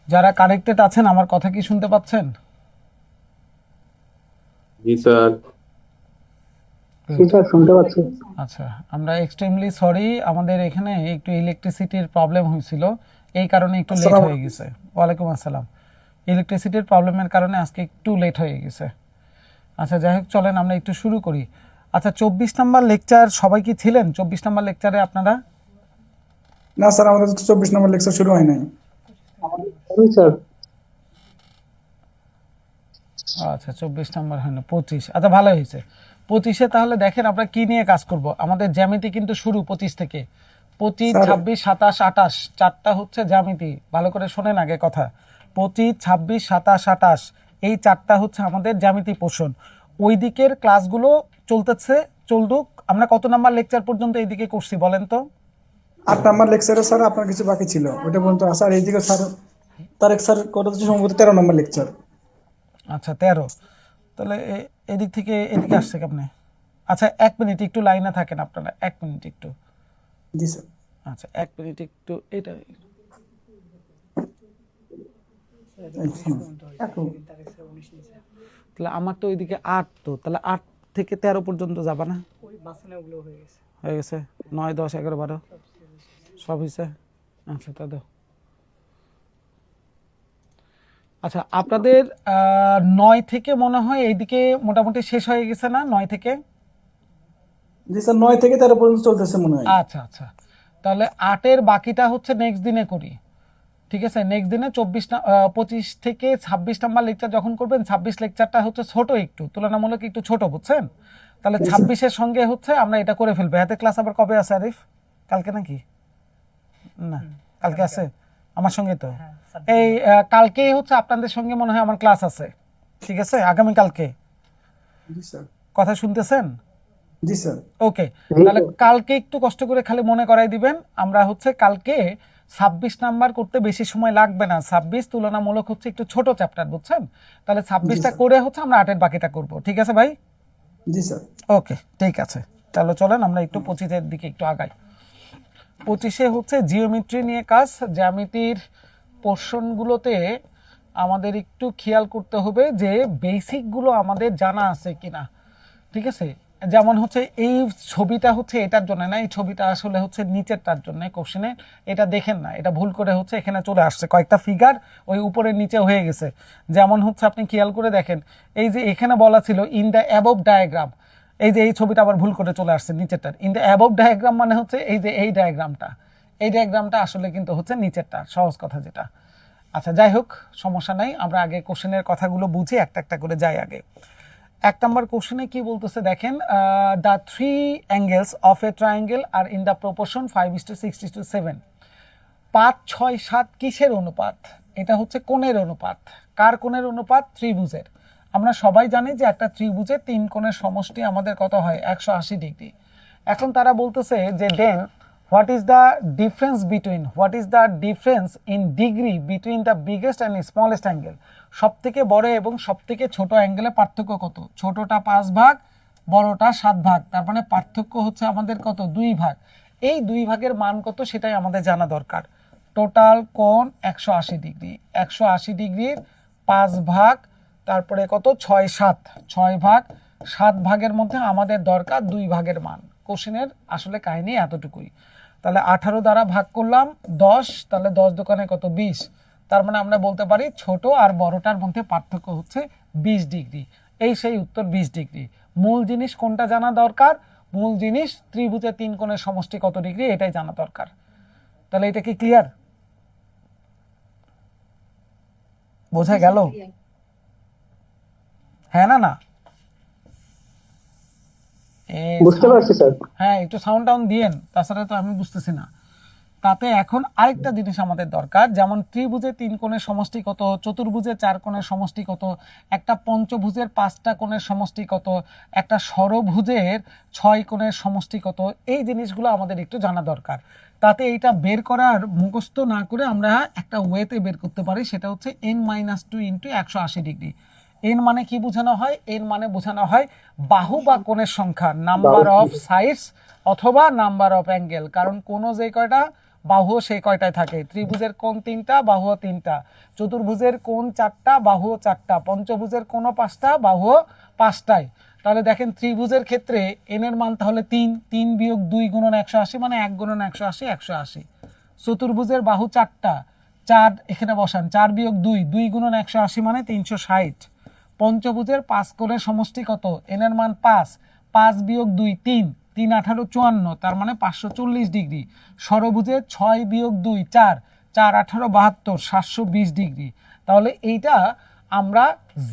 যারা কানেক্টেড আছেন আমার কথা কি শুনতে পাচ্ছেন? জি স্যার। জি Good. স্যার, শুনতে পাচ্ছি। আচ্ছা, আমরা এক্সট্রিমলি সরি, আমাদের এখানে একটু ইলেকট্রিসিটির প্রবলেম হয়েছিল, এই কারণে একটু লেট আসসালামু হয়ে গেছে। ওয়ালাইকুম আসসালাম। ইলেকট্রিসিটির প্রবলেমের কারণে আজকে একটু লেট হয়ে গেছে। আচ্ছা, যাই হোক, চলেন আমরা একটু শুরু করি। আচ্ছা, 24 নম্বর লেকচার সবাই কি ছিলেন 24 নম্বর লেকচারে আপনারা? না স্যার, আমাদের তো 24 নম্বর লেকচার শুরু হয় নাই। জি স্যার। আচ্ছা, 24 নম্বর হয় না, 25। আচ্ছা, ভালো হয়েছে। 25-এ তাহলে দেখেন আমরা কি নিয়ে কাজ করব। আমাদের জ্যামিতি কিন্তু শুরু 25 থেকে। 25, স্যার 26, 27, 28 চারটা হচ্ছে জ্যামিতি। ভালো করে শোনেন আগে কথা। 25, 26, 27, 28 এই চারটা হচ্ছে আমাদের জ্যামিতি পোর্শন। ওই দিকের ক্লাসগুলো চলতেছে, চলুক। আমরা কত নাম্বার লেকচার পর্যন্ত এইদিকে করছি বলেন তো? 8 নম্বর লেকচারে স্যার আপনার কিছু বাকি ছিল, ওইটা পর্যন্ত স্যার এইদিকে স্যার তারেক স্যার করে হচ্ছে সম্ভবত 13 নম্বর লেকচার। আচ্ছা, 13। তাহলে এদিক থেকে এদিকে আসছে কেমনে? আচ্ছা, 1 মিনিট একটু লাইনে থাকেন আপনারা, 1 মিনিট একটু। জি স্যার। আচ্ছা, 1 মিনিট একটু এটা। এই শুনুন, একটু তাহলে আমার তো ওইদিকে 8, তো তাহলে 8 থেকে 13 পর্যন্ত যাবা না? হয়ে গেছে 9, 10, 11, 12 সব হয়েছে। আচ্ছা, তা দাও। আচ্ছা, আপনাদের 9 থেকে মনে হয় এইদিকে মোটামুটি শেষ হয়ে গেছে না? 9 থেকে। জি স্যার, 9 থেকে 13 পর্যন্ত চলতেছে মনে হয়। আচ্ছা আচ্ছা, তাহলে 8-এর বাকিটা হচ্ছে নেক্সট দিনে করি। ঠিক আছে, নেক্সট দিনে 25 থেকে 26 নাম্বার লেকচার যখন করবেন, 26 লেকচারটা হচ্ছে ছোট, একটু তুলনামূলক একটু ছোট, বুঝছেন? তাহলে জি স্যার। 26-এর সঙ্গে হচ্ছে আমরা এটা করে ফেলবো। হাতে ক্লাস আবার কবে আছে আরিফ? কালকে নাকি? না, কালকে আছে আমার সঙ্গে তো। এই কালকে হচ্ছে আপনাদের সঙ্গে মনে হয় আমার ক্লাস আছে। ঠিক আছে, আগামী কালকে। জি স্যার। কথা শুনতেছেন? জি স্যার। ওকে, জি তাহলে স্যার। কালকে একটু কষ্ট করে খালি মনে করাই দিবেন। আমরা হচ্ছে কালকে 26 নাম্বার করতে বেশি সময় লাগবে না। 26 তুলনামূলক হচ্ছে একটু ছোট চ্যাপ্টার, বুঝছেন? তাহলে জি 26টা স্যার। করে হচ্ছে আমরা 8-এর বাকিটা করব। ঠিক আছে ভাই? জি স্যার। ওকে, ঠিক আছে। তাহলে চলেন আমরা একটু 25-এর দিকে একটু আগাই। 25-এ হচ্ছে জিওমেট্রি নিয়ে কাজ। জ্যামিতির পোর্শনগুলোতে আমাদের একটু খেয়াল করতে হবে যে বেসিকগুলো আমাদের জানা আছে কিনা। ঠিক আছে, যেমন হচ্ছে এই ছবিটা হচ্ছে এটার জন্য না, এই ছবিটা আসলে হচ্ছে নিচেরটার জন্য কোশ্চেনে। এটা দেখেন না, এটা ভুল করে হচ্ছে এখানে চলে আসছে কয়েকটা ফিগার ওই উপরে নিচে হয়ে গেছে। যেমন হচ্ছে আপনি খেয়াল করে দেখেন, এই যে এখানে বলা ছিল ইন দ্য অ্যাবভ ডায়াগ্রাম, এই যে এই ছবিটা আবার ভুল করে চলে আসছে নিচেরটার। ইন দ্য অ্যাবভ ডায়াগ্রাম মানে হচ্ছে এই যে এই ডায়াগ্রামটা, এই ডায়াগ্রামটা আসলে কিন্তু হচ্ছে নিচেরটা, সহজ কথা যেটা। আচ্ছা, যাই হোক, সমস্যা নাই, আমরা আগে কোশ্চেনের কথাগুলো বুঝি, একটা একটা করে যাই আগে। 1 নম্বর কোশ্চেনে কি বলতেছে দেখেন, the three angles of a triangle are in the proportion 5:6:7। 5, 6, 7 কিসের অনুপাত? এটা হচ্ছে কোণের অনুপাত। কার কোণের অনুপাত? ত্রিভুজের। আমরা সবাই জানি যে একটা ত্রিভুজের 3 কোণের সমষ্টি আমাদের কত হয়? 180 ডিগ্রি। এখন তারা বলতেছে যে then what is the difference in degree between the biggest and smallest angle. সব থেকে বড় এবং সব থেকে ছোট অ্যাঙ্গেলে পার্থক্য কত? ছোটটা 5 ভাগ, বড়টা 7 ভাগ, তার মানে পার্থক্য হচ্ছে আমাদের কত? 2 ভাগ। এই 2 ভাগের মান কত সেটাই আমাদের জানা দরকার। টোটাল কোণ 180 ডিগ্রি, 180 ডিগ্রির 5 ভাগ, তারপরে কত? 6, 7, 6 ভাগ, 7 ভাগের মধ্যে আমাদের দরকার 2 ভাগের মান। কোশ্চেনের আসলে কাহিনী এতটুকুই। তাহলে 18 দ্বারা ভাগ করলাম 10, তাহলে 10 দোকানে কত? 20। তার মানে আমরা বলতে পারি ছোট আর বড়টার মধ্যে পার্থক্য হচ্ছে 20 ডিগ্রি। এই সেই উত্তর, 20 ডিগ্রি। মূল জিনিস কোনটা জানা দরকার? মূল জিনিস ত্রিভুজের 3 কোণের সমষ্টি কত ডিগ্রি, এটাই জানা দরকার। তাহলে এটা কি ক্লিয়ার? বোঝা গেল? হ্যাঁ না? না বুঝতে পারছি স্যার। হ্যাঁ, একটু সাউন্ড ডাউন দিয়েন, তাছাড়া তো আমি বুঝতেছি না। তাতে এখন আরেকটা জিনিস আমাদের দরকার, যেমন ত্রিভুজের 3 কোণের সমষ্টি কত, চতুর্ভুজের 4 কোণের সমষ্টি কত, একটা পঞ্চভুজের 5টা কোণের সমষ্টি কত, একটা ষড়ভুজের 6 কোণের সমষ্টি কত, এই জিনিসগুলো আমাদের একটু জানা দরকার। তাতে এইটা বের করার মুখস্থ না করে আমরা একটা ওয়েতে বের করতে পারি, সেটা হচ্ছে n-2 ইন্টু 180 ডিগ্রি। এন মানে কি বোঝানো হয়? এন মানে বোঝানো হয় বাহু বা কোণের সংখ্যা, নাম্বার অফ সাইডস অথবা নাম্বার অফ অ্যাঙ্গেল। কারণ কোনো যে কয়টা বাহুও সেই কয়টায় থাকে। ত্রিভুজের কোণ 3টা, বাহুও 3টা। চতুর্ভুজের কোণ 4টা, বাহুও 4টা। পঞ্চভুজের কোণও 5টা, বাহুও 5টায়। তাহলে দেখেন ত্রিভুজের ক্ষেত্রে n এর মান তাহলে 3, 3 বিয়োগ 2 গুণন 180 মানে 1 গুণন 180, 180। চতুর্ভুজের বাহু 4টা, 4 এখানে বসান, 4 বিয়োগ 2, 2 গুণন 180 মানে 360। পঞ্চভুজের 5 কোণের সমষ্টি কত? n এর মান 5, 5 বিয়োগ 2 3, 3 18 54, তার মানে 540 ডিগ্রি। ষড়ভুজের 6 বিয়োগ 2 4, 4 18 72, 720 ডিগ্রি। তাহলে এইটা আমরা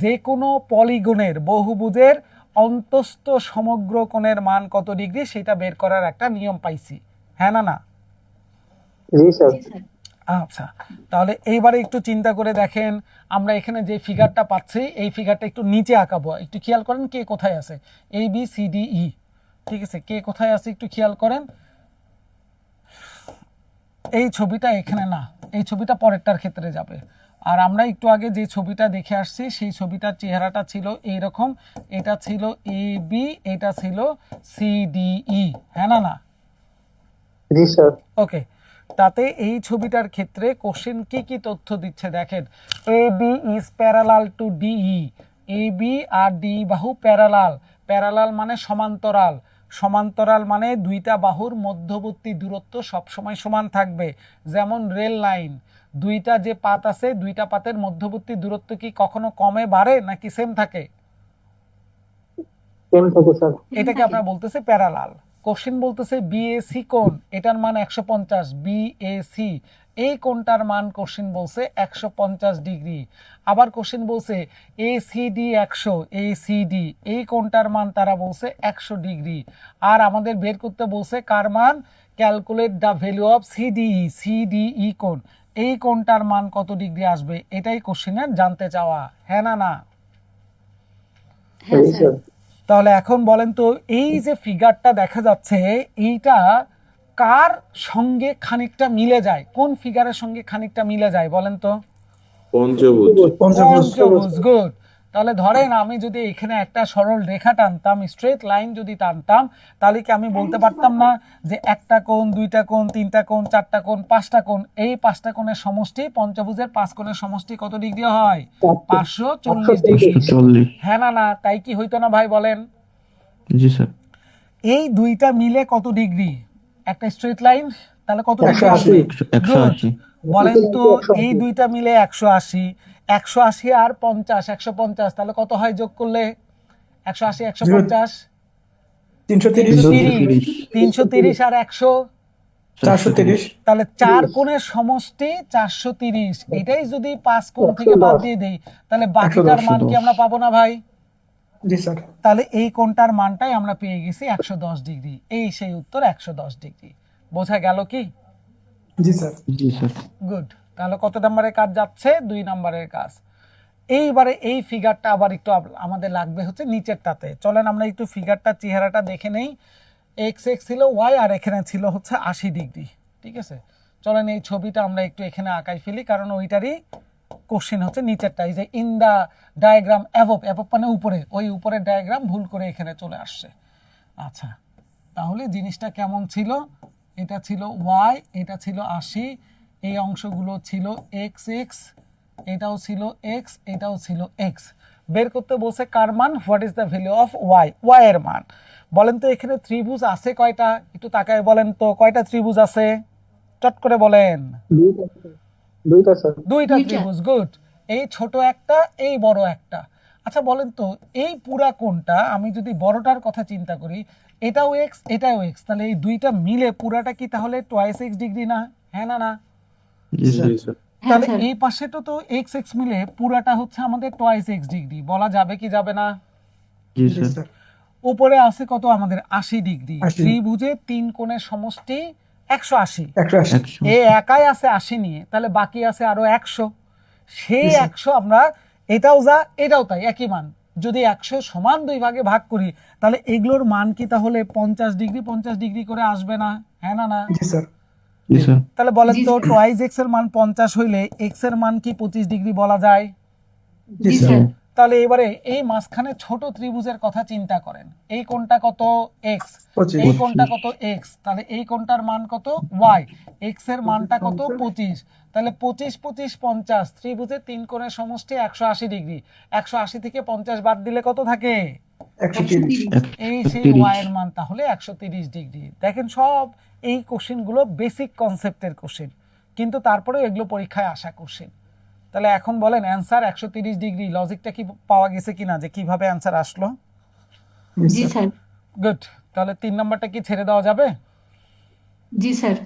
যে কোনো পলিগনের বহুভুজের অন্তস্থ সমগ্র কোণের মান কত ডিগ্রি সেটা বের করার একটা নিয়ম পাইছি, হ্যাঁ না? জি স্যার। আচ্ছা, তাহলে এইবারে একটু চিন্তা করে দেখেন, আমরা এখানে যে ফিগারটা পাচ্ছি এই ফিগারটা একটু নিচে আঁকাবো। একটু খেয়াল করেন কে কোথায় আছে, এ বি সি ডি ই, ঠিক আছে, কে কোথায় আছে একটু খেয়াল করেন। এই ছবিটা এখানে না, এই ছবিটা পরেরটার ক্ষেত্রে যাবে। আর আমরা একটু আগে যে ছবিটা দেখে আসছি সেই ছবিটার চেহারাটা ছিল এইরকম, এটা ছিল এ বি, এটা ছিল সি ডি ই, হ্যাঁ না? জি স্যার। ওকে, তাতে এই ছবিটার ক্ষেত্রে কোশ্চেন কি কি তথ্য দিচ্ছে দেখেন। A B is parallel to DE, A B আর ডি বাহু প্যারালাল, প্যারালাল মানে সমান্তরাল, সমান্তরাল মানে দুইটা বাহুর মধ্যবর্তী দূরত্ব সবসময় সমান থাকবে। যেমন রেল লাইন, দুইটা যে পাত আছে দুইটা পাতের মধ্যবর্তী দূরত্ব কি কখনো কমে বাড়ে নাকি সেম থাকে? সেম থাকে স্যার। এটাকে আপনারা বলতেছে প্যারালাল। কোশ্চেন বলতেছে বিএসি কোণ, এটার মান 150, বিএসি এই কোণটার মান কোশ্চেন বলছে 150 ডিগ্রি। আবার কোশ্চেন বলছে এসিডি 100, এসিডি এই কোণটার মান তারা বলছে 100 ডিগ্রি। আর আমাদের বের করতে বলছে কার মান? Calculate the value of CDE, CDE কোণ, এই কোণটার মান কত ডিগ্রি আসবে, এটাই কোশ্চেনের জানতে চাওয়া, হ্যাঁ না? জি স্যার। তাহলে এখন বলেন তো এই যে ফিগারটা দেখা যাচ্ছে এইটা কার সঙ্গে খানিকটা মিলে যায়, কোন ফিগারের সঙ্গে খানিকটা মিলে যায় বলেন তো? পঞ্চভুজ। পঞ্চভুজ, গুড। তাহলে ধরেন আমি যদি এখানে একটা সরল রেখা টানতাম, স্ট্রেট লাইন যদি টানতাম, তাহলে কি আমি বলতে পারতাম না যে একটা কোণ, দুইটা কোণ, তিনটা কোণ, চারটা কোণ, পাঁচটা কোণ, এই পাঁচটা কোণের সমষ্টি পঞ্চভুজের 5 কোণের সমষ্টি কত ডিগ্রি হয়? 540 ডিগ্রি, 40। হ্যাঁ না? তাই কি হইতো না ভাই বলেন? জি স্যার। এই দুইটা মিলে কত ডিগ্রি? একটা স্ট্রেট লাইন, তাহলে কত ডিগ্রি 180, আসবে? 180। বলেন তো 180 এই দুইটা মিলে 180, 180 আর 50, 150, তাহলে কত হয় যোগ করলে? 180 150 330, 330, 330 আর 100, 430, তাহলে 4 কোণের সমষ্টি 430। এটাই যদি 5 কোণ থেকে বাদ দিয়ে দেই তাহলে বাকিটার মান কি আমরা পাবো না ভাই? জি স্যার। তাহলে এই কোণটার মানটাই আমরা পেয়ে গেছি 110 ডিগ্রি, এই সেই উত্তর 110 ডিগ্রি। বোঝা গেল কি? জি স্যার। জি স্যার। গুড। তাহলে কত নম্বরের কাজ যাচ্ছে? 2 নম্বরের কাজ। এইবারে এই ফিগারটা আবার একটু আমাদের লাগবে হচ্ছে নিচেরটাতে। চলেন আমরা একটু ফিগারটা চেহারাটা দেখে নেই। এক্স এক্স ছিল ওয়াই আর এখানে ছিল হচ্ছে 80 ডিগ্রি, ঠিক আছে। চলেন এই ছবিটা আমরা একটু এখানে আঁকাই ফেলি, কারণ ওইটারই কোশ্চেন হচ্ছে নিচেরটা। এই যে in the diagram above, above মানে উপরে, ওই উপরের ডায়াগ্রাম ভুল করে এখানে চলে আসছে। আচ্ছা, তাহলে জিনিসটা কেমন ছিল? এটা ছিল ওয়াই, এটা ছিল 80, এই অংশগুলো ছিল এক্স এক্স, এটাও ছিল এক্স, এটাও ছিল এক্স। বের করতে বলছে কার মান? What is the value of y, y এর মান। বলেন তো এখানে ত্রিভুজ আছে কয়টা? একটু তাকায় বলেন তো কয়টা ত্রিভুজ আছে, চট করে বলেন। দুইটা স্যার। দুইটা ত্রিভুজ, গুড। এই ছোট একটা, এই বড় একটা। আচ্ছা বলেন তো এই পুরা কোণটা আমি যদি বড়টার কথা চিন্তা করি, এটাও এক্স, এটাও এক্স, তাহলে এই দুইটা মিলে পুরাটা কি তাহলে টোয়াইস এক্স ডিগ্রি না, হ্যাঁ না? জি স্যার। তাহলে এই পাশেটা তো এক্স এক্স মিলে পুরাটা হচ্ছে আমাদের টোয়াইস এক্স ডিগ্রি, বলা যাবে কি যাবে না? জি জি স্যার। স্যার। উপরে আছে কত আমাদের? 80 ডিগ্রি। 80 ত্রিভুজের 3 কোণের সমষ্টি 180, 180, 100। এ একাই আছে 80 নিয়ে, তাহলে বাকি আছে আরো 100। সেই জি স্যার। 100 আমরা এটাও যা এটাও তাই একই মান, যদি 100 সমান দুই ভাগে ভাগ করি তাহলে এগুলোর মান কি তাহলে 50 ডিগ্রি 50 ডিগ্রি করে আসবে না, হ্যাঁ না? জি স্যার। জি স্যার। তাহলে বলেন তো টোয়াইস এক্স এর মান 50 হইলে এক্স এর মান কি 25 ডিগ্রি বলা যায়? জি স্যার। তাহলে এবারে এই মাঝখানে ছোট ত্রিভুজের কথা চিন্তা করেন। এই কোণটা কত এক্স, 25 এই কোণটা কত এক্স, তাহলে এই কোণটার মান কত ওয়াই, এক্স এর মানটা কত 25, তাহলে 25 25 50, ত্রিভুজের তিন কোণের সমষ্টি 180 ডিগ্রি, 180 থেকে 50 বাদ দিলে কত থাকে? 130 এই সেই 130 ওয়াই এর মান তাহলে 130 ডিগ্রি। দেখেন সব এই কোশ্চেন গুলো বেসিক কনসেপ্টের কোশ্চেন, কিন্তু তারপরে এগুলো পরীক্ষায় আসা কোশ্চেন। তাহলে এখন বলেন অ্যান্সার 130 ডিগ্রি, লজিকটা কি পাওয়া গেছে কিনা যে কিভাবে অ্যান্সার আসলো? জি স্যার। গুড। তাহলে 3 নাম্বারটা কি ছেড়ে দেওয়া যাবে? জি স্যার।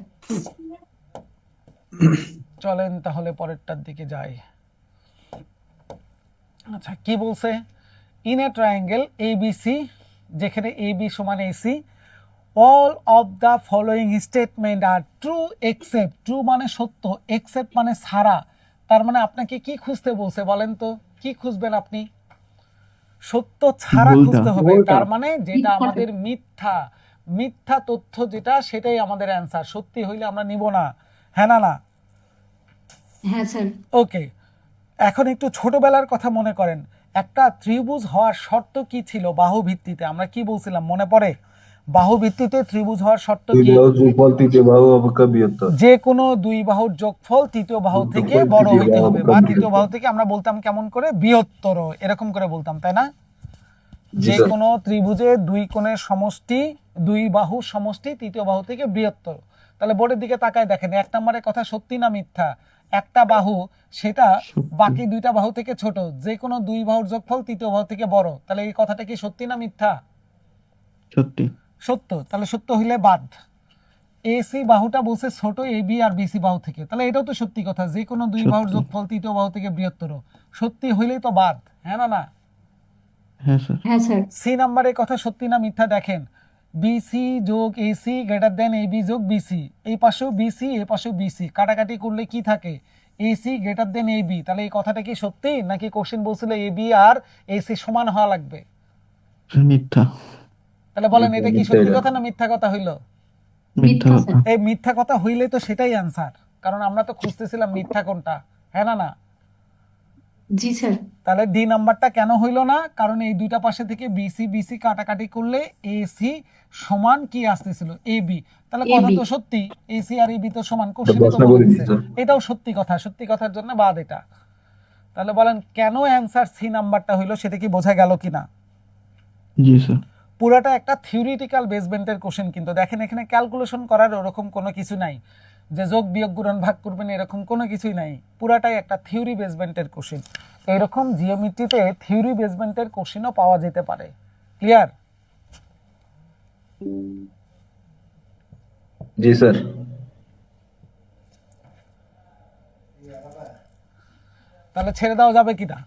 চলেন তাহলে পরেরটার দিকে যাই। আচ্ছা কি বলছে? ইন এ ট্রায়াঙ্গেল এবিসি, যেখানে এবি সমান AC, all of the following statement are true except, true মানে সত্য, এক্সেপ্ট মানে ছাড়া। তার মানে আপনাকে কি খুঁজতে বলছে বলেন তো, কি খুঁজবেন আপনি? সত্য ছাড়া ভুলটা। খুঁজতে হবে। ভুলটা। তার মানে যেটা মিথ্যাটা। আমাদের মিথ্যা, মিথ্যা তথ্য যেটা, সেটাই আমাদের অ্যান্সার। সত্যি হইলে আমরা নিব না, হ্যাঁ না? হ্যাঁ স্যার। ওকে, এখন একটু ছোটবেলার কথা মনে করেন। একটা ত্রিভুজ হওয়ার শর্ত কি ছিল বাহু ভিত্তিতে? আমরা কি বলছিলাম মনে পড়ে? বাহু ভিত্তিতে ত্রিভুজ হওয়ার শর্ত কি? যোগফল তৃতীয় বাহু অপেক্ষা বৃহত্তর। যে কোনো দুই বাহুর যোগফল তৃতীয় বাহু থেকে যোগফল বড় তৃতীয় হইতে বাহু হবে, অপেক্ষা বা তৃতীয় বৃহত্তর। বাহু থেকে আমরা বলতাম কেমন করে, বৃহত্তর, এরকম করে বলতাম, তাই না? জি যে স্যার। কোনো ত্রিভুজে দুই কোণের সমষ্টি, দুই বাহুর সমষ্টি তৃতীয় বাহু থেকে বৃহত্তর। তাহলে বোর্ডের দিকে তাকায় দেখেন, 1 নম্বরের কথা সত্যি না মিথ্যা? একটা বাহু সেটা বাকি দুইটা বাহু থেকে ছোট, যে কোনো দুই বাহুর যোগফল তৃতীয় বাহু থেকে বড়। তাহলে এই কথাটা কি সত্যি না মিথ্যা? সত্যি। সত্য। তাহলে সত্য হইলে বাদ। এসি বাহুটা বলছে ছোট এবি আর বিসি বাহু থেকে, তাহলে এটাও তো সত্যি কথা, যে কোনো দুই সত্যি। বাহুর যোগফল তৃতীয় বাহু থেকে বৃহত্তর। সত্যি হইলেই তো বাদ, হ্যাঁ না? হ্যাঁ স্যার। হ্যাঁ স্যার। সি নাম্বারের কথা সত্যি না মিথ্যা? দেখেন, বিসি যোগ এসি গ্রেটার দেন এবি যোগ বিসি, এই পাশেও বিসি এই পাশেও বিসি, কাটাকাটি করলে কি থাকে? AC greater than AB. তাহলে এই কথাটা কি সত্যি, নাকি কোশ্চেন বলছিল এবি আর এসি সমান হওয়া লাগবে? মিথ্যা। তাহলে বলেন এটা কি মিথ্যা সত্যি এটা। কথা না মিথ্যা কথা হইলো? মিথ্যা মিথ্যা কথা। স্যার। এই মিথ্যা কথা হইলে তো সেটাই অ্যান্সার, কারণ আমরা তো খুঁজতেছিলাম মিথ্যা কোনটা, হ্যাঁ না? জি স্যার। তাহলে ডি নাম্বারটা কেন হইল না? কারণ এই দুইটা পাশে থেকে বিসি বিসি কাটাকাটি করলে এসি সমান কি আসতেছিল? এবি। তাহলে কথা AB তো সত্যি, এসি আর এবি তো সমান, কোশ্চেনে তো প্রশ্ন বলে করে দিছে। দিছে। এটাও সত্যি কথা, সত্যি কথার জন্য বাদ এটা। তাহলে বলেন কেন অ্যান্সার সি নাম্বারটা হইলো, সেটা কি বোঝা গেল কিনা? জি স্যার। পুরাটা একটা থিওরিটিক্যাল বেসমেন্টের কোশ্চেন, কিন্তু দেখেন এখানে ক্যালকুলেশন করার ওরকম কোনো কিছু নাই, যে যোগ বিয়োগ গুণন ভাগ করবেন এরকম কোনো কিছুই নাই। পুরাটাই একটা থিওরি বেসমেন্টের কোশ্চেন। এরকম জিওমেট্রিতে থিওরি বেসমেন্টের কোশ্চেনও পাওয়া যেতে পারে। ক্লিয়ার? জি স্যার। তাহলে ছেড়ে দেওয়া যাবে কিনা?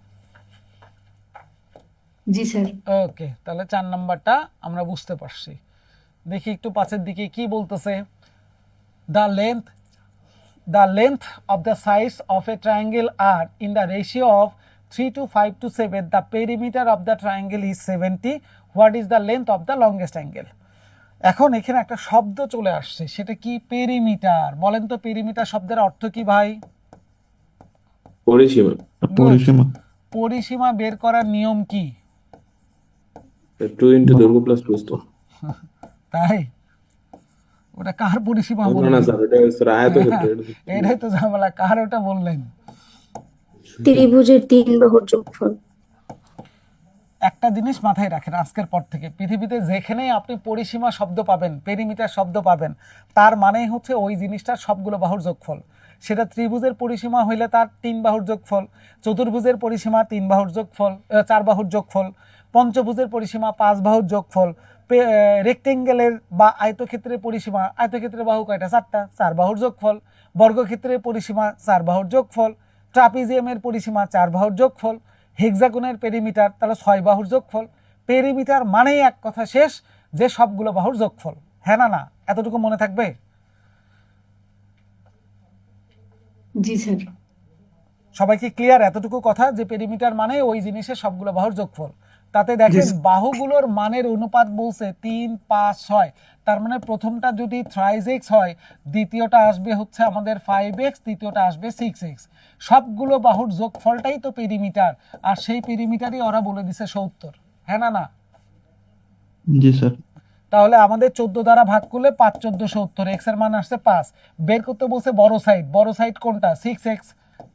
জি স্যার। ওকে, তাহলে 4 নাম্বারটা আমরা বুঝতে পারছি। দেখি একটু পাশের দিকে কি বলতেছে। The length of the sides of a triangle are in the ratio of 3:5:7. The perimeter of the triangle is 70. What is the length of the longest angle? এখন এখানে একটা শব্দ চলে আসছে, সেটা কি? পেরিমিটার। বলেন তো পেরিমিটার শব্দের অর্থ কি ভাই? পরিসীমা। পরিসীমা। পরিসীমা বের করার নিয়ম কি? 2 ইনটু দৈর্ঘ্য প্লাস প্রস্থ। তাই ওটা কার পরিসীমা না না বললেন? স্যার, এটা স্যার আয়তক্ষেত্র। এটাই তো ঝামেলা, কার ওটা বললেন? ত্রিভুজের তিন বাহুর যোগফল। একটা জিনিস মাথায় রাখেন আজকের পর থেকে, পৃথিবীতে যেখানেই আপনি পরিসীমা শব্দ পাবেন, পেরিমিটার শব্দ পাবেন, তার মানেই হচ্ছে ওই জিনিসটার সবগুলো বাহুর যোগফল। সেটা ত্রিভুজের পরিসীমা হইলে তার 3 বাহুর যোগফল, চতুর্ভুজের পরিসীমা 3 বাহুর যোগফল, 4 বাহুর যোগফল, পঞ্চভুজের পরিসীমা 5 বাহুর যোগফল, রেক্টেঙ্গেলের বা আয়তক্ষেত্রের পরিসীমা, আয়তক্ষেত্রের বাহু কয়টা? 4টা, 4 বাহুর যোগফল, বর্গক্ষেত্রের পরিসীমা 4 বাহুর যোগফল, ট্রাপিজিয়ামের পরিসীমা 4 বাহুর যোগফল, হেক্সাগনের পেরিমিটার তাহলে 6 বাহুর যোগফল। পেরিমিটার মানেই এক কথা শেষ, যে সবগুলো বাহুর যোগফল, হ্যাঁ না? এতটুকু মনে থাকবে? জি স্যার। সবাই কি ক্লিয়ার এতটুকু কথা, যে পেরিমিটার মানে ওই জিনিসের সবগুলো বাহুর যোগফল? তাতে দেখেন Yes. বাহুগুলোর মানের অনুপাত বলছে 3, 5, 6। তার মানে প্রথমটা যদি থ্রাইস এক্স হয়, দ্বিতীয়টা আসবে হচ্ছে আমাদের 5x, তৃতীয়টা আসবে 6x। সবগুলো বাহুর যোগফলটাই তো পেরিমিটার, আর সেই পেরিমিটারই ওরা বলে দিছে 70। হ্যাঁ না? জি স্যার। তাহলে আমাদের 14 দ্বারা ভাগ করলে 5 14 70, এক্স এর মান আসছে 5। বের করতে বলছে বড় সাইড কোনটা? 6x।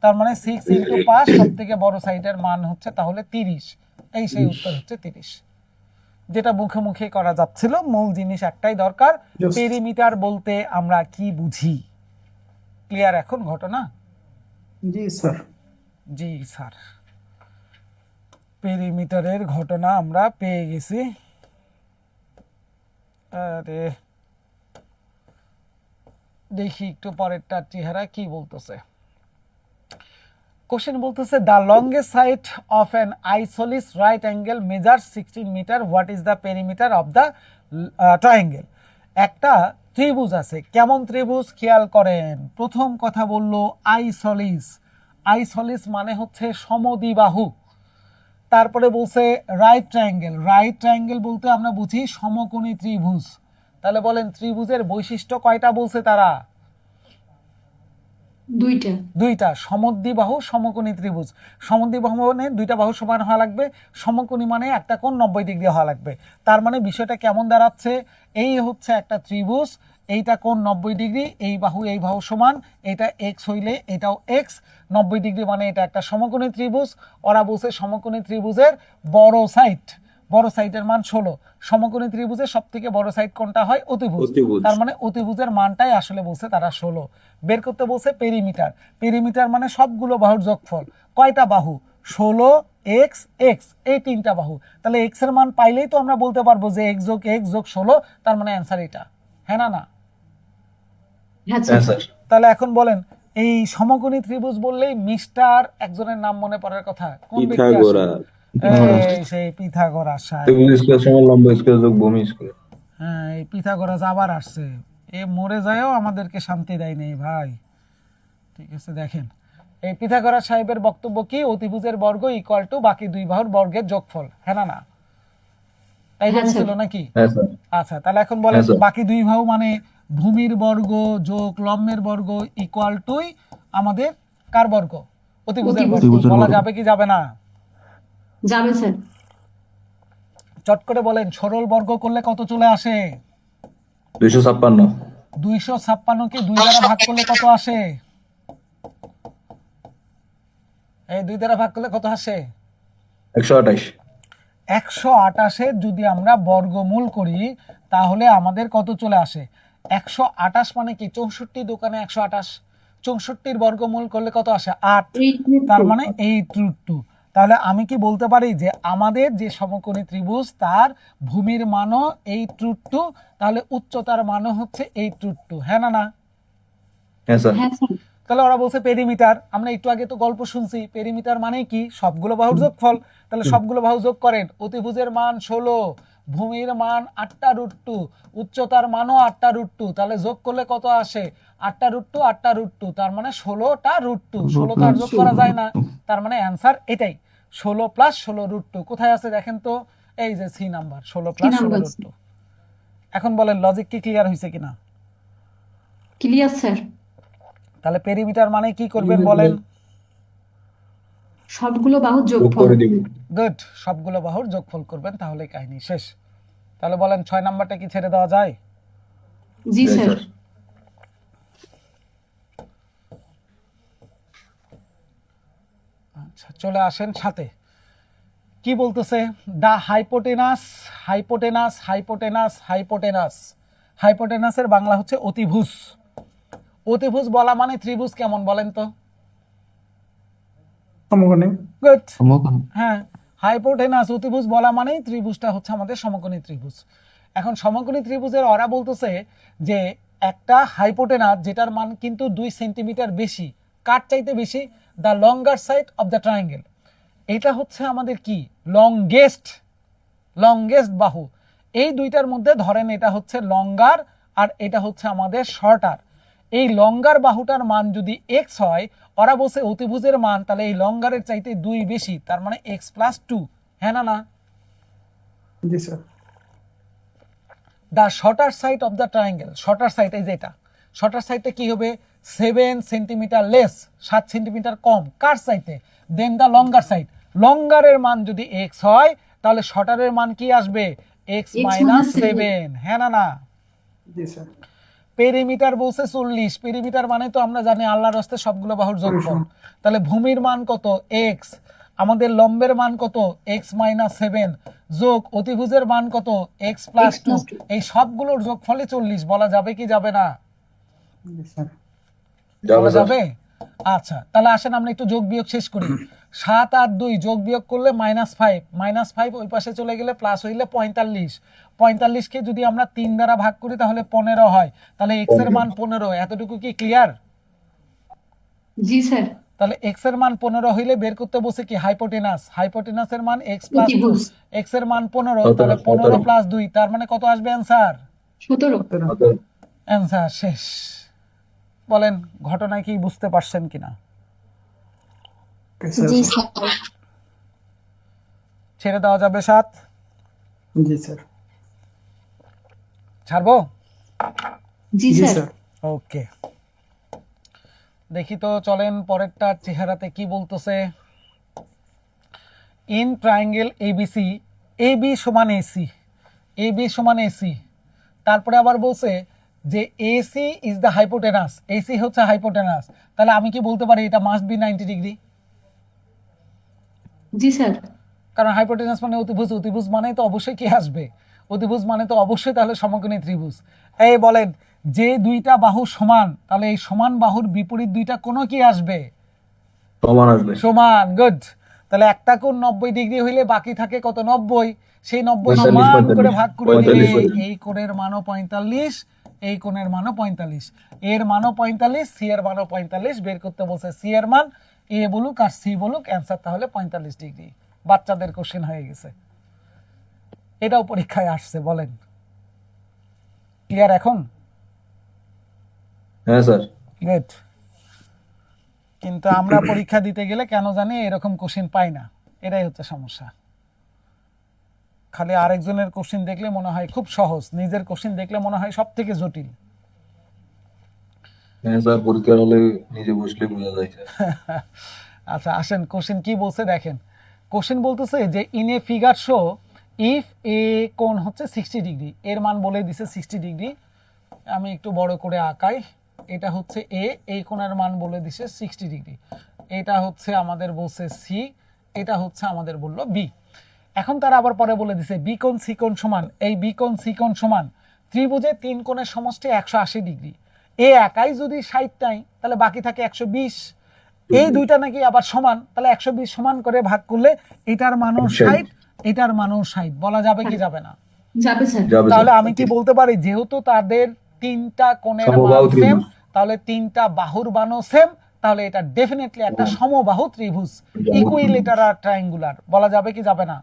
তার মানে 6 × 5 সব থেকে বড় সাইডের মান হচ্ছে তাহলে 30। এই সেই উত্তর হচ্ছে 30, যেটা মুখে মুখে করা যাচ্ছিল। মূল জিনিস একটাই দরকার, Yes. পেরিমিটার বলতে আমরা কি বুঝি। ক্লিয়ার এখন ঘটনা? জি স্যার। জি স্যার, পেরিমিটারের ঘটনা আমরা পেয়ে গেছি। আরে দেখি একটু পরেরটার চেহারা কি বলতেছে। কোশ্চেন বলতেছে the longest side of an isosceles right angle measure 16 meter, what is the perimeter of the triangle. একটা ত্রিভুজ আছে, কেমন ত্রিভুজ খেয়াল করেন। প্রথম কথা বললো আইসোলিস। আইসোলিস মানে হচ্ছে সমদ্বিবাহু। তারপরে বলছে রাইট ট্রায়াঙ্গেল। রাইট ট্রায়াঙ্গেল বলতে আমরা বুঝি সমকোণী ত্রিভুজ। তাহলে বলেন ত্রিভুজের বৈশিষ্ট্য কয়টা বলছে তারা? 2টা। দুইটা। সমদ্বিবাহু সমকোণী ত্রিভুজ। সমদ্বিবাহু মানে দুইটা বাহু সমান হওয়া লাগবে, সমকোণী মানে একটা কোণ 90 ডিগ্রি হওয়া লাগবে। তার মানে বিষয়টা কেমন দাঁড়াচ্ছে, এই হচ্ছে একটা ত্রিভুজ, এইটা কোণ 90 ডিগ্রি, এই বাহু সমান, এটা এক্স হইলে এটাও এক্স, 90 ডিগ্রি মানে এটা একটা সমকোণী ত্রিভুজ। ওরা বলছে সমকোণী ত্রিভুজের বড় সাইডের মান 16। সমকোণী ত্রিভুজের সব থেকে বড় সাইড কোনটা হয়? অতিভুজ। অতিভুজ। তার মানে অতিভুজের মানটাই আসলে বলছে তারা 16। বের করতে বলছে পেরিমিটার। পেরিমিটার মানে সবগুলো বাহুর যোগফল। কয়টা বাহু? 16 x x, এই তিনটা বাহু। তাহলে x এর মান পাইলেই তো আমরা বলতে পারবো যে x + 16, তার মানে অ্যান্সার এটা। হ্যাঁ না? হ্যাঁ হ্যাঁ স্যার। স্যার। তাহলে এখন বলেন, এই সমকোণী ত্রিভুজ বললেই মিস্টার একজনের নাম মনে পড়ার কথা। কোন ব্যক্তি আসে? পিথাগোরাস। এই সেই পিথাগোরাস সাহেব। ত্রিভুজ স্কয়ার সমান লম্ব স্কয়ার যোগ ভূমি স্কয়ার। হ্যাঁ, এই পিথাগোরাস আবার আসছে। এ মরে যায়ও আমাদেরকে শান্তি দেয় নেই ভাই। ঠিক আছে, দেখেন এই পিথাগোরাস সাহেবের বক্তব্য কি? অতিভুজের বর্গ ইকুয়াল টু বাকি দুই বাহুর বর্গের যোগফল। হ্যাঁ না? তাই হ্যাঁ, বলছিল স্যার। নাকি? হ্যাঁ স্যার। আচ্ছা, তাহলে এখন বলেন হ্যাঁ, স্যার। বাকি দুই বাহু মানে ভূমির বর্গ যোগ লম্বের বর্গ ইকুয়াল টু আমাদের কার বর্গ? অতিভুজের বর্গ। অতিভুজের বলা বর্গ। যাবে কি যাবে না? যাবে স্যার। চট করে বলেন, সরল বর্গ করলে কত চলে আসে? 256। 256 কে 2 দ্বারা ভাগ করলে কত আসে? এই 2 দ্বারা ভাগ করলে কত আসে? 128। 128 যদি আমরা বর্গমূল করি তাহলে আমাদের কত চলে আসে? 128 মানে কি? 64 দোকানে 128। 64 বর্গমূল করলে কত আসে? 8। তার মানে 8√2। তাহলে আমি কি বলতে পারি যে আমাদের যে সমকোণী ত্রিভুজ তার ভূমির মানও 8√2, তাহলে উচ্চতার মানও হচ্ছে 8√2। হ্যাঁ না? হ্যাঁ স্যার। হ্যাঁ স্যার। তাহলে ওরা বলছে পেরিমিটার। আমরা একটু আগে তো গল্প শুনছি, পেরিমিটার মানে কি? সবগুলো বাহুর যোগফল। তাহলে সবগুলো বাহু যোগ করেন। অতিভুজের মান 16, ভূমির মান 8√2, উচ্চতার মানও 8√2, তাহলে যোগ করলে কত আসে? 8√2 8√2, তার মানে 16টা √2। 16 তো আর যোগ করা যায় না, তার মানে অ্যান্সার এটাই, 16 + 16√2। কোথায় আছে দেখেন তো? এই যে সি নাম্বার, 16 + 16√2। এখন বলেন লজিক কি ক্লিয়ার হয়েছে কিনা? Clear sir. তাহলে পেরিমিটার মানে কি করবেন বলেন? সবগুলো বাহুর যোগ যোগফল। করে দিব। গুড, সবগুলো বাহুর যোগফল করবেন, তাহলে কাহিনী শেষ। তাহলে বলেন 6 নাম্বারটা কি ছেড়ে দেওয়া যায়? জি হ্যাঁ স্যার। স্যার। আচ্ছা, চলে আসেন সাথে। কি বলতেছে? দা হাইপোটেনাস। হাইপোটেনাসের বাংলা হচ্ছে অতিভুজ। অতিভুজ বলা মানে ত্রিভুজ কেমন বলেন তো? সমকোণী। গুড। সমকোণ। হ্যাঁ, হাইপোটেনাস অতিভুজ বলা মানেই ত্রিভুজটা হচ্ছে আমাদের সমকোণী ত্রিভুজ। এখন সমকোণী ত্রিভুজের ওরা বলতেছে যে একটা হাইপোটেনাস যেটার মান কিন্তু 2 সেন্টিমিটার বেশি, কার চাইতে বেশি? The longer side of the triangle. এটা হচ্ছে আমাদের কি? লংগেস্ট বাহু। এই দুইটার মধ্যে ধরেন এটা হচ্ছে লঙ্গার আর এটা হচ্ছে আমাদের শর্টার। এই লঙ্গার বাহুটার মান যদি x হয়, ওরা বলছে অতিভুজের মান তাহলে এই লঙ্গারের চাইতে 2 বেশি, তার মানে x + 2। হ্যাঁ না? জি sir. The shorter side of the triangle, shorter side এই যে এটা, শর্টার সাইডটা কি হবে 7 সেন্টিমিটার লেস, 7 সেন্টিমিটার কম কার সাইডে, দেন দ্য লঙ্গার সাইড, লঙ্গারের মান যদি এক্স হয় তাহলে শর্টারের মান কি আসবে এক্স X মাইনাস minus 7, হ্যাঁ না না। জি স্যার। পেরিমিটার বলছে 40, পেরিমিটার মানে তো আমরা জানি আল্লাহর হস্তে সবগুলো বাহুর যোগফল, তাহলে ভূমির মান কত এক্স, আমাদের লম্বের মান কত এক্স মাইনাস 7 যোগ অতিভুজের মান কত এক্স প্লাস X 2, plus 2, এই সবগুলোর যোগফলে 40, বলা যাবে কি যাবে না? জি স্যার। যাবে বলা স্যার। যাবে। আচ্ছা তাহলে আসেন আমরা একটু যোগ বিয়োগ শেষ করি। 7 আর 2 যোগ বিয়োগ করলে -5, -5 ওই পাশে চলে গেলে প্লাস হইলে 45, 45 কে যদি আমরা 3 দ্বারা ভাগ করি তাহলে 15 হয়, তাহলে এক্স এর মান 15, এতটুকু কি ক্লিয়ার? জি স্যার। তাহলে এক্স এর মান 15 হইলে বের করতে বসে কি হাইপোটেনাস, হাইপোটেনাসের মান এক্স প্লাস 2, অতিভুজ এক্স এর মান 15, 17, তাহলে 15 17 প্লাস 2 তার মানে কত আসবে অ্যানসার? 17। অ্যানসার শেষ। বলেন ঘটনায় কি বুঝতে পারছেন কিনা? Okay sir. জি স্যার। ছেড়ে দেওয়া যাবে 7? জি স্যার। ছাড়বো? জি জি স্যার। স্যার। ওকে, দেখি তো চলেন পরেরটা চেহারাতে কি বলতেছে। ইন ট্রায়াঙ্গেল এবিসি, এবি সমান এসি, এবি সমান এসি, তারপরে আবার বলছে যে AC is the hypotenuse, AC হচ্ছে হাইপোটেনাস, তাহলে আমি কি বলতে পারি এটা must be 90 degree, G sir. কারণ হাইপোটেনাস মানে অতিভুজ, অতিভুজ মানে তো অবশ্যই কি আসবে, অতিভুজ মানে তো অবশ্যই তাহলে সমকোণী ত্রিভুজ। এই বলেন যে দুইটা বাহু সমান, তাহলে এই সমান বাহুর বিপরীত দুইটা কোণ কি আসবে? সমান আসবে। সমান, গুড। তাহলে একটা কোণ 90 ডিগ্রি হইলে বাকি থাকে কত 90, সেই 90 45, সমান 45, করে ভাগ করে 45 দিলে করে। এই কোণের মানও 45, এই কোণের মানও 45, এর মানও 45, সি এর মানও 45, বের করতে বলছে সি এর মান, এ বলুক আর সি বলুক, অ্যান্সার তাহলে 45 ডিগ্রি। বাচ্চাদের কোশ্চেন হয়ে গেছে, এটাও পরীক্ষায় আসছে। বলেন ক্লিয়ার এখন? হ্যাঁ স্যার। গুড। কিন্তু আমরা পরীক্ষা দিতে গেলে কেন জানি এরকম কোশ্চেন পাই না, এটাই হচ্ছে সমস্যা। খালি আরেকজনের কোশ্চেন দেখলে মনে হয় খুব সহজ, নিজের কোশ্চেন দেখলে মনে হয় সব থেকে জটিল। হ্যাঁ স্যার, পরীক্ষার হলে নিজে বসলে বোঝা যায় স্যার। আচ্ছা আসেন কোশ্চেন কি বলছে দেখেন। কোশ্চেন বলতেছে যে in a figure show if a কোণ হচ্ছে 60 ডিগ্রি, এর মান বলে দিছে 60 ডিগ্রি, আমি একটু বড় করে আঁকাই। এটা হচ্ছে এ, এই কোণের মান বলে দিছে 60 ডিগ্রি, এটা হচ্ছে আমাদের বলছে সি, এটা হচ্ছে আমাদের বললো বি। এখন তারা আবার পরে বলে দিছে বি কোণ সি কোণ সমান, এই বি কোণ সি কোণ সমান ত্রিভুজের 3 কোণের সমষ্টি 180 ডিগ্রি, এ একাই যদি 60 নাই তাহলে বাকি থাকে 120, এই দুইটা নাকি আবার সমান, তাহলে 120 সমান করে ভাগ করলে এটার মানও 60, এটার মানও 60, বলা যাবে কি যাবে না? যাবে স্যার। যাবে তাহলে স্যার। আমি কি বলতে পারি যেহেতু তাদের তিনটা কোণের মান সমবাহু সেম, ত্রিভুজ। তাহলে তিনটা বাহুর মানও সেম, তাহলে এটা ডেফিনেটলি একটা সমবাহু ত্রিভুজ, ইকুইলেটারাল ট্রায়াঙ্গুলার, বলা যাবে কি যাবে না?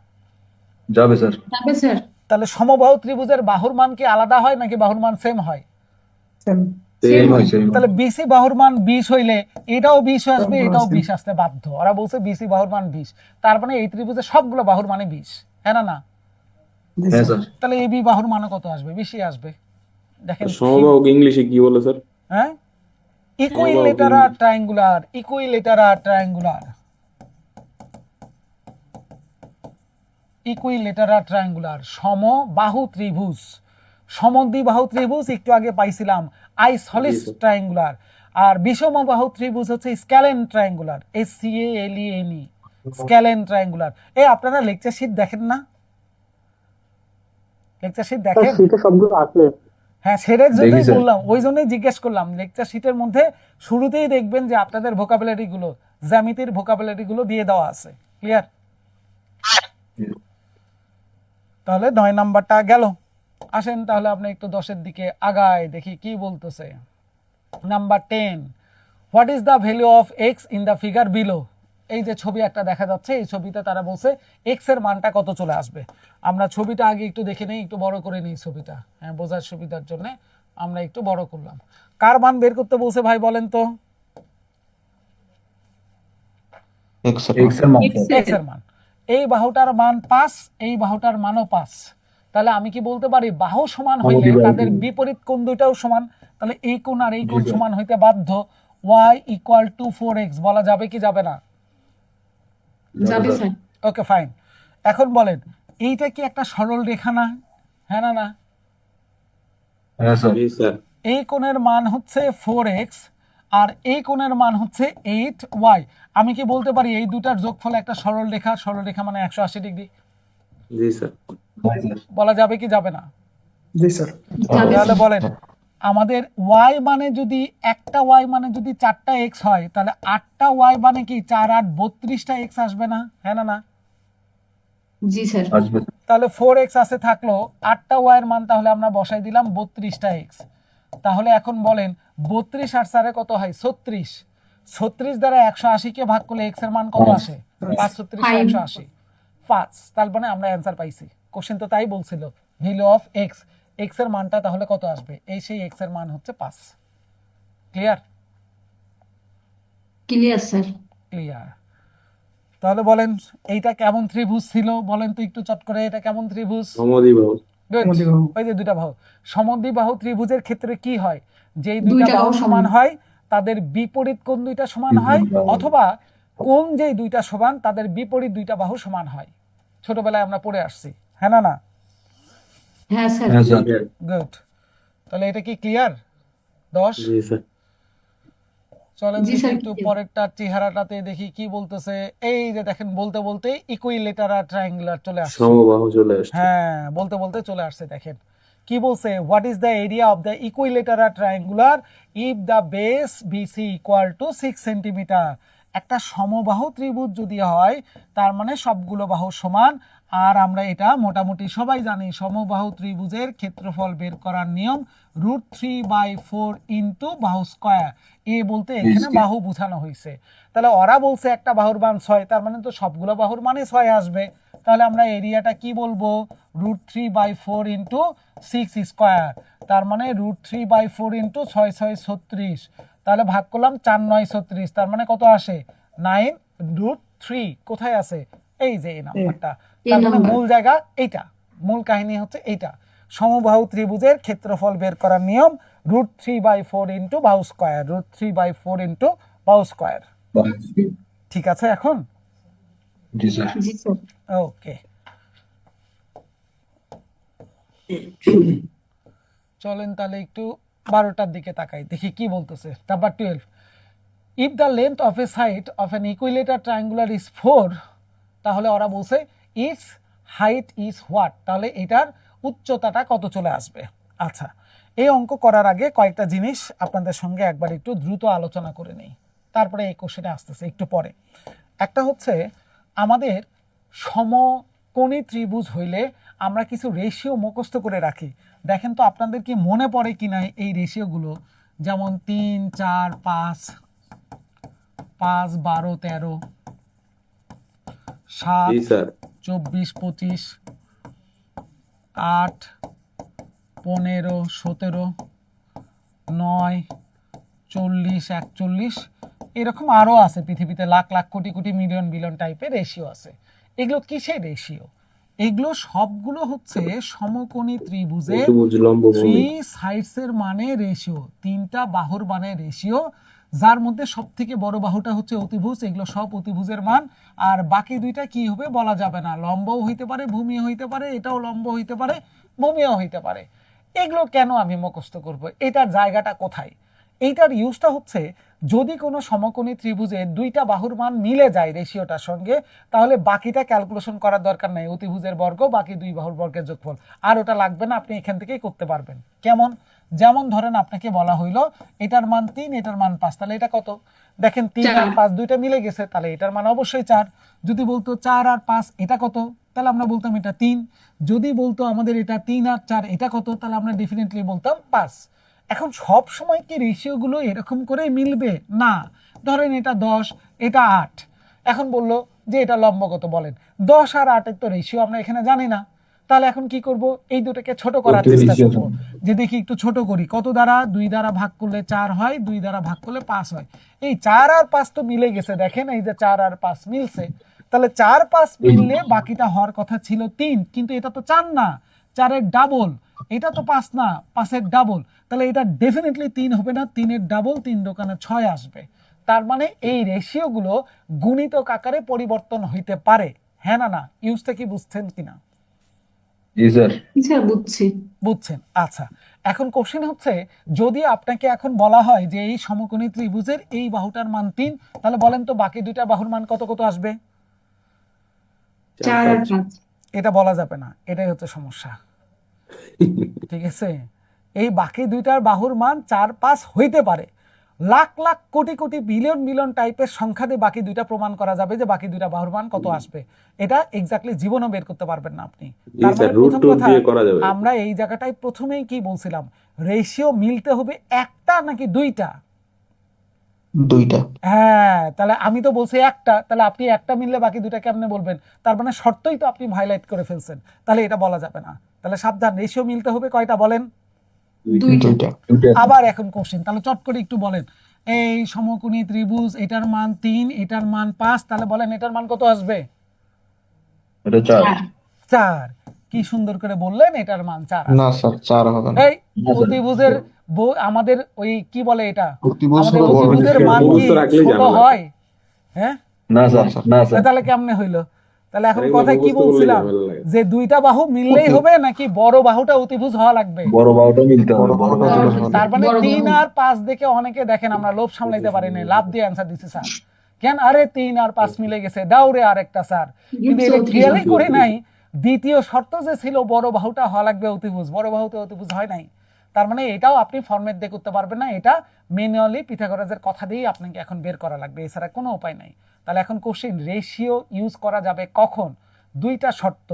যাবে স্যার। যাবে স্যার। তাহলে সমবাহু ত্রিভুজের বাহুর মান কি আলাদা হয় নাকি বাহুর মান সেম হয়? সেম। সেম হয় সেম। তাহলে বিসি বাহুর মান 20 হইলে এটাও 20 আসবে, এটাও 20 আসতে বাধ্য। ওরা বলছে বিসি বাহুর মান 20, তার মানে এই ত্রিভুজের সবগুলো বাহুর মানে 20, হ্যাঁ না না? জি হ্যাঁ স্যার। স্যার। তাহলে এবি বাহুর মানও কত আসবে? 20 আসবে। দেখেন সমবাহু ইংলিশে কি বলে স্যার? হ্যাঁ, equilateral triangular, equilateral triangular, equilateral triangular, সমবাহু ত্রিভুজ, সমদ্বিবাহু ত্রিভুজ একটু আগে পাইছিলাম আইসোসেলেস ট্রায়াঙ্গুলার, আর বিষমবাহু ত্রিভুজ হচ্ছে স্ক্যালেন ট্রায়াঙ্গুলার, SCALENE, স্ক্যালেন ট্রায়াঙ্গুলার। এই আপনারা লেকচার শিট দেখেন না? লেকচার শিট স্যার দেখেন? শীতে সবগুলো আছে। হ্যাঁ সেটার জন্যই দেখি স্যার। বললাম, ওই জন্যই জিজ্ঞেস করলাম। লেকচার শিটের মধ্যে শুরুতেই দেখবেন যে আপনাদের ভোকাবুলারি গুলো, জ্যামিতির ভোকাবুলারি গুলো দিয়ে দেওয়া আছে। ক্লিয়ার? তাহলে 9 নাম্বারটা গেল। আসেন তাহলে আপনি একটু 10-এর দিকে আগায়, দেখি কি বলতেছে। Number 10, what is the value of x in the figure below? এই যে ছবি একটা দেখা যাচ্ছে, এই ছবিতে তারা বলছে এক্স এর মানটা কত চলে আসবে। আমরা ছবিটা আগে একটু দেখে নেই, একটু বড় করে নিই ছবিটা, হ্যাঁ বোঝার সুবিধার জন্য আমরা একটু বড় করলাম। কার মান বের করতে বলছে ভাই বলেন তো? এক্স এক্স এর মান স্যার। এক্স এর মান। এই বাহুটার মান 5, এই বাহুটার মানও 5। তাহলে আমি কি বলতে পারি বাহু সমান হইলে সমদ্বিবাহু তাদের ত্রিভুজ। বিপরীত কোণ দুইটাও সমান, তাহলে এই কোণ আর এই কোণ জি, স্যার। সমান হইতে বাধ্য। y = 4x বলা যাবে কি যাবে না? যাবে স্যার। স্যার। Okay fine. এখন বলেন এইটা কি একটা সরল রেখা না? হ্যাঁ না না? হ্যাঁ স্যার। জি স্যার। এই কোণের মান হচ্ছে 4x আর এই কোণের মান হচ্ছে 8y। আমি কি বলতে পারি এই দুটার যোগফল একটা সরল রেখা? সরল রেখা মানে 180 ডিগ্রি। জি স্যার। হ্যাঁ স্যার। বলা যাবে কি যাবে না? জি স্যার। যাবে তাহলে স্যার। বলেন আমাদের y মানে যদি একটা y মানে যদি 4টা x হয় তাহলে 8টা y মানে কি 4 8 32টা x আসবে না? হ্যাঁ না না? জি স্যার। আসবে। তাহলে 4x আছে থাকলো, 8টা y এর মান তাহলে আমরা বসাই দিলাম 32টা x। তাহলে এখন বলেন 32 আর 4 কত হয়? 36। 36 দ্বারা 180 কে ভাগ করলে x এর মান কত আসে? 5 36 Five. 180 5। তার মানে আমরা অ্যান্সার পাইছি। কোশ্চেন তো তাই বলছিল, ভ্যালু অফ x, x এর মানটা তাহলে কত আসবে? এই সেই x এর মান হচ্ছে 5। ক্লিয়ার? Clear sir. ক্লিয়ার। তাহলে বলেন এইটা কেমন ত্রিভুজ ছিল? বলেন তো একটু চট করে, এটা কেমন ত্রিভুজ? সমদ্বিবাহু। Good. সমদ্বিবাহু। ওই যে দুইটা বাহু। সমদ্বিবাহু ত্রিভুজের ক্ষেত্রে কি হয়? যেই দুইটা দুইটা বাহু বাহু সমান সমান। হয় তাদের বিপরীত কোণ দুইটা সমান হয়, অথবা কোণ যেই দুইটা সমান তাদের বিপরীত দুইটা বাহু সমান হয়। ছোটবেলায় আমরা পড়ে আসছি, হ্যাঁ না না? হ্যাঁ স্যার। হ্যাঁ স্যার। গুড। তাহলে এটা কি ক্লিয়ার? 10। জি স্যার। চলেন জি দেখি স্যার, একটু clear. পরেরটা চেহারাটাতে দেখি কি বলতেছে। এই যে দেখেন বলতে বলতে ইকুইলেটারাল ট্রায়াঙ্গুলার চলে আসছে। সমবাহু চলে আসছে। হ্যাঁ বলতে বলতে চলে আসছে। দেখেন কি বলছে, what is the area of the equilateral triangular if the base BC equal to 6 centimeter. একটা সমবাহু ত্রিভুজ যদি হয় তার মানে সবগুলো বাহু সমান। আর আমরা এটা মোটামুটি সবাই জানি, সমবাহু ত্রিভুজের ক্ষেত্রফল বের করার নিয়ম √3/4 ইন্টু বাহু স্কয়ার। এ বলতে এখানে জি। বাহু বোঝানো হয়েছে। তাহলে ওরা বলছে একটা বাহুর মান 6, তার মানে তো সবগুলো বাহুর মানে 6 আসবে। তাহলে আমরা এরিয়াটা কি বলবো? √3/4 ইন্টু 6 স্কয়ার। তার মানে √3/4 ইন্টু 6 6 36। তাহলে ভাগ করলাম 4 9 36। তার মানে কত আসে? 9√3। কোথায় আছে? এই যে এই নাম্বারটা। তার মানে নাম্বার। মূল জায়গা এইটা, মূল কাহিনী হচ্ছে এইটা। সমবাহু ত্রিভুজের ক্ষেত্রফল বের করার নিয়ম √3/4 ইন্টু বাহু স্কয়ার, √3/4 ইন্টু বাহু স্কয়ার। ঠিক আছে এখন? জি স্যার। জি স্যার। ওকে, চলেন তাহলে একটু 12টার দিকে তাকাই, দেখি কি বলতেছে। Number 12, if the length of a side of an equilateral triangular is 4, তাহলে ওরা বলছে ইটস হাইট ইজ হোয়াট। তাহলে এটার উচ্চতাটা কত চলে আসবে? আচ্ছা, এই অঙ্ক করার আগে কয়েকটা জিনিস আপনাদের সঙ্গে একবার একটু দ্রুত আলোচনা করে নেই, তারপরে এই কোশ্চেনে আসতেছে একটু পরে। একটা হচ্ছে আমাদের সমকোণী ত্রিভুজ হইলে আমরা কিছু রেশিও মুখস্থ করে রাখি। দেখেন তো আপনাদের কি মনে পড়ে কিনা এই রেশিওগুলো? যেমন 3 4 5, 5 12 13, 7 জি স্যার। 24 25, 8 15 17, 9 40 41, এরকম আরো আছে পৃথিবীতে লাখ লাখ কোটি কোটি মিলিয়ন বিলিয়ন টাইপের রেশিও আছে। এগুলো কিসের রেশিও? এগুলো সবগুলো হচ্ছে সমকোণী ত্রিভুজের অতিভুজ লম্বভূমি। 3 সাইডস এর মানে রেশিও, তিনটা বাহুর মানে রেশিও, যার মধ্যে সব থেকে বড় বাহুটা হচ্ছে অতিভুজ। এগুলো সব অতিভুজের মান। আর বাকি দুইটা কি হবে বলা যাবে না, লম্বও হইতে পারে, ভূমি হইতে পারে, এটাও লম্ব হইতে পারে, ভূমিও হইতে পারে। এগুলো কেন আমি মুখস্থ করব? এটার জায়গাটা কোথায়? এইটার ইউজটা হচ্ছে যদি কোনো সমকোণী ত্রিভুজের দুইটা বাহুর মান মিলে যায় রেশিওটার সঙ্গে, তাহলে বাকিটা ক্যালকুলেশন করার দরকার নাই, অতিভুজের বর্গ বাকি দুই বাহুর বর্গের যোগফল, আর ওটা লাগবে না, আপনি এখান থেকেই করতে পারবেন। কেমন? যেমন ধরেন আপনাকে বলা হইলো এটার মান 3, এটার মান 5, তাহলে এটা কত? দেখেন 3 আর 5 দুইটা মিলে গেছে, তাহলে এটার মান অবশ্যই 4। যদি বলতো 4 আর 5 এটা কত, তাহলে আমরা বলতাম এটা 3। যদি বলতো আমাদের এটা 3 আর 4 এটা কত, তাহলে আমরা ডেফিনেটলি বলতাম 5। এখন সব সময় কি রেশিওগুলো এরকম করে মিলবে? না। ধরেন এটা 10, এটা 8। এখন বললো যে এটা লম্ব কত বলেন? 10 আর 8 এর তো রেশিও আমরা এখানে জানি না। তাহলে এখন কি করব? এই দুটোকে ছোট করার চেষ্টা করব, যে দেখি একটু ছোট করি। কত দ্বারা? 2 দ্বারা ভাগ করলে 4 হয়, 2 দ্বারা ভাগ করলে 5 হয়। এই 4 আর 5 তো মিলে গেছে, দেখেন এই যে 4 আর 5 মিলছে। তাহলে 4-5 মিললে বাকিটা হওয়ার কথা ছিল 3, কিন্তু এটা তো 4 না, 4-এর ডাবল। এটা তো 5 না, 5-এর ডাবল। তাহলে এটা ডেফিনেটলি 3 হবে না, 3-এর ডাবল, 3 দোকানে 6 আসবে। তার মানে এই রেশিওগুলো গুণিতক আকারে পরিবর্তন হইতে পারে। হ্যাঁ না না, ইউজটা কি বুঝছেন কিনা? জি স্যার। স্যার বুঝছি। বুঝছেন? আচ্ছা, এখন কোশ্চেন হচ্ছে, যদি আপনাকে এখন বলা হয় যে এই সমকোণী ত্রিভুজের এই বাহুটার মান 3, তাহলে বলেন তো বাকি দুইটা বাহুর মান কত কত আসবে? 4 আর 5। এটা বলা যাবে না, এটাই হচ্ছে সমস্যা। ঠিক আছে, এই বাকি দুইটার বাহুর মান 4-5 হইতে পারে, লাখ লাখ কোটি কোটি বিলিয়ন বিলিয়ন টাইপের সংখ্যা দিয়ে বাকি দুইটা প্রমাণ করা যাবে যে বাকি দুইটা বাহুর মান কত আসবে। এটা এক্স্যাক্টলি জীবনও বের করতে পারবেন না আপনি। জি তার স্যার, মানে রুট প্রথম টুট কথা, দিয়ে করা যাবে। আমরা এই জায়গাটায় প্রথমেই কি বলছিলাম, রেশিও মিলতে হবে একটা নাকি দুইটা? 2টা। হ্যাঁ, তাহলে আমি তো বলছি একটা, তাহলে আপনি একটা মিললে বাকি দুটা কেমনে বলবেন? তার মানে শর্তই তো আপনি ভাইলাইট করে ফেলছেন, তাহলে এটা বলা যাবে না। তাহলে সাবধান, রেশিও মিলতে হবে কয়টা বলেন? 2টা। আবার এখন কোশ্চেন, তাহলে চট করে একটু বলেন, এই সমকোণী ত্রিভুজ এটার মান 3, এটার মান 5, তাহলে বলেন এটার মান কত আসবে? এটা 4। 4। কি সুন্দর করে বললেন, এটার মান 4 না স্যার, 4 হবে না। এই অতিভুজের আমাদের ওই কি বলে এটা, অতিভুজ আমাদের হলো বড় অতিভুজের জিনিস। মান কি অতিভুজ তো রাখলেই ছোট ঝামেলা। হয়? হ্যাঁ, না স্যার, না স্যার। তাহলে কেমনে হইলো? তাহলে এখন আরেকবার কথা কি মুখস্থ করলেই বলছিলাম, ঝামেলা লাগে। যে দুইটা বাহু মিললেই হবে নাকি বড় বাহুটা অতিভুজ হওয়া লাগবে? বড় বাহুটা মিলতে হবে, বড় বড় বাহুটা বাহুটা। মিলতে হবে। তার মানে বড় 3 বাহু। আর 5 দেখে অনেকে দেখেন আমরা লোভ সামলাইতে পারি না, লাভ দিয়ে অ্যান্সার দিছি স্যার। কেন? আরে 3 আর 5 মিলে গেছে, দাউরে আরেকটা স্যার। কিন্তু এটা 34 খেয়ালই হবে। করে নাই, দ্বিতীয় শর্ত যে ছিল বড় বাহুটা হওয়া লাগবে অতিভুজ, বড় বাহুতে অতিভুজ হয় নাই। তার মানে এটাও আপনি ফরম্যাট দিয়ে করতে পারবেন না, এটা ম্যানুয়ালি পিথাগোরাসের কথা দিয়েই আপনাকে এখন বের করা লাগবে, এছাড়া কোনো উপায় নাই। তাহলে এখন কোশ্চেন, রেশিও ইউজ করা যাবে কখন? দুইটা শর্ত।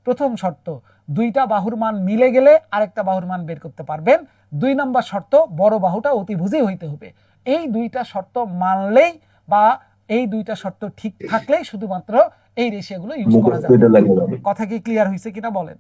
প্রথম শর্ত, দুইটা বাহুর মান মিলে গেলে আরেকটা বাহুর মান বের করতে পারবেন। 2 নম্বর শর্ত, বড় বাহুটা অতিভুজই হইতে হবে। এই দুইটা শর্ত মানলেই বা এই দুইটা শর্ত ঠিক থাকলেই শুধুমাত্র এই রেশিওগুলো ইউজ করা মুখস্থ যাবে। এটা লেগে যাবে। কথা কি ক্লিয়ার হয়েছে কিনা বলেন?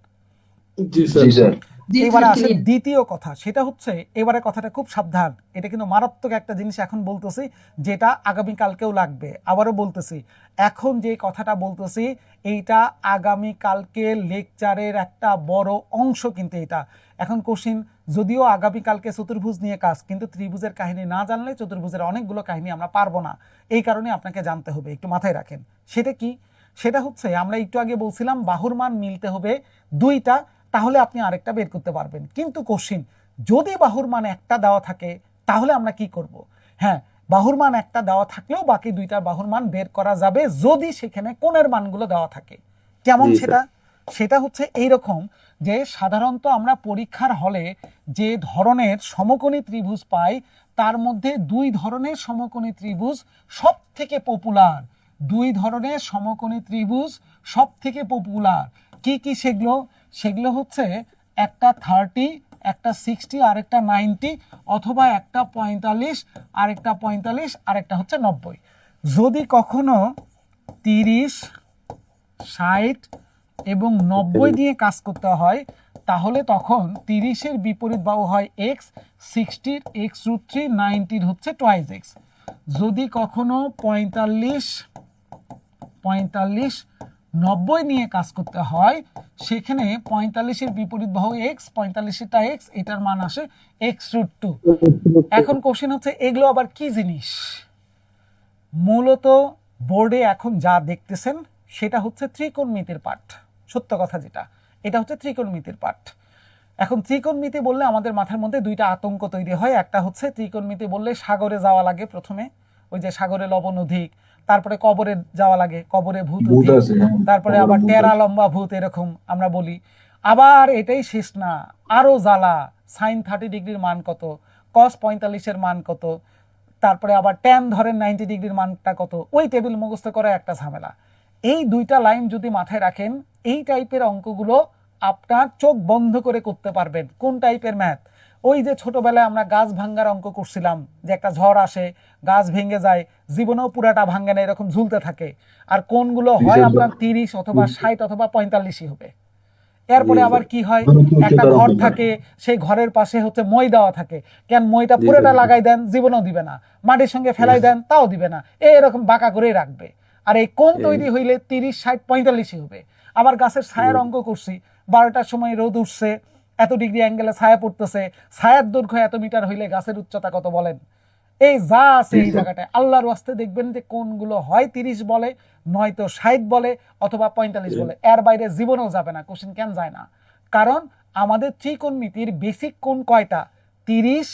জি জি স্যার। জি এবারে স্যার, আসেন clear। দ্বিতীয় কথা, সেটা হচ্ছে, এবারে কথাটা খুব সাবধান, এটা কিন্তু মারাত্মক একটা জিনিস এখন বলতেছি, যেটা আগামী কালকেও লাগবে। আবারও বলতেছি, এখন যে কথাটা বলতেছি এইটা আগামী কালকে লেকচারের একটা বড় অংশ, কিন্তু এটা এখন কোশ্চিন, যদিও আগামী কালকে চতুর্ভুজ নিয়ে কাজ, কিন্তু ত্রিভুজের কাহিনী না জানলে চতুর্ভুজের অনেকগুলো কাহিনী আমরা পারবো না। এই কারণে আপনাকে জানতে হবে, একটু মাথায় রাখেন। সেটা কি? সেটা হচ্ছে, আমরা একটু আগে বলছিলাম বাহুর মান মিলতে হবে 2টা, তাহলে আপনি আরেকটা বের করতে পারবেন। কিন্তু কোশ্চিন, যদি বাহুর মান একটা দেওয়া থাকে তাহলে আমরা কি করব? হ্যাঁ, বাহুর মান একটা দেওয়া থাকলেও বাকি দুইটা বাহুর মান বের করা যাবে যদি সেখানে কোণের মানগুলো দেওয়া থাকে। কেমন জি, সেটা? সেটা হচ্ছে এইরকম, যে সাধারণত আমরা পরীক্ষার হলে যে ধরনের সমকোণী ত্রিভুজ পাই, তার মধ্যে 2 ধরনের সমকোণী ত্রিভুজ সব থেকে পপুলার। 2 ধরনের সমকোণী ত্রিভুজ সব থেকে পপুলার। কি কি সেগুলো? সেগুলো হচ্ছে একটা 30, একটা 60, আরেকটা 90, অথবা একটা 45, আরেকটা 45, আরেকটা হচ্ছে 90। যদি কখনো 30, 60 এবং 90 দিয়ে কাজ করতে হয়, তাহলে তখন 30-এর বিপরীত বাহু হয় x, 60-র x√3, 90-র হচ্ছে টুয়াইস x। যদি কখনো 45, 90 নিয়ে কাজ করতে হয়, সেখানে 45-এর বিপরীত বাহু x, 45-এটা x, এটার মান আসে x√2। এখন কোশ্চেন হচ্ছে, এগুলো আবার কি জিনিস? মূলত বোর্ডে এখন যা দেখতেছেন সেটা হচ্ছে ত্রিকোণমিতির পাঠ। সত্য কথা যেটা, এটা হচ্ছে ত্রিকোণমিতির পাঠ। এখন ত্রিকোণমিতি বললে আমাদের মাথার মধ্যে 2টা আতঙ্ক তৈরি হয়। একটা হচ্ছে ত্রিকোণমিতি বললে সাগরে যাওয়া লাগে প্রথমে, ওই যে সাগরে লবণ অধিক, তারপরে কবরে যাওয়া লাগে, কবরে ভূত ভূত অধিক, আছে, হ্যাঁ। তারপরে কবরে আবার ভূত টেরা আছে। লম্বা ভূত, এরকম আমরা বলি। আবার এটাই শেষ না, আরো জ্বালা, সাইন 30 ডিগ্রির মান কত, কস 45-এর মান কত, তারপরে আবার ট্যান ধরেন 90 ডিগ্রির মানটা কত, ওই টেবিল মুখস্থ করা একটা ঝামেলা। এই 2টা লাইন যদি মাথায় রাখেন, এই টাইপের অঙ্কগুলো আপনার চোখ বন্ধ করে করতে পারবেন। কোন টাইপের ম্যাথ? ওই যে ছোটবেলায় আমরা গাছ ভাঙ্গার অঙ্ক করছিলাম, যে একটা ঝড় আসে, গাছ ভেঙে যায়, জীবনেও পুরাটা ভাঙ্গে না, এরকম ঝুলতে থাকে, আর কোনগুলো হয় আপনার 30 অথবা 60 অথবা 45ই হবে। এরপরে আবার কি হয়, একটা ঘর থাকে, সেই ঘরের পাশে হচ্ছে মই দেওয়া থাকে, কেন মইটা পুরোটা লাগাই দেন, জীবনও দিবে না, মাটির সঙ্গে ফেলাই দেন, তাও দিবে না, এরকম বাঁকা করেই রাখবে। আর এই কোণ তৈরি হইলে 30, 60, 45 হবে। আবার গাছের ছায়ার অঙ্ক করছি, 12টার সময় রোদ উঠছে, এত ডিগ্রি অ্যাঙ্গেলে ছায়া পড়তেছে, ছায়ার দৈর্ঘ্য এত মিটার হইলে গাছের উচ্চতা কত বলেন? এই যা আছে এই জায়গাটায় আল্লাহর ওয়াস্তে দেখবেন যে কোনগুলো হয় 30 বলে, নয়তো 60 বলে, অথবা 45 বলে। এর বাইরে জীবনেও যাবে না। কোশ্চেন কেন যায় না? কারণ আমাদের ত্রিকোণমিতির বেসিক কোণ কয়টা? 30,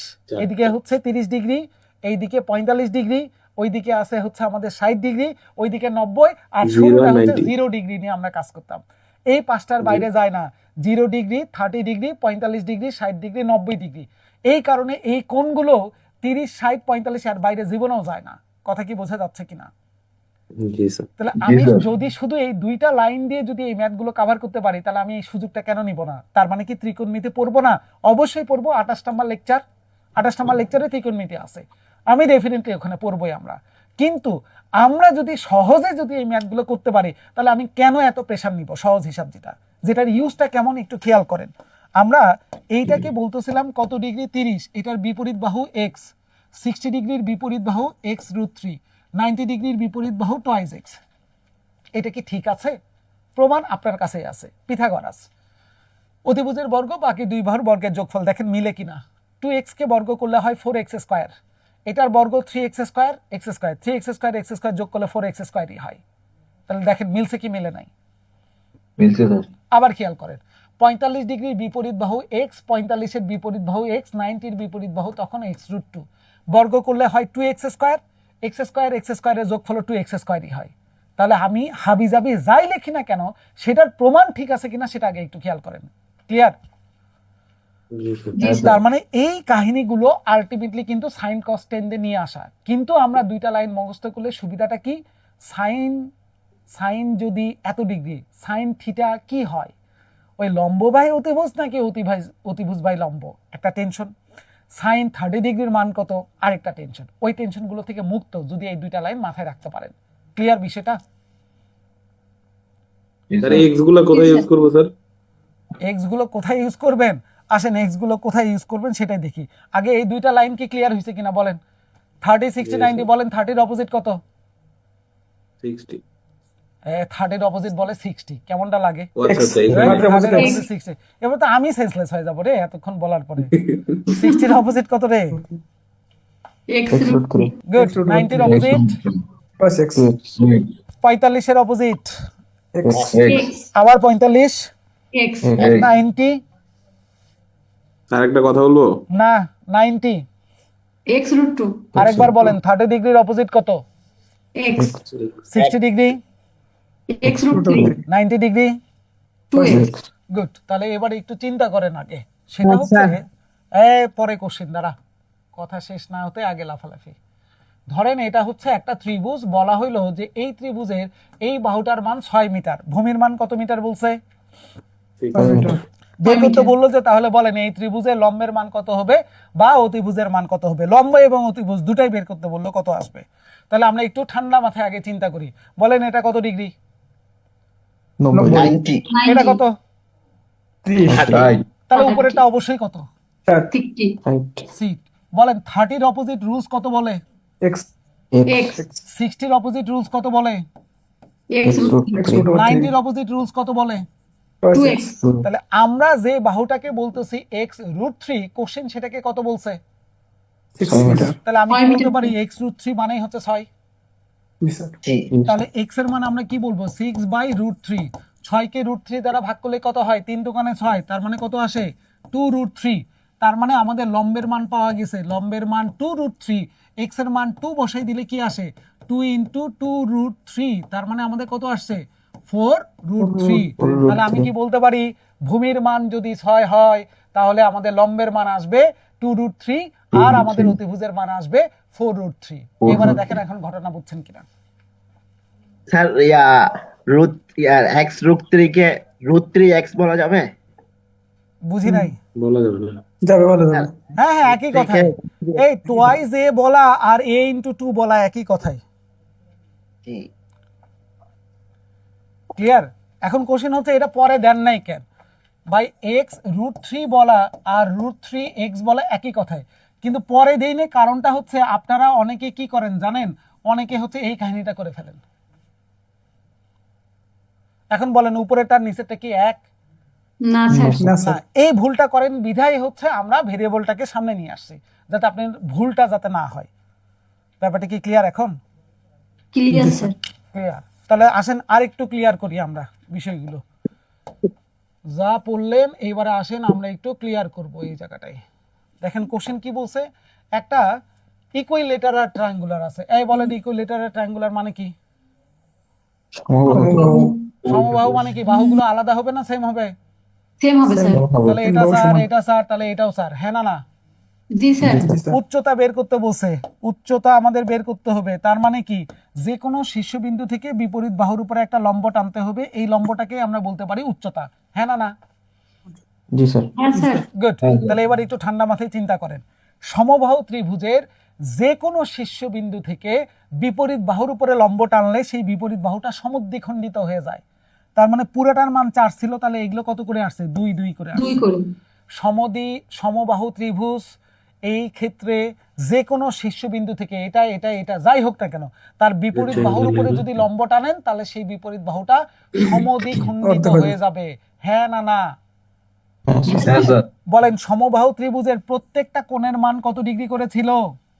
এদিকে হচ্ছে 30 ডিগ্রি, এইদিকে 45 ডিগ্রি, ওইদিকে আছে হচ্ছে আমাদের 60 ডিগ্রি, ওইদিকে 90, আর শুরুটা হচ্ছে 0 ডিগ্রি নিয়ে আমরা কাজ করতাম। এই পাঁচটার বাইরে যায় না। 0 degree, 30 degree, 45 degree, 60 degree, 90 degree. এই কারণে এই কোণগুলো 30, 60, 45 এর বাইরে জীবনেও যায় না। কথা কি বোঝা যাচ্ছে কিনা? জি স্যার। তাহলে আমি যদি শুধু এই দুইটা লাইন দিয়ে যদি এই ম্যাথগুলো কভার করতে পারি, তাহলে আমি এই সুযোগটা কেন নিব না? তার মানে কি ত্রিকোণমিতি পড়বো না? অবশ্যই পড়বো। 28 নম্বর লেকচার, 28 নম্বর লেকচারে ত্রিকোণমিতি আছে, আমি ডেফিনেটলি ওখানে পড়বোই আমরা। কিন্তু আমরা যদি সহজে যদি এই ম্যাথগুলো করতে পারি, তাহলে আমি কেন এত প্রেশার নিব? সহজ হিসাব যেটার ইউজটা কেমন একটু খেয়াল করেন। আমরা এইটাকে বলতেছিলাম কত ডিগ্রি? 30, এটার বিপরীত বাহু x, 60 ডিগ্রির বিপরীত বাহু x√3, 90 ডিগ্রির বিপরীত বাহু 2x। এটা কি ঠিক আছে? প্রমাণ আপনার কাছেই আছে, পিথাগোরাস। অতিভুজের বর্গ বাকি দুই বাহুর বর্গের যোগফল দেখেন মিলে কিনা। 2x কে বর্গ করলে হয় 4x², এটার বর্গ 3x², x², 3x², x² যোগ করলে 4x² হয়। তাহলে দেখেন মিলছে কি মিলে নাই? মিলছে স্যার। আবার খেয়াল করেন, 45 ডিগ্রির বিপরীত বাহু x, 45 এর বিপরীত বাহু x, 90 এর বিপরীত বাহু তখন x√2, বর্গ করলে হয় 2x², x² এর যোগফল 2x² হয়। তাহলে আমি হাবিজাবি যাই লিখি না কেন, সেটার প্রমাণ ঠিক আছে কিনা সেটা আগে একটু খেয়াল করেন। ক্লিয়ার? তার মানে এই কাহিনীগুলো আলটিমেটলি কিন্তু সাইন কস টেন দিয়ে নিয়ে আসা। কিন্তু আমরা দুইটা লাইন মুখস্থ করলে সুবিধাটা কি? সাইন যদি এত ডিগ্রি, সাইন থিটা কি হয়? ওই লম্ব বাই অতিভুজ নাকি অতিভুজ বাই লম্ব, একটা টেনশন। সাইন 30 ডিগ্রির মান কত, আরেকটা টেনশন। ওই টেনশনগুলো থেকে মুক্ত যদি এই দুইটা লাইন মাথায় রাখতে পারেন। ক্লিয়ার বিষয়টা? স্যার এক্স গুলো কোথায় ইউজ করবো স্যার? এক্স গুলো কোথায় ইউজ করবেন? আসেন এক্স গুলো কোথায় ইউজ করবেন সেটাই দেখি। আগে এই দুইটা লাইন কি ক্লিয়ার হয়েছে কিনা বলেন? 30, 60, 90 বলেন। 30 এর অপোজিট কত? 60। 30 এর অপোজিট বলে 60। কেমনটা লাগে? ও আচ্ছা আচ্ছা, X, এখানে 30 opposite X। 60। এবার তো আমি সেন্সলেস হয়ে যাবো রে এতক্ষণ বলার পরে। 60 এর অপোজিট কত রে? x√3 good. 90 এর অপোজিট? plus x 45 এর অপোজিট? x আবার 45? x 90? আরেকটা কথা বলবো। না 90। x√2 আরেকবার বলেন, 30 ডিগ্রির অপোজিট কত? x 60 degree? x√3 90 degree? 2x good. তাহলে এবার একটু চিন্তা করেন আগে, সেটা হচ্ছে পরে কোশ্চেন দ্বারা কথা শেষ না হতে আগে লাফালাফি। ধরেন এটা হচ্ছে একটা ত্রিভুজ, বলা হইলো যে এই ত্রিভুজের এই বাহুটার মান 6 মিটার, ভূমির মান কত মিটার বলছে? বের করতে বললো যে তাহলে বলেন এই ত্রিভুজের লম্বের মান কত হবে বা অতিভুজের মান কত হবে। লম্ব এবং অতিভুজ দুটাই বের করতে বললো, কত আসবে? তাহলে আমরা একটু ঠান্ডা মাথায় আগে চিন্তা করি। বলেন এটা কত ডিগ্রি? 90 এটা কত? 30 তাই তাহলে উপরেরটা অবশ্যই কত? 50 সিট। বলেন 30 এর অপোজিট রুলস কত বলে? x x 60 এর অপোজিট রুলস কত বলে? x√3 90 এর অপোজিট রুলস কত বলে? 2x তাহলে আমরা যে বাহুটাকে বলতেছি x√3, কোশ্চেন সেটাকে কত বলছে? 6 মিটার তাহলে আমি 6 কি বলতে মিটার। পারি x√3 মানেই হচ্ছে 6? তাহলে x এর মান আমরা কি বলবো? 6/√3। 6 কে √3 দ্বারা ভাগ করলে কত হয়? 3 দোকানে 6, তার মানে কত আসে? 2√3। তার মানে আমাদের লম্বের মান পাওয়া গেছে। লম্বের মান 2√3, x এর মান 2 বসাই দিলে কি আসে? 2 × 2√3, তার মানে আমাদের কত আসছে? 4√3। তাহলে আমি কি বলতে পারি? ভূমির মান যদি 6 হয় তাহলে আমাদের লম্বের মান আসবে 2√3 আর আমাদের অতিভুজের মান আসবে 4√3। এবারে দেখেন এখন ঘটনা বুঝছেন কিনা। স্যার x√3 কে √3x বলা যাবে? বুঝি নাই। বলা যাবে না। যাবে ভালো যাবে হ্যাঁ একই কথা। এই টোয়াইস এ বলা আর a × 2 বলা একই কথাই। জি ক্লিয়ার? এখন কোশ্চেন হচ্ছে এটা পরে দেন নাই কেন ভাই? x√3 বলা আর √3x বলা একই কথাই, কিন্তু পরে দেই না। কারণটা হচ্ছে আপনারা অনেকে কি করেন জানেন? অনেকে হচ্ছে এই কাহিনীটা করে ফেলেন। এখন বলেন উপরেরটা নিচেরটা কি এক? না স্যার না না, স্যার এই ভুলটা করেন বিধায় হচ্ছে আমরা ভেরিয়েবলটাকে সামনে নিয়ে আসছি, যাতে আপনার ভুলটা যাতে না হয়। ব্যাপারটা কি ক্লিয়ার এখন? Clear sir clear. তাহলে আসেন আর একটু ক্লিয়ার করি আমরা বিষয়গুলো। যা পড়লেন এইবারে আসেন আমরা একটু ক্লিয়ার করব এই জায়গাটায়। দেখেন কোশ্চেন কি বলছে, একটা ইকুইলেটারাল ট্রায়াঙ্গুলার আছে। এই বলেন ইকুইলেটারাল ট্রায়াঙ্গুলার মানে কি? সমবাহু। সমবাহু মানে কি? বাহুগুলো আলাদা হবে না সেম হবে? সেম হবে স্যার তাহলে এটা বাহু স্যার, সমান। এটা স্যার, তাহলে এটাও স্যার, হ্যাঁ না না? জি স্যার জি স্যার উচ্চতা বের করতে বলছে, উচ্চতা আমাদের বের করতে হবে। তার মানে কি, যে কোনো শীর্ষবিন্দু থেকে বিপরীত বাহুর উপরে একটা লম্ব টানতে হবে, এই লম্বটাকে আমরা বলতে পারি উচ্চতা, হ্যাঁ না না? জি স্যার। হ্যাঁ স্যার গুড। তাহলে এবার একটু ঠান্ডা মাথায় চিন্তা করেন, সমবাহু ত্রিভুজের যে কোনো শীর্ষবিন্দু থেকে বিপরীত বাহুর উপরে লম্ব টানলে সেই বিপরীত বাহুটা সমদ্বিখণ্ডিত হয়ে যায়। তার মানে পুরোটার মান 4 ছিল, তাহলে এগুলো কত করে আসছে? 2 2 করে আসছে। 2 করে সমবাহু ত্রিভুজ এই ক্ষেত্রে যে কোনো শীর্ষবিন্দু থেকে এটা এটা এটা যাই হোক না কেন, তার বিপরীত বাহুর উপরে যদি লম্ব টানেন তাহলে সেই বিপরীত বাহুটা সমদ্বিখণ্ডিত হয়ে যাবে, হ্যাঁ না না? হ্যাঁ স্যার। হ্যাঁ স্যার বলেন সমবাহু ত্রিভুজের প্রত্যেকটা কোণের মান কত ডিগ্রি করে ছিল?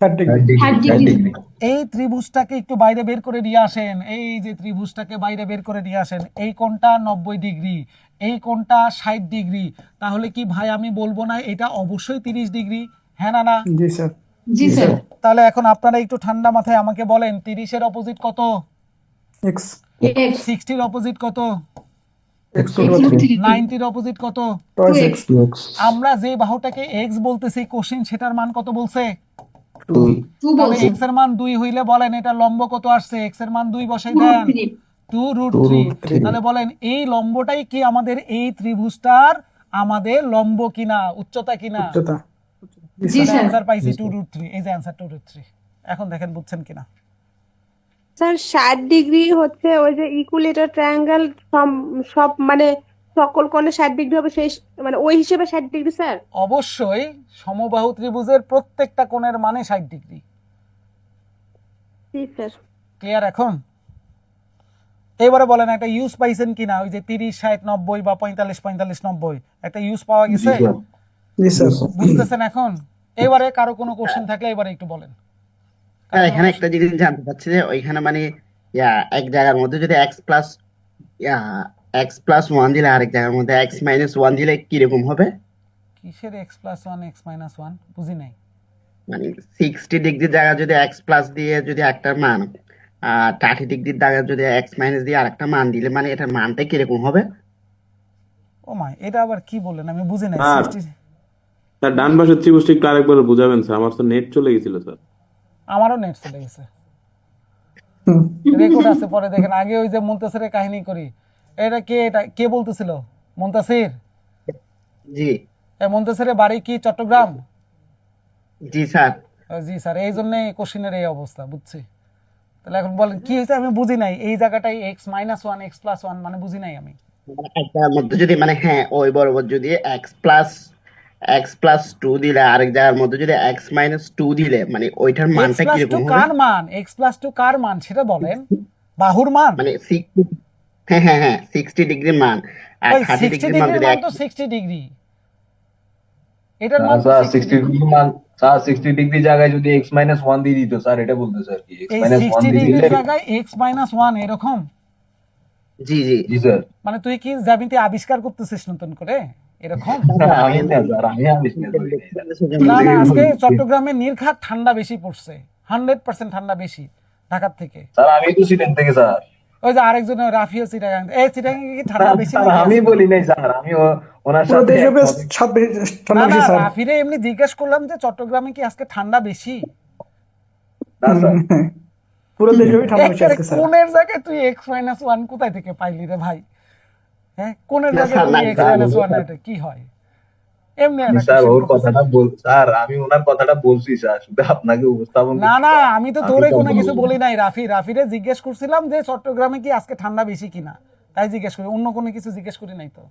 60 ডিগ্রি 60 ডিগ্রি এই ত্রিভুজটাকে একটু বাইরে বের করে নিয়ে আসেন, এই যে ত্রিভুজটাকে বাইরে বের করে নিয়ে আসেন, এই কোণটা 90 ডিগ্রি, এই কোণটা 60 ডিগ্রি, তাহলে কি ভাই আমি বলবো না এটা অবশ্যই 30 ডিগ্রি, হ্যাঁ না না? জি স্যার জি স্যার তাহলে এখন আপনারা একটু ঠান্ডা মাথায় আমাকে বলেন 30-এর অপোজিট কত? এক্স 60-র অপোজিট কত? এক্স রুট 3 90-র অপোজিট কত? টয়েস এক্স এক্স আমরা যে বাহুটাকে এক্স বলতেছি কোশ্চেন সেটার মান কত বলছে? 2 2 তাহলে বলছে এক্স এর মান 2 হইলে বলেন এটা লম্ব কত আসছে? এক্স এর মান 2 বসাই √3 দেন, 2√3। 2√3 তাহলে বলেন এই লম্বটাই কি আমাদের এই ত্রিভুজটার আমাদের লম্ব কিনা, উচ্চতা কিনা? উচ্চতা জি স্যার অ্যানসার পাইছি 2√3, এই যে অ্যানসার 2√3। এখন দেখেন বুঝছেন কিনা? স্যার 60 ডিগ্রি হচ্ছে ওই যে ইকুইলেটার ট্রায়াঙ্গেল সব মানে সকল কোণে 60 ডিগ্রি হবে সেই মানে ওই হিসেবে 60 ডিগ্রি স্যার। অবশ্যই সমবাহু ত্রিভুজের প্রত্যেকটা কোণের মানে 60 ডিগ্রি। জি স্যার। ক্লিয়ার এখন? এবারে বলেন একটা ইউজ পাইছেন কিনা, ওই যে 30 60 90 বা 45 45 90 একটা ইউজ পাওয়া গেছে? জি স্যার বুঝতেছেন এখন? এবারে কারো কোনো কোশ্চেন থাকলে এবারে একটু বলেন। এখানে একটা জিনিস জানতে চাচ্ছি যে ওইখানে মানে এক জায়গার মধ্যে যদি x+1 দিলে আরেক জায়গার মধ্যে x-1 দিলে কিরকম হবে? কিসের x+1 x-1 বুঝি নাই। মানে 60 ডিগ্রির জায়গায় যদি x প্লাস দিয়ে যদি একটা মান, 30 ডিগ্রির জায়গায় যদি x মাইনাস দিয়ে আরেকটা মান দিলে মানে এটার মানটা কিরকম হবে? ও মা, এটা আবার কি বললেন আমি বুঝি নাই। স্যার, স্যার ডান পাশের ত্রিভুজটা একটু আরেকবার বুঝাবেন স্যার, আমার তো নেট চলে গেছিল স্যার। আমারও নেট চলে গেছে, রেকর্ড আছে পরে দেখেন। আগে ওই যে মুনতাসিরের কাহিনী করি, এটা কে বলতেছিল? মুনতাসির? জি মুনতাসিরের বাড়ি কি চট্টগ্রাম? জি স্যার। জি স্যার, এই জন্য কোশ্চেনের এই অবস্থা, বুঝছি। তাহলে এখন বলেন কি হয়েছে আমি বুঝি নাই, এই জায়গাটাই x-1 x+1 মানে বুঝি নাই আমি। একটার মধ্যে যদি মানে ওই বরাবর যদি x+2 দিলে আরেক জায়গার মধ্যে যদি x-2 দিলে মানে ওইটার মানটা x+2 কিরকম হবে? কার মান? x+2 কার মান সেটা বলেন। বাহুর মান? মানে 60, হ্যাঁ 60 ডিগ্রির মান আর ওই 30 60 ডিগ্রির মান ডিগ্রির যদি মান তো 60 ডিগ্রি, এটার মান তো স্যার 60 60 ডিগ্রি। ডিগ্রি মান, স্যার 60 ডিগ্রি জায়গায় যদি x-1 দিয়ে দিত স্যার, এটা বলতেছে আর কি, এই x-1 60 দিয়ে ডিগ্রির দিলে। জায়গায় x-1 এরকম? জি জি জি স্যার। মানে তুই কি জ্যামিতি আবিষ্কার করতেছিস নতুন করে এরকম? আমি না স্যার, আমি আবিষ্কার করি নাই স্যার। না না, আজকে চট্টগ্রামে নির্ঘাত ঠান্ডা বেশি পড়ছে, 100% ঠান্ডা বেশি ঢাকার থেকে। স্যার আমি তো সিলেট থেকে স্যার। ওই যে আরেকজন রাফিও চিটাগাং, এই চিটাগাং কি ঠান্ডা বেশি স্যার নাকি? আমি বলি নাই স্যার, আমি ওনার পুরো সাথে দেশে বেশ একমত। ঠান্ডা না না, বেশি স্যার। রাফিরে এমনি জিজ্ঞেস করলাম যে চট্টগ্রামে কি আজকে ঠান্ডা বেশি? না স্যার, পুরো দেশে ঠান্ডা বেশি আজকে স্যার। কোনের জায়গায় তুই x-1 কোথায় থেকে পাইলি রে ভাই? হ্যাঁ, কোনের না, জায়গায় স্যার, তুই না, x-1 এটা কি হয়? এমনি একটা স্যার question ওর করতেছে। কথাটা স্যার আমি ওনার কথাটা বলছি স্যার, শুধু আপনাকে উপস্থাপন না করছি, না, স্যার। আমি তো আমি তোরে তো কোনো কিছু বলবো। বলি নাই। রাফিরে জিজ্ঞেস করছিলাম যে চট্টগ্রামে কি আজকে ঠান্ডা বেশি কিনা, তাই জিজ্ঞেস করি, অন্য কোনো কিছু জিজ্ঞেস করি নাই তো।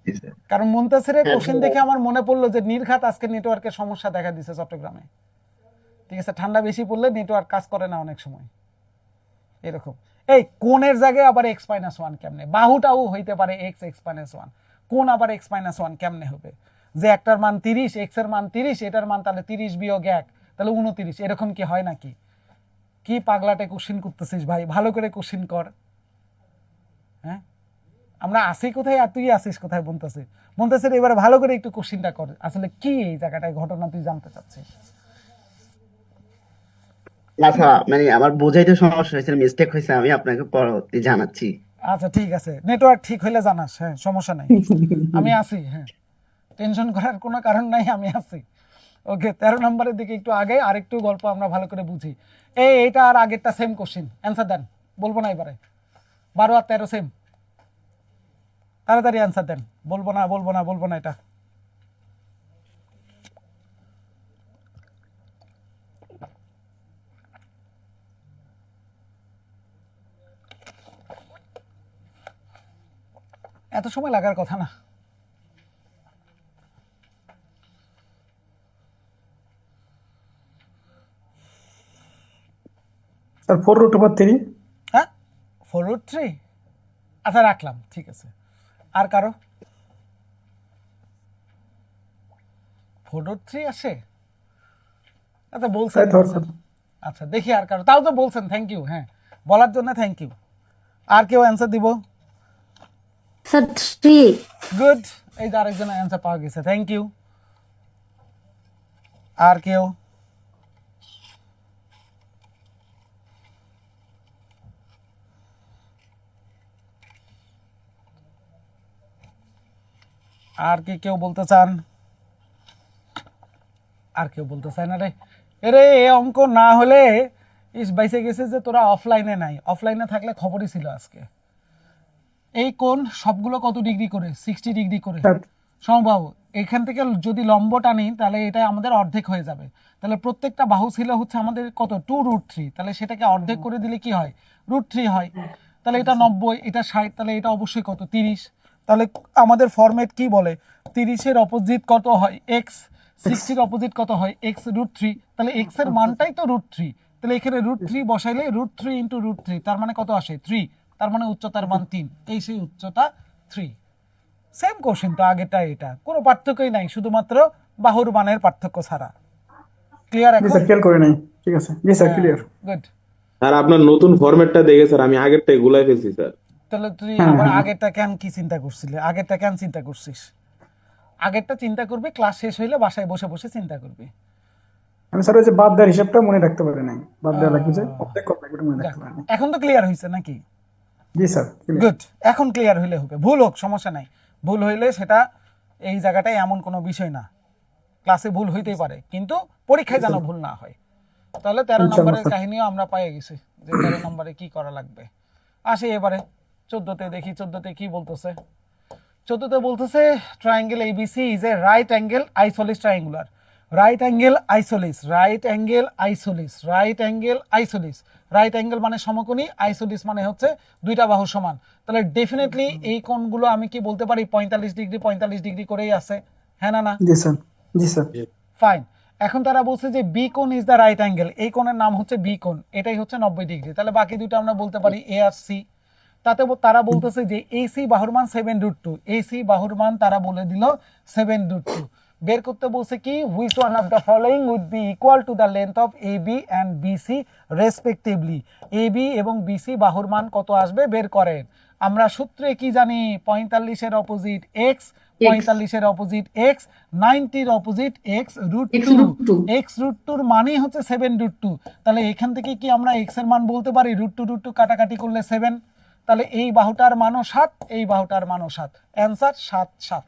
জি স্যার। কারণ মুনতাসিরের কোশ্চেন দেখে আমার মনে পড়লো যে নির্ঘাত আজকে নেটওয়ার্কের সমস্যা দেখা দিছে চট্টগ্রামে। ঠিক আছে, ঠান্ডা বেশি পড়লে নেটওয়ার্ক কাজ করে না অনেক সময়, এরকম। এই কোণের জায়গায় আবার এক্স মাইনাস ওয়ান কেমনে? বাহুটাও হইতে পারে এক্স এক্স মাইনাস ওয়ান, কোণ আবার এক্স মাইনাস ওয়ান কেমনে হবে? যে একটার মান 30, এক্স এর মান 30, এটার মান তাহলে 30 বিয়োগ 1 তাহলে 29, এরকম কি হয় নাকি? কি পাগলাটে কোশ্চিন করতেছিস ভাই, ভালো করে কোশ্চিন কর। হ্যাঁ, আমরা আসি কোথায় আর তুই আসিস কোথায় বলতেছে এবারে ভালো করে একটু কোশ্চিনটা কর, আসলে কি এই জায়গাটায় ঘটনা তুই জানতে চাচ্ছিস? আচ্ছা মানে আমার বোঝাইতে সমস্যা হয়েছে, মিস্টেক হয়েছে, আমি আপনাকে পরবর্তী জানাচ্ছি। আচ্ছা ঠিক আছে, নেটওয়ার্ক ঠিক হইলে জানাস, হ্যাঁ সমস্যা নাই, আমি আছি, হ্যাঁ টেনশন করার কোনো কারণ নাই, আমি আছি। ওকে, 13 নম্বরের দিকে একটু আগে আরেকটু গল্প আমরা ভালো করে বুঝি। এইটা আর আগেরটা সেম কোশ্চিন, অ্যান্সার দেন, বলবো না এবারে। 12 আর 13 সেম, তাড়াতাড়ি অ্যান্সার দেন, বলবো না এটা। এত সময় লাগার কথা না। স্যার 4√3। হ্যাঁ 4√3, আচ্ছা রাখলাম, ঠিক আছে। আর কারো 4√3 আসে? আচ্ছা বলছেন, আচ্ছা দেখি আর কারো, তাও তো বলছেন, থ্যাংক ইউ, হ্যাঁ বলার জন্য থ্যাংক ইউ। আর কেউ অ্যান্সার দিব? স্যার 3। গুড, এই যে আরেকজন অ্যান্সার পাওয়া গেছে, থ্যাংক ইউ। আর কেউ? আর কি কেউ বলতে চান? আর কেউ বলতে চায় না রে। এরে এ অঙ্ক না হলে ইস বাইসে গেছে যে তোরা অফলাইনে নাই, অফলাইনে থাকলে খবরই ছিল আজকে। এই কোণ সবগুলো কত ডিগ্রি করে? 60 ডিগ্রি করে সম্ভব। এখান থেকে যদি লম্ব টানি তাহলে এটা আমাদের অর্ধেক হয়ে যাবে, তাহলে প্রত্যেকটা বাহু ছিল হচ্ছে আমাদের কত 2√3, তাহলে সেটাকে অর্ধেক করে দিলে কি হয়? √3 হয়। তাহলে এটা 90, এটা 60, তাহলে এটা অবশ্যই কত 30। তাহলে আমাদের ফরম্যাট কি বলে? 30-এর অপোজিট কত হয়? x, 60-এর অপোজিট কত হয়? x √3, তাহলে x এর মানটাই তো √3, তাহলে এখানে √3 বসাইলে √3 × √3 তার মানে কত আসে? 3, তার মানে উচ্চতার মান 3, এই সেই উচ্চতা 3। সেম কোশ্চেন তো আগেটা, এটা কোনো পার্থক্যই নাই, শুধুমাত্র বাহুর মানের পার্থক্য ছাড়া। ক্লিয়ার এখন? স্যার খেয়াল করে নাই, ঠিক আছে, জি স্যার ক্লিয়ার। গুড। স্যার আপনার নতুন ফরম্যাটটা দেখে স্যার আমি আগেরটাই গুলাই ফেলছি স্যার। তাহলে তুই আবার আগেরটা কেন কি চিন্তা করছিলি? আগেরটা কেন চিন্তা করছিস? আগেরটা চিন্তা করবি ক্লাস শেষ হইলে বাসায় বসে বসে চিন্তা করবি। আমি স্যার ওই যে বাদ দেওয়ার হিসাবটা মনে রাখতে পারি নাই, বাদ দেওয়া লাগবে যে অর্ধেক কত লাগবে মনে রাখতে পারি নাই। এখন তো ক্লিয়ার হইছে নাকি? জি স্যার গুড, এখন ক্লিয়ার হইলে হবে। ভুল হোক সমস্যা নাই, ভুল হইলে সেটা এই জায়গাটায় এমন কোনো বিষয় না, ক্লাসে ভুল হইতেই পারে, কিন্তু পরীক্ষায় যেন ভুল না হয়। তাহলে 13 নম্বরের কাহিনীও আমরা পেয়ে গেছি যে 13 নম্বরে কি করা লাগবে। আসি এবারে 14তে, দেখি 14তে কি বলতেছে। 14তে বলতেছে triangle ABC is a right angle isosceles triangular. Right angle isosceles, right angle isosceles, right angle isosceles. Right angle মানে সমকোণী, আইসোলিস মানে হচ্ছে দুইটা বাহু সমান। তাহলে ডেফিনেটলি এই কোণগুলো আমি কি বলতে পারি 45 ডিগ্রি 45 ডিগ্রি করেই আছে, হ্যাঁ না? জি স্যার, জি স্যার। ফাইন। এখন তারা বলছে যে বি কোণ ইজ দ্য রাইট অ্যাঙ্গেল, এই কোণের নাম হচ্ছে বি কোণ, এটাই হচ্ছে 90 ডিগ্রি। তাহলে বাকি দুটো আমরা বলতে পারি এ আর সি। তাতে তারা বলতেছে যে এসি বাহুর মান 7√2, এসি বাহুর মান তারা বলে দিল 7√2। বের করতে বলছে কি, which one of the following would be equal to the length of AB and BC respectively. AB এবং বিসি বাহুর মান কত আসবে বের করেন। আমরা সূত্রে কি জানি? 45-এর অপোজিট x, 45-এর অপোজিট x, 90-র অপোজিট x √2। x √2-র মানই হচ্ছে 7√2। তাহলে এখান থেকে কি আমরা x এর মান বলতে পারি? √2 কাটাকাটি করলে 7, তাহলে এই বাহুটার মানও 7, এই বাহুটার মানও 7, অ্যান্সার 7 7।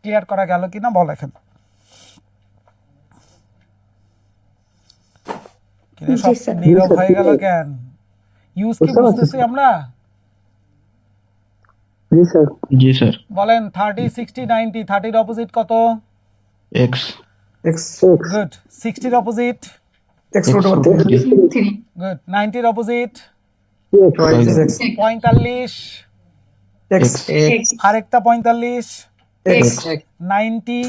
ক্লিয়ার করা গেল কিনা বল এখন? সব নীরব হয়ে গেল কেন? ইউজ কি বুঝতেছি আমরা? জি স্যার। জি স্যার। বলেন 30 60 90, 30-র অপোজিট কত? x x good. 60-র অপোজিট? x√3। গুড। 90-র অপোজিট? x 45, x আরেকটা 45, x 90,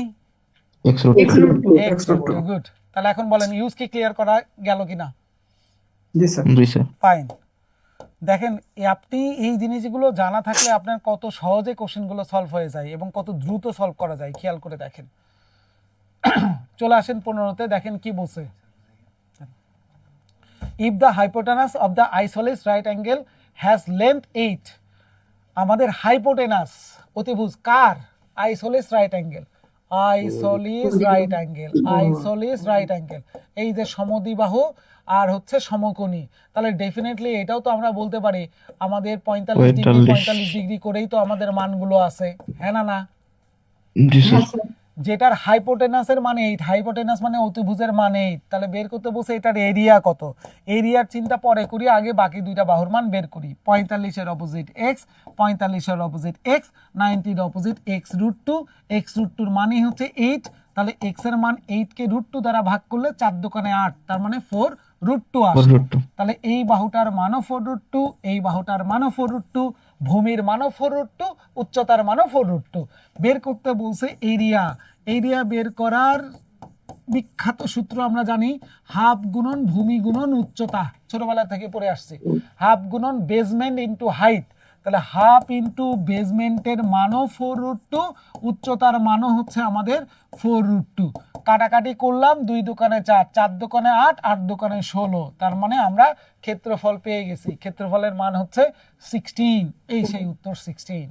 x√2 x √2। গুড। তাহলে এখন বলেন ইউজ কি ক্লিয়ার করা গেল কিনা? জি স্যার। জি স্যার। ফাইন। দেখেন আপনি এই জিনিসগুলো জানা থাকলে আপনার কত সহজে কোশ্চেনগুলো সলভ হয়ে যায় এবং কত দ্রুত সলভ করা যায় খেয়াল করে দেখেন। চলে আসেন 15তে, দেখেন কি বলছে। If the hypotenuse of the isosceles right angle has length 8, আমাদের হাইপোটেনাস অতিভুজ কার? Isosceles right angle, isosceles right angle, isosceles right angle, এই যে সমদ্বিবাহু আর হচ্ছে সমকোণী, তাহলে ডেফিনেটলি এটাও তো আমরা বলতে পারি আমাদের 45 ডিগ্রি করেই তো আমাদের মানগুলো আছে, হ্যাঁ না না? জি স্যার। হ্যাঁ স্যার। যেটার হাইপোটেনাসের মানে 8, হাইপোটেনাস মানে অতিভুজের মানে 8, তাহলে বের করতে বসে এটার এরিয়া কত। এরিয়ার চিন্তা পরে করি, আগে বাকি দুইটা বাহুর মান বের করি। 45-এর অপোজিট x, 45-এর অপোজিট x, 90-এর অপোজিট x√2, x√2-র মানে হচ্ছে 8, তাহলে x এর মান 8 কে √2 দ্বারা ভাগ করলে 4 দোকানে 8, তার মানে 4√2 আসে। তাহলে এই বাহুটার মানও 4√2, এই বাহুটার মানও 4√2, ভূমির মানও 4√2, উচ্চতার মানও 4√2। বের করতে বলছে এরিয়া। এরিয়া বের করার বিখ্যাত সূত্র আমরা জানি, হাফ গুণন ভূমি গুণন উচ্চতা, ছোটবেলা থেকে পড়ে আসছে। হাফ গুণন বেসমেন্ট ইন্টু হাইট, তাহলে হাফ ইন্টু বেসমেন্টের মানও 4√2, উচ্চতার মানও হচ্ছে আমাদের 4√2। কাটাকাটি করলাম, 2 দোকানে 4, 4 দোকানে 8, 8 দোকানে 16, তার মানে আমরা ক্ষেত্রফল পেয়ে গেছি। ক্ষেত্রফলের মান হচ্ছে 16, এই সেই উত্তর 16।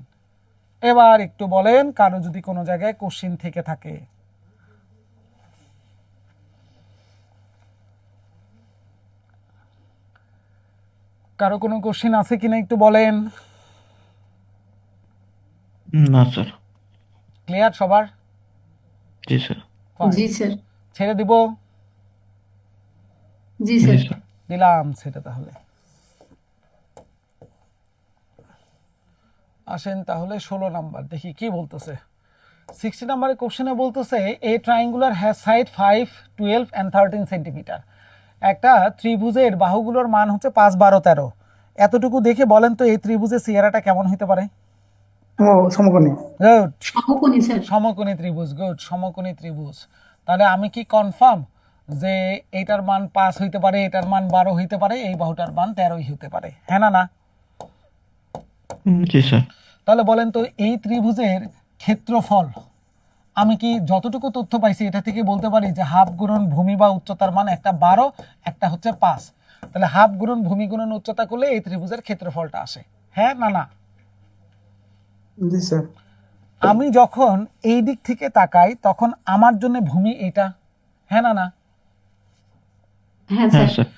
এবার একটু বলেন কারো যদি কোনো জায়গায় কোশ্চিন থেকে থাকে। কারো কোনো কোশ্চিন আছে কিনা একটু বলেন। না স্যার। ক্লিয়ার সবার? জি স্যার। জি স্যার। ছেড়ে দিব? জি জি স্যার। স্যার। দিলাম সেটা। তাহলে আসেন তাহলে 16 নাম্বার দেখি কি বলতেছে। 60 নাম্বারের কোশ্চেনে বলতেছে a triangular has side 5, 12 and 13 centimeter. একটা ত্রিভুজের বাহুগুলোর মান হচ্ছে 5, 12, 13। এতটুকু দেখে বলেন তো এই ত্রিভুজের চেহারাটা কেমন হতে পারে? ও সমকোণী। গুড, সমকোণী স্যার। সমকোণী ত্রিভুজ। গুড, সমকোণী ত্রিভুজ। তাহলে আমি কি কনফার্ম যে এইটার মান 5 হইতে পারে, এটার মান 12 হইতে পারে, এই বাহুটার মান 13 হইতে পারে, হ্যাঁ না না? জি স্যার। তাহলে বলেন তো এই ত্রিভুজের ক্ষেত্রফল আমি কি যতটুকু তথ্য পাইছি এটা থেকে বলতে পারি যে হাফ গুণন ভূমি বা উচ্চতার মান, একটা 12, একটা হচ্ছে 5, তাহলে হাফ গুণন ভূমি গুণন উচ্চতা করলে এই ত্রিভুজের ক্ষেত্রফলটা আসে, হ্যাঁ না না? জি স্যার। আমি যখন এই দিক থেকে তাকাই তখন আমার জন্য ভূমি এটা, হ্যাঁ না না? হ্যাঁ হ্যাঁ স্যার। স্যার।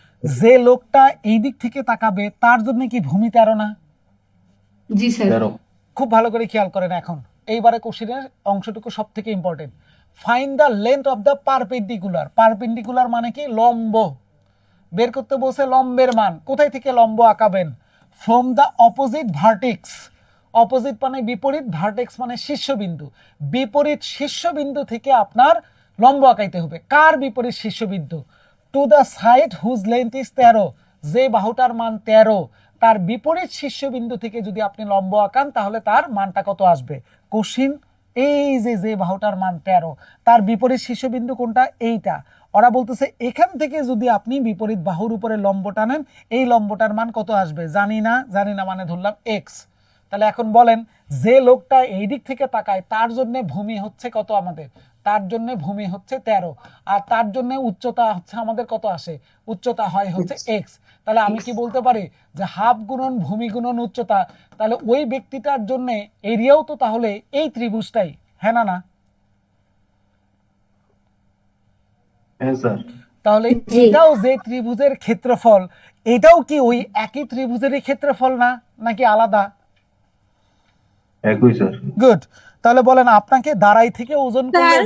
যে লোকটা এই দিক থেকে তাকাবে তার জন্য কি ভূমি 13 না? জি স্যার। 13। খুব ভালো করে খেয়াল করেন। এখন এইবারে কোশ্চেনের অংশটুকু সব থেকে important. Find the length of the perpendicular. Perpendicular মানে কি? লম্ব। বের করতে বলছে লম্বের মান। কোথায় থেকে লম্ব আঁকাবেন? From the opposite vertex. Opposite মানে বিপরীত, ভার্টেক্স মানে শীর্ষবিন্দু। বিপরীত শীর্ষবিন্দু থেকে আপনার লম্ব আঁকাইতে হবে। কার বিপরীত শীর্ষবিন্দু? To the side whose length is 13, যে বাহুটার মান 13 তার বিপরীত শীর্ষবিন্দু থেকে যদি আপনি লম্ব আঁকান তাহলে তার মানটা কত আসবে? কোশ্চিন এই যে বাহুটার মান 13, তার বিপরীত শীর্ষবিন্দু কোনটা? এইটা। ওরা বলতেছে এখান থেকে যদি আপনি বিপরীত বাহুর উপরে লম্ব টানেন এই লম্বটার মান কত আসবে? জানি না, জানি না মানে ধরলাম এক্স। তাহলে এখন বলেন যে লোকটা এই দিক থেকে তাকায় তার জন্য ভূমি হচ্ছে কত আমাদের? তার জন্য ভূমি হচ্ছে 13, আর তার জন্য উচ্চতা হচ্ছে আমাদের কত আসে? উচ্চতা হয় হচ্ছে এক্স। তাহলে আমি কি বলতে পারি যে হাফ গুণন ভূমি গুণন উচ্চতা, তাহলে ওই ব্যক্তিটার জন্য এরিয়াও তো তাহলে এই ত্রিভুজটাই, হ্যাঁ না না? হ্যাঁ স্যার। তাহলে জি। এটাও যে ত্রিভুজের ক্ষেত্রফল এটাও কি ওই একই ত্রিভুজেরই ক্ষেত্রফল না, নাকি আলাদা? একই স্যার। গুড। তাহলে বলেন আপনাকে দাঁড়াই থেকে ওজন করলে,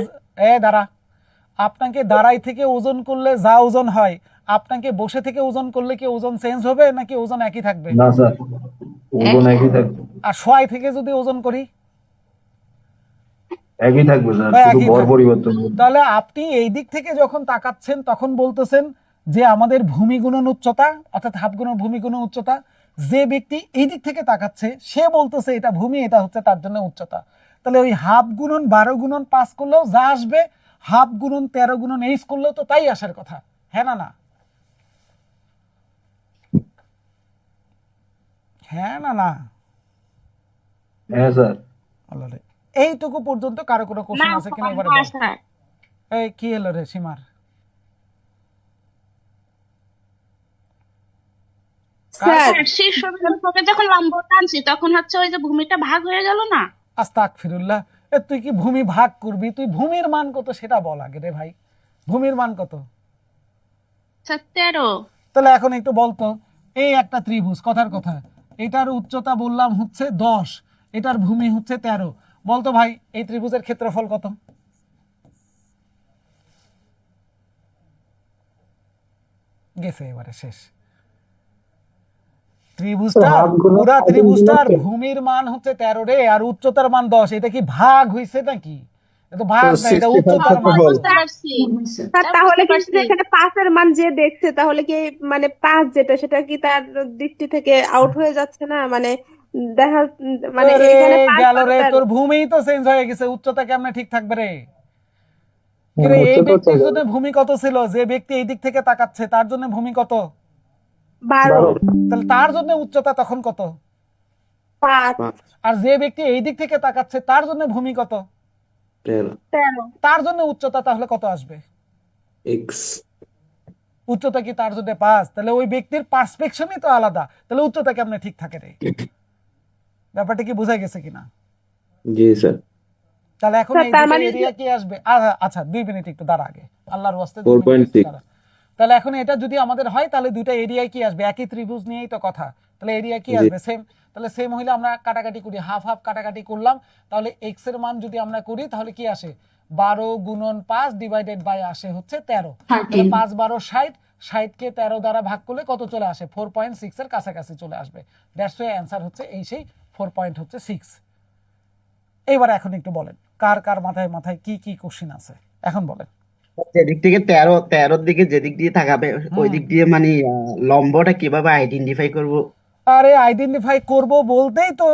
আপনাকে দাঁড়াই থেকে ওজন করলে যা ওজন হয় আপনাকে বসে থেকে ওজন করলে কি ওজন চেঞ্জ হবে নাকি ওজন একই থাকবে? না স্যার, ওজন একই থাকবে। আর শোয়াই থেকে যদি ওজন করি? একই থাকবে স্যার, বা শুধু একই ভর থাকবে। পরিবর্তন হবে। তাহলে আপনি এই দিক থেকে যখন তাকাচ্ছেন তখন বলতেছেন যে আমাদের ভূমি গুণন উচ্চতা, অর্থাৎ হাফ গুণন ভূমি গুণন উচ্চতা। যে ব্যক্তি এই দিক থেকে তাকাচ্ছে সে বলতেছে এটা ভূমি, এটা হচ্ছে তার জন্য উচ্চতা। তাহলে ওই হাফ গুণন 12 গুণন 5 করলেও যা আসবে, হাফ গুণন 13 গুণন এইচ করলেও তো তাই আসার কথা, হ্যাঁ না না? হ্যাঁ না না হ্যাঁ স্যার। আল্লাহ রে। এইটুকু পর্যন্ত কারো কোনো কোশ্চেন আছে কিনা এবারে বল। এই কি হলো রে সীমার? স্যার শীর্ষবিন্দু থেকে যখন লম্ব টানছি তখন হচ্ছে ওই যে ভূমিটা ভাগ হয়ে গেল না। আস্তাগফিরুল্লাহ। এ তুই কি ভূমি ভাগ করবি? তুই ভূমির মান কত সেটা বল আগে রে ভাই। ভূমির মান কত? 13। তাহলে এখন একটু বলতো, এই একটা ত্রিভুজ, কথার কথা, এটার উচ্চতা বললাম হচ্ছে 10, এটার ভূমি হচ্ছে 13। বলতো ভাই এই ত্রিভুজের ক্ষেত্রফল কত? গেছে এবারে শেষ। ত্রিভুজটা পুরা ত্রিভুজটার ভূমির মান হচ্ছে 13 রে, আর উচ্চতার মান 10। এটা কি ভাগ হইছে নাকি? এটা ভাগ না, এটা উচ্চতার মান। বুঝতে পারছি স্যার তাহলে কিন্তু এখানে 5 এর মান যে দেখছে তাহলে কি মানে 5 যেটা সেটা কি তার দৃষ্টি থেকে আউট হয়ে যাচ্ছে না? মানে দেখা মানে আরে এখানে 5 গেল রে, তোর ভূমি তো চেঞ্জ হয়ে গেছে, উচ্চতা কেমনে ঠিক থাকবে রে? কিরে এই ব্যক্তির জন্য ভূমি কত ছিল? যে ব্যক্তি এই দিক থেকে তাকাচ্ছে তার জন্য ভূমি কত? 12 তাহলে তার জন্য উচ্চতা তখন কত? 5 আর যে ব্যক্তি এই দিক থেকে তাকাচ্ছে তার জন্য ভূমি কত? 13 তার জন্য উচ্চতা তাহলে কত আসবে? এক্স। উচ্চতা কি তার জন্য 5? তাহলে ওই ব্যক্তির পার্সপেকশনই তো আলাদা, তাহলে উচ্চতা কেমনে ঠিক থাকে রে? ব্যাপারটা কি বোঝা গেছে কিনা? জি স্যার। তাহলে এখন স্যার, এই তার দুটো মানে এরিয়া কি আসবে? আচ্ছা 2 মিনিট একটু দাঁড়া আগে, আল্লাহর ওয়াস্তে 2 মিনিট 4.6 দাঁড়া। তাহলে এখন এটা যদি আমাদের হয় তাহলে দুইটা এরিয়ায় কি আসবে? একই ত্রিভুজ নিয়েই তো কথা, তাহলে এরিয়া কি জি। আসবে? সেম। তাহলে সেম হইলে আমরা কাটাকাটি করি, হাফ হাফ কাটাকাটি করলাম, তাহলে এক্স এর মান যদি আমরা করি তাহলে কি আসে? 12 গুণন 5 ডিভাইডেড বাই আসে হচ্ছে 13। তাহলে 5 12 60, 60 কে 13 দ্বারা ভাগ করলে কত চলে আসে? 4.6 এর কাছাকাছি চলে আসবে। দ্যাটস ওয়াই অ্যানসার হচ্ছে এই সেই 4.6। এইবার এখন একটু বলেন কার কার মাথায় মাথায় কি কি কোশ্চেন আছে এখন বলেন। যেদিক থেকে 13 দিকে যেদিক দিয়ে তাকাবে ওই দিক দিয়ে মানে লম্বটা কিভাবে আইডেন্টিফাই করব? আরে আইডেন্টিফাই করব বলতেই তো,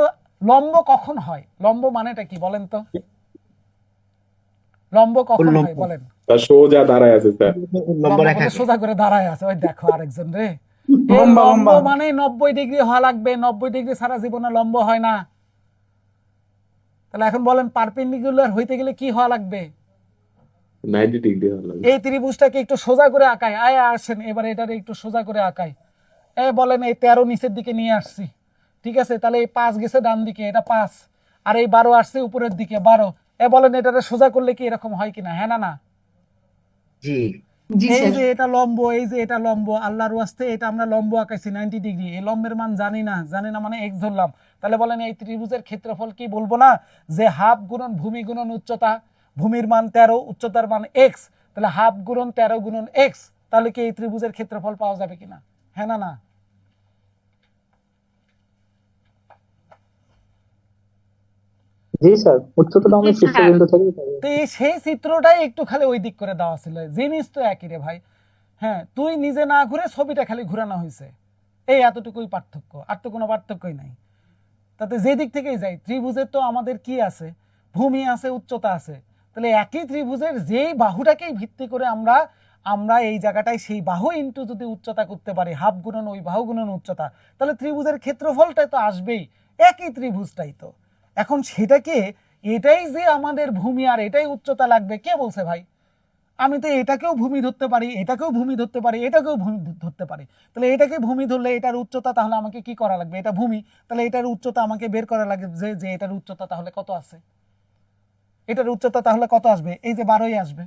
লম্ব কখন হয়? লম্ব মানেটা কি বলেন তো? লম্ব কখন হয় বলেন? সোজা দাঁড়ায় আছে স্যার। লম্ব লম্ব রেখা বলে সোজা করে দাঁড়ায় আছে, ওই দেখো আরেকজন রে। এই লম্বা, লম্ব লম্বা। মানে 90 ডিগ্রি হওয়া লাগবে, 90 ডিগ্রি সারা জীবনে লম্ব হয় না। তাহলে এখন বলেন পারপেন্ডিকুলার হইতে গেলে কি হওয়া লাগবে? 90 ডিগ্রি হলো। এই ত্রিভুজটাকে একটু সোজা করে আঁকাই, আয় আসেন এবারে এটারে একটু সোজা করে আঁকাই। বলেন এই 13 নিচের দিকে নিয়ে আসছি, ঠিক আছে? তাহলে এই 5 গেছে ডান দিকে, এটা 5, আর এই 12 আসছে উপরের দিকে 12। বলেন এটারে সোজা করলে কি এরকম হয় কিনা? হ্যাঁ না না? জি জি এই স্যার যে এটা লম্ব, এই যে এটা লম্ব, আল্লাহর ওয়াস্তে এটা আমরা লম্ব আঁকাইছি 90 ডিগ্রি। এই লম্বের মান জানি না, জানি না মানে x ধরলাম। তাহলে বলেন এই ত্রিভুজের ক্ষেত্রফল কি বলবো না যে হাফ গুণন ভূমি গুণন উচ্চতা, ভূমির মান 13, উচ্চতার মান x, তাহলে হাফ গুণন 13 গুণন x, তাহলে কি এই ত্রিভুজের ক্ষেত্রফল পাওয়া যাবে কিনা? হ্যাঁ না না? জি স্যার, উচ্চতাটা আমি শীর্ষবিন্দু থেকে পাবো। তো সেই চিত্রটাই একটু খালি ওই দিক করে দেওয়া ছিল, জিনিস তো একই রে ভাই। হ্যাঁ, তুই নিজে না ঘুরে ছবিটা খালি ঘুরানো হয়েছে, এই এতটুকুই পার্থক্য, আর তো কোনো পার্থক্যই নাই। তাতে যে দিক থেকেই যাই, ত্রিভুজের তো আমাদের কি আছে? ভূমি আছে, উচ্চতা আছে। তাহলে একই ত্রিভুজের যেই বাহুটাকেই ভিত্তি করে আমরা আমরা এই জায়গাটায় সেই বাহু ইনটু যদি উচ্চতা করতে পারি, হাফ গুণন ওই বাহু গুণন উচ্চতা, তাহলে ত্রিভুজের ক্ষেত্রফলটাই তো আসবেই, একই ত্রিভুজটাই তো। এখন সেটাকে এটাই যে আমাদের ভূমি আর এটাই উচ্চতা লাগবে, কে বলছে ভাই? আমি তো এটাকেও ভূমি ধরতে পারি, এটাকেও ভূমি ধরতে পারি, এটাকেও ভূমি ধরতে পারি। তাহলে এটাকে ভূমি ধরলে এটার উচ্চতা তাহলে আমাকে কি করা লাগবে? এটা ভূমি, তাহলে এটার উচ্চতা আমাকে বের করা লাগবে যে এটার উচ্চতা তাহলে কত আছে, এটার উচ্চতা তাহলে কত আসবে? এই যে 12ই আসবে।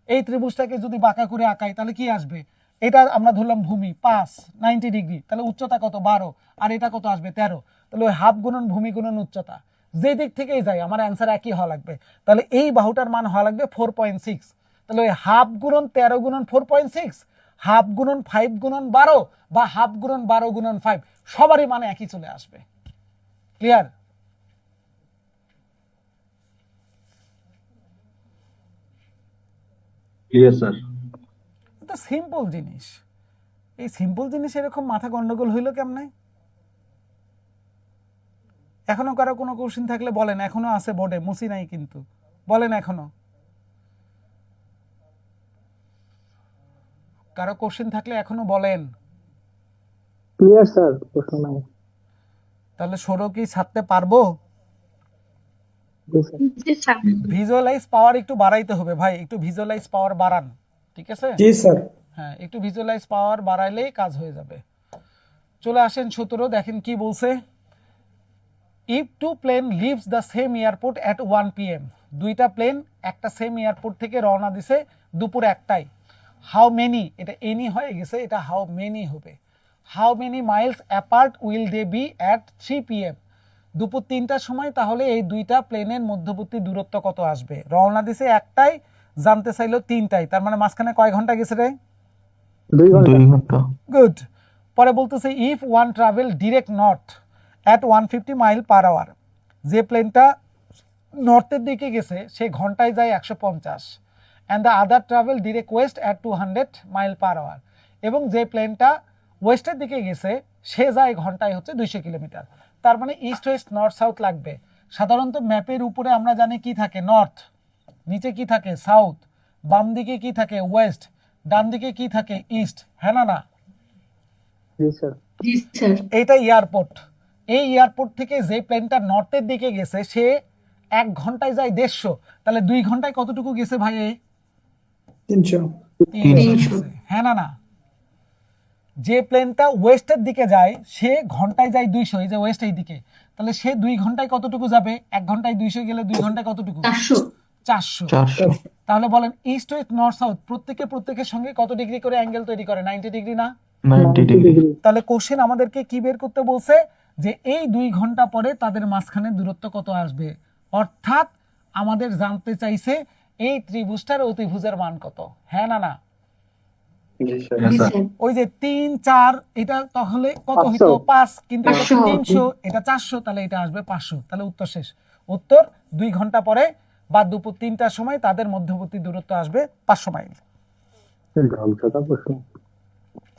এই ত্রিভুজটাকে যদি বাঁকা করে আঁকাই তাহলে কি আসবে? এটা আমরা ধরলাম ভূমি 5 90 ডিগ্রি, তাহলে উচ্চতা কত? 12, আর এটা কত আসবে? 13। তাহলে ওই হাফ গুণন ভূমি গুণন উচ্চতা, যে দিক থেকেই যাই আমার অ্যান্সার একই হওয়া লাগবে। তাহলে এই বাহুটার মান হওয়া লাগবে 4.6। তাহলে ওই হাফ গুণন 13 গুণন 4.6, হাফ গুণন 5 গুণন 12, বা হাফ গুণন 12 গুণন 5, সবারই মানে একই চলে আসবে। ক্লিয়ার? Clear sir. এটা সিম্পল জিনিস। এই সিম্পল জিনিস এরকম মাথা গন্ডগোল হইলো কেমনে? এখনো কারো কোনো কোশ্চেন থাকলে বলেন, এখনো আছে বোর্ডে, মুছি নাই কিন্তু, বলেন এখনো কারো কোশ্চেন থাকলে এখনো বলেন। ক্লিয়ার স্যার, প্রশ্ন নাই। তাহলে 16 কি ছাড়তে পারবো? জি স্যার। জি স্যার। ভিজুয়ালাইজ পাওয়ার একটু বাড়াইতে হবে ভাই, একটু ভিজুয়ালাইজ পাওয়ার বাড়ান, ঠিক আছে? জি স্যার। হ্যাঁ, একটু ভিজুয়ালাইজ পাওয়ার বাড়াইলেই কাজ হয়ে যাবে। চলে আসেন 17, দেখেন কি বলছে। If two plane leaves the same airport at 1 PM, দুইটা প্লেন একটা সেম এয়ারপোর্ট থেকে রওনা দিছে দুপুর 1টায়। হাউ মেনি, এটা এনি হয়ে গেছে, এটা হাউ মেনি হবে। How many miles apart will they be at 3 PM, দুপুর 3টার সময় তাহলে এই দুইটা প্লেনের মধ্যবর্তী দূরত্ব কত আসবে? রওনা দিছে 1টায়, জানতে চাইলো 3টায়, তার মানে মাঝখানে কয় ঘন্টা গেছে রে? 2 ঘন্টা। 2 ঘন্টা। গুড। পরে বলতেছে if one travel direct north at 150 mile per hour, যে প্লেনটা নর্থের দিকে গেছে সে ঘন্টায় যায় 150, and the other travel direct west at 200 mile per hour, এবং যে প্লেনটা ওয়েস্টের দিকে গেছে সে যায় ঘন্টায় হচ্ছে 200 কিলোমিটার। তার মানে ইস্ট ওয়েস্ট নর্থ সাউথ লাগবে। সাধারণত ম্যাপের উপরে আমরা জানি কি থাকে, নর্থ, নিচে কি থাকে, সাউথ, বাম দিকে কি থাকে, ওয়েস্ট, ডান দিকে কি থাকে, ইস্ট, হ্যাঁ না না? জি স্যার। জি স্যার। এইটা এয়ারপোর্ট। এই এয়ারপোর্ট থেকে যে প্লেনটা নর্থের দিকে গেছে সে 1 ঘন্টায় যায় 150, তাহলে 2 ঘন্টায় কতটুকু গেছে ভাই? 300। 300 গেছে, হ্যাঁ না না? যে প্লেনটা ওয়েস্টের দিকে যায় সে ঘন্টায় যায় 200, এই যে ওয়েস্ট এই দিকে, তাহলে সে 2 ঘন্টায় কতটুকু যাবে? 1 ঘন্টায় 200 গেলে 2 ঘন্টায় কতটুকু? 400। 400। 400। তাহলে বলেন ইস্ট ওয়েস্ট নর্থ সাউথ প্রত্যেকের সঙ্গে কত ডিগ্রি করে অ্যাঙ্গেল তৈরি করে? 90 ডিগ্রি না? 90 ডিগ্রি। তাহলে কোশ্চেন আমাদেরকে কি বের করতে বলছে, যে এই 2 ঘন্টা পরে তাদের মাঝখানে দূরত্ব কত আসবে, অর্থাৎ আমাদের জানতে চাইছে এই ত্রিভুজটার অতিভুজের মান কত, হ্যাঁ না না? জি স্যার। ওই যে 3 4 এটা তাহলে কত 500 হইতো? 5, কিন্তু এটা 500 300, এটা 400, তাহলে এটা আসবে 500। তাহলে উত্তর শেষ। উত্তর 2 ঘন্টা পরে বা দুপুর 3টার সময় তাদের মধ্যবর্তী দূরত্ব আসবে 500 মাইল। ঢংসাটা প্রশ্ন।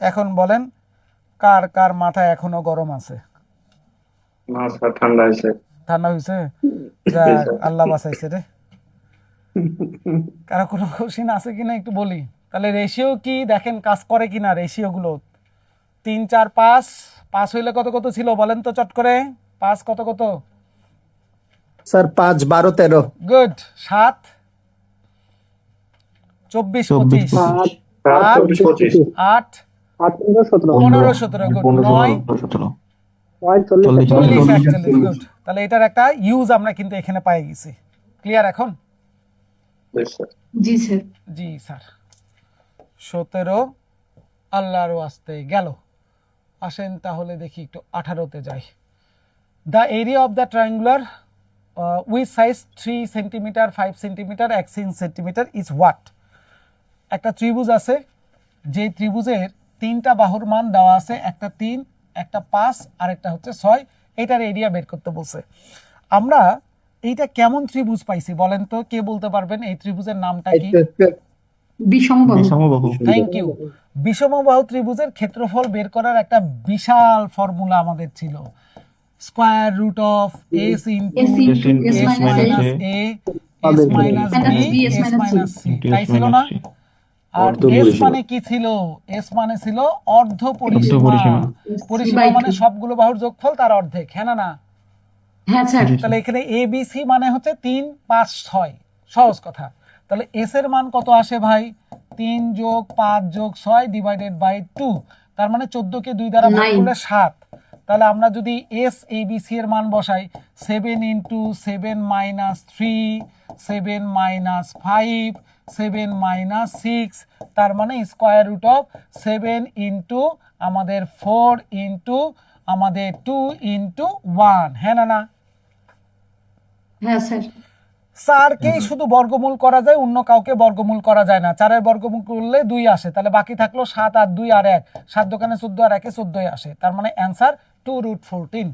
এখন বলেন কার কার মাথায় এখনো গরম আছে? না স্যার, ঠান্ডা হয়েছে। ঠান্ডা হয়েছে? যাক, আল্লাহ বাঁচাইছে রে। কারো কোনো কোশ্চিন আছে কিনা একটু বলি। তাহলে রেশিও কি দেখেন কাজ করে কিনা রেশিও গুলো। 3 4 5, 5 হইলে কত কত ছিল বলেন তো চট করে? 5 কত কত? স্যার 5 12 13। গুড। 7 24 25, 8 8 25 8 15 17 15 17, গুড। 9 17। 40 40 41, গুড। তাহলে এটার একটা ইউজ আমরা কিন্তু এখানে পাই গেছি। ক্লিয়ার এখন? জি স্যার। জি স্যার। 17 আল্লাহর ওয়াস্তে গেল। আসেন তাহলে দেখি একটু 18তে যাই। The area of the triangular with size 3 centimetre 5 centimetre 1 centimetre is what? একটা ত্রিভুজ আছে, যে ত্রিভুজের 3টা বাহুর মান দেওয়া আছে, একটা 3, একটা 5 আর একটা হচ্ছে 6। এটার এরিয়া বের করতে বলছে। আমরা এইটা কেমন ত্রিভুজ পাইছি বলেন তো? কে বলতে পারবেন এই ত্রিভুজের নামটা কি? বিষমবাহু। বিষমবাহু। Thank you. বিষমবাহু ত্রিভুজের ক্ষেত্রফল বের করার একটা বিশাল ফর্মুলা আমাদের ছিল, square root of s into S into S s minus minus A, a s minus b S s minus minus C। c, তাই ছিল না? আর অর্ধ s পরিসীমা। মানে কি ছিল? s মানে ছিল অর্ধ পরিসীমা। পরিসীমা। পরিসীমা by মানে 2। সবগুলো বাহুর যোগফল তার অর্ধেক, হ্যাঁ না না? হ্যাঁ স্যার। তাহলে এখানে a b c মানে হচ্ছে 3 5 6, সহজ কথা। তাহলে s এর মান কত আসে ভাই? 3 যোগ 5 যোগ 6 ডিভাইডেড বাই 2, তার মানে 14 কে 2 দ্বারা ভাগ 9। করলে 7। তাহলে আমরা যদি s a b c এর মান বসাই, 7 ইনটু 7 মাইনাস 3, 7 মাইনাস 5, 7 মাইনাস 6, তার মানে স্কয়ার রুট অফ 7 ইনটু আমাদের 4 ইনটু আমাদের 2 ইনটু 1, হ্যাঁ না না? হ্যাঁ স্যার। 4কেই শুধু বর্গমূল করা যায়, অন্য কাউকে বর্গমূল করা যায় না। 4 এর বর্গমূল করলে 2 আসে, তাহলে বাকি থাকলো 7 আর 2 আর 1, 7 দোকানে 14 আর 1 14 আসে। তার মানে অ্যান্সার 2√14।